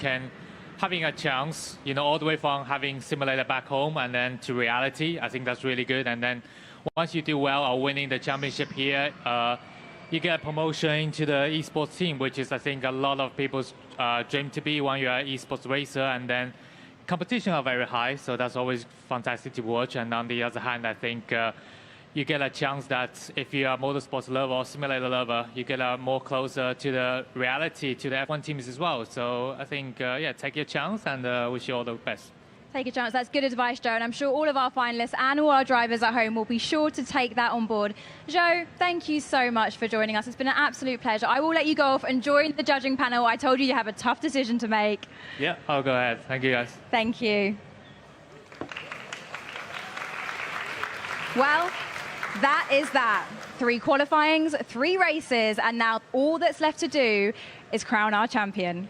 having a chance, you know, all the way from having simulator back home and then to reality. I think that's really good. And then once you do well or winning the championship here, you get a promotion into the esports team, which is, I think, a lot of people's dream to be when you're an esports racer. And then competition are very high, so that's always fantastic to watch. And on the other hand, I think you get a chance that if you're a motorsports lover or simulator lover, you get more closer to the reality, to the F1 teams as well. So I think, yeah, take your chance, and wish you all the best. Take a chance. That's good advice, Joe, and I'm sure all of our finalists and all our drivers at home will be sure to take that on board. Joe, thank you so much for joining us. It's been an absolute pleasure. I will let you go off and join the judging panel. I told you have a tough decision to make. Yeah, I'll go ahead. Thank you, guys. Thank you. Well, that is that. 3 qualifyings, 3 races, and now all that's left to do is crown our champion.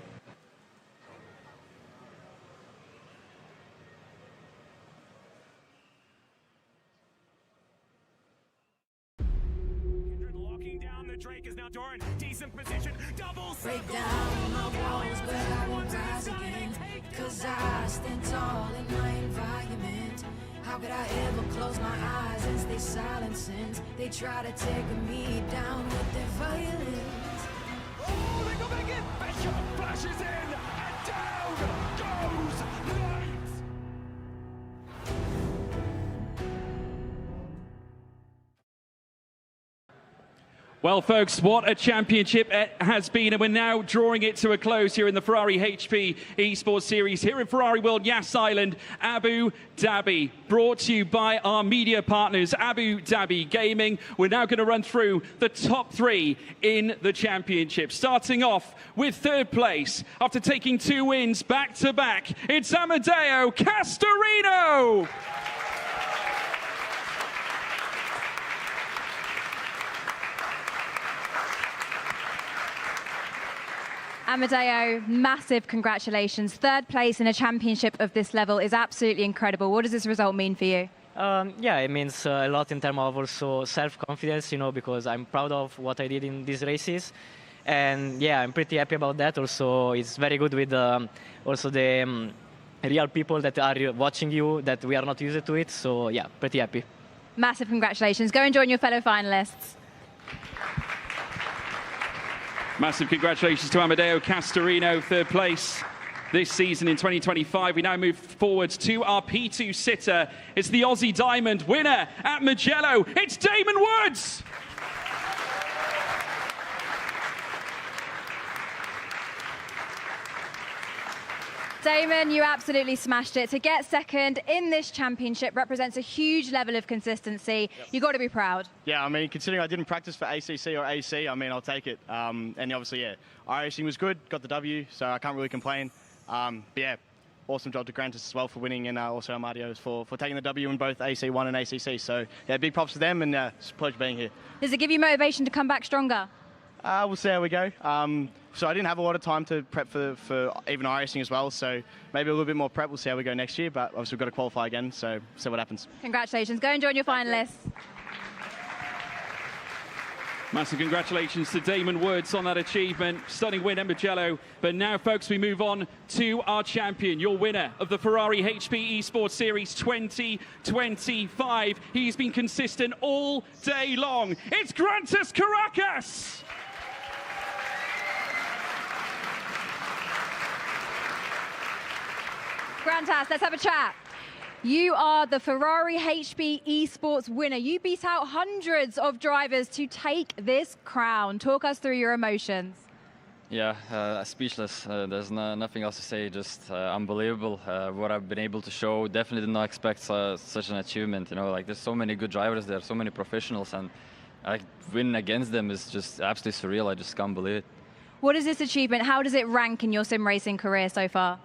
Break down my walls, but I won't rise again. Cause I stand tall in my environment. How could I ever close my eyes and stay silent since they try to take me down with their violence? Oh, they go back in! Bishop flashes in, and down goes Light! Well, folks, what a championship it has been, and we're now drawing it to a close here in the Ferrari HP Esports Series here in Ferrari World Yas Island, Abu Dhabi. Brought to you by our media partners, Abu Dhabi Gaming. We're now going to run through the top 3 in the championship. Starting off with 3rd place, after taking 2 wins back-to-back, it's Amedeo Castorino. Amedeo, massive congratulations. 3rd place in a championship of this level is absolutely incredible. What does this result mean for you? Yeah, it means a lot in terms of also self-confidence, you know, because I'm proud of what I did in these races. And yeah, I'm pretty happy about that. Also, it's very good with also the real people that are watching you, that we are not used to it. So yeah, pretty happy. Massive congratulations. Go and join your fellow finalists. Massive congratulations to Amedeo Castorino, 3rd place this season in 2025. We now move forwards to our P2 sitter. It's the Aussie Diamond winner at Mugello. It's Damon Woods. Damon, you absolutely smashed it. To get second in this championship represents a huge level of consistency. Yep. You've got to be proud. Yeah, I mean, considering I didn't practice for ACC or AC, I mean, I'll take it. And obviously, yeah, iRacing was good, got the W, so I can't really complain. But yeah, awesome job to Grantis as well for winning, and also Amadios for taking the W in both AC1 and ACC. So yeah, big props to them, and it's a pleasure being here. Does it give you motivation to come back stronger? We'll see how we go. So I didn't have a lot of time to prep for even iRacing as well, so maybe a little bit more prep. We'll see how we go next year, but obviously we've got to qualify again, so see what happens. Congratulations. Go and join your finalists. Massive congratulations to Damon Woods on that achievement. Stunning win at Mugello. But now, folks, we move on to our champion, your winner of the Ferrari HP Esports Series 2025. He's been consistent all day long. It's Grantis Caracas. Grantas, let's have a chat. You are the Ferrari HP Esports winner. You beat out hundreds of drivers to take this crown. Talk us through your emotions. Yeah, speechless. There's nothing else to say. Just unbelievable what I've been able to show. Definitely did not expect such an achievement. You know, like there's so many good drivers there, so many professionals, and winning against them is just absolutely surreal. I just can't believe it. What is this achievement? How does it rank in your sim racing career so far?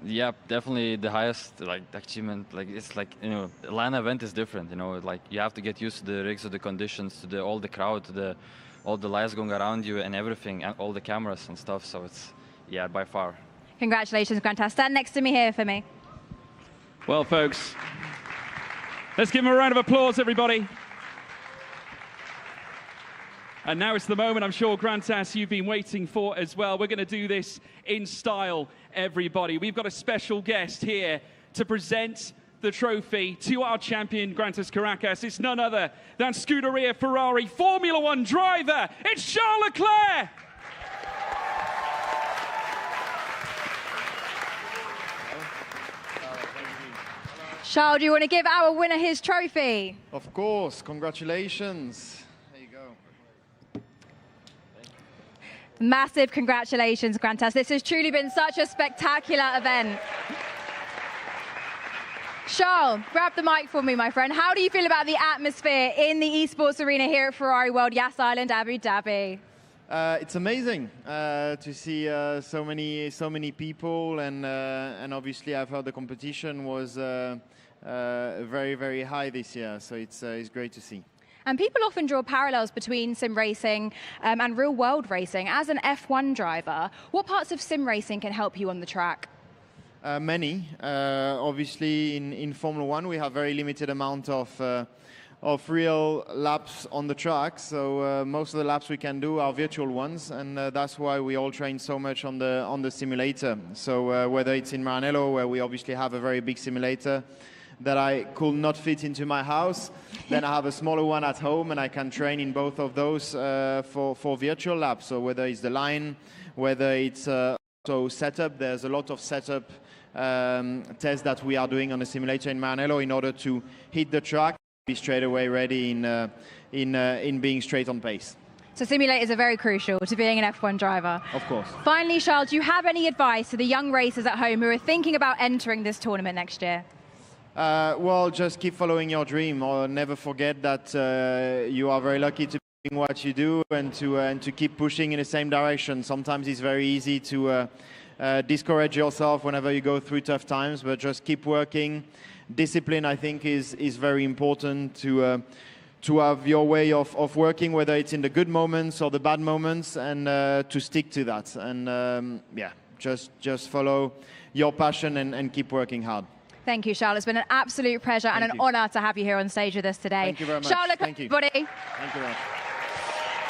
Yeah, definitely the highest achievement. Like it's like, you know, the LAN event is different. You know, like you have to get used to the rigs, to the conditions, to all the crowd, to all the lights going around you and everything, and all the cameras and stuff. So it's, yeah, by far. Congratulations, Grantas. Stand next to me here for me. Well, folks, let's give him a round of applause, everybody. And now it's the moment I'm sure, Grantas, you've been waiting for as well. We're going to do this in style, everybody. We've got a special guest here to present the trophy to our champion, Grantis Caracas. It's none other than Scuderia Ferrari Formula One driver. It's Charles Leclerc. Charles, do you want to give our winner his trophy? Of course, congratulations. Massive congratulations, Grantas. This has truly been such a spectacular event. Charles, grab the mic for me, my friend. How do you feel about the atmosphere in the esports arena here at Ferrari World Yas Island, Abu Dhabi? It's amazing to see so many people, and obviously I've heard the competition was very, very high this year, so it's great to see. And people often draw parallels between sim racing and real world racing. As an F1 driver, what parts of sim racing can help you on the track? Many. Obviously, in Formula One, we have very limited amount of real laps on the track. So most of the laps we can do are virtual ones, and that's why we all train so much on the simulator. So whether it's in Maranello, where we obviously have a very big simulator that I could not fit into my house, then I have a smaller one at home, and I can train in both of those for virtual laps. So whether it's the line, whether it's also setup, there's a lot of setup tests that we are doing on the simulator in Maranello in order to hit the track, be straight away ready in being straight on pace. So simulators are very crucial to being an F1 driver. Of course. Finally, Charles, do you have any advice to the young racers at home who are thinking about entering this tournament next year? Well, just keep following your dream, or never forget that you are very lucky to be doing what you do, and to keep pushing in the same direction. Sometimes it's very easy to discourage yourself whenever you go through tough times, but just keep working. Discipline, I think, is very important to have your way of working, whether it's in the good moments or the bad moments, and to stick to that. And yeah, just follow your passion and keep working hard. Thank you, Charles. It's been an absolute pleasure and an honour to have you here on stage with us today. Thank you very much. Charles, thank you. everybody. Thank you very much.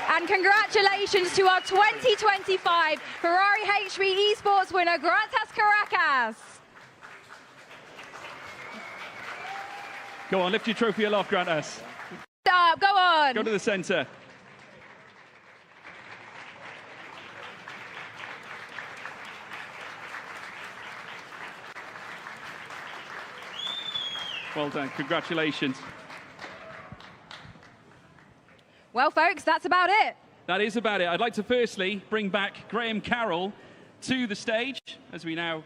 And congratulations to our 2025 Ferrari HP Esports winner, Grantas Caracas. Go on, lift your trophy aloft, Grantas. Stop, go on. Go to the centre. Well done. Congratulations. Well, folks, that's about it. That is about it. I'd like to firstly bring back Graham Carroll to the stage as we now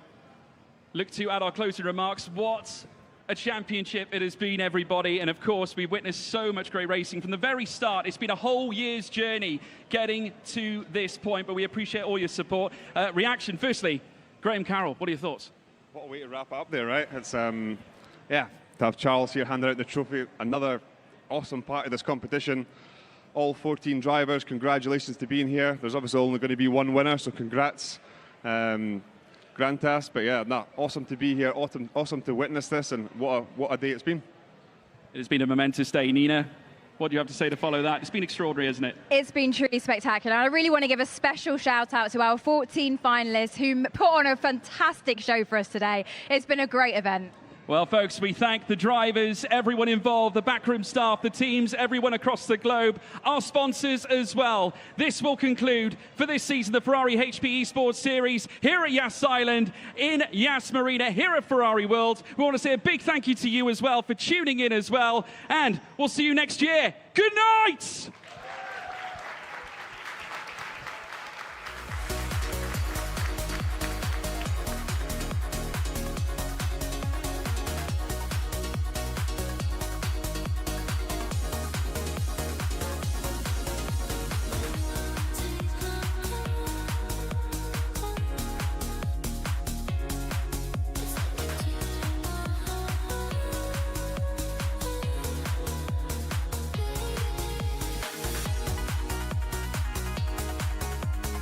look to add our closing remarks. What a championship it has been, everybody. And of course, we've witnessed so much great racing from the very start. It's been a whole year's journey getting to this point, but we appreciate all your support. Reaction, firstly, Graham Carroll, what are your thoughts? What a way to wrap up there, right? It's, yeah, to have Charles here handing out the trophy, another awesome part of this competition. All 14 drivers, congratulations to being here. There's obviously only going to be one winner, so congrats, Grantas. But yeah, awesome to be here, awesome to witness this, and what a day it's been. It has been a momentous day. Nina, what do you have to say to follow that? It's been extraordinary, hasn't it? It's been truly spectacular. And I really want to give a special shout out to our 14 finalists who put on a fantastic show for us today. It's been a great event. Well, folks, we thank the drivers, everyone involved, the backroom staff, the teams, everyone across the globe, our sponsors as well. This will conclude for this season the Ferrari HP Esports Series here at Yas Island, in Yas Marina, here at Ferrari World. We want to say a big thank you to you as well for tuning in as well, and we'll see you next year. Good night!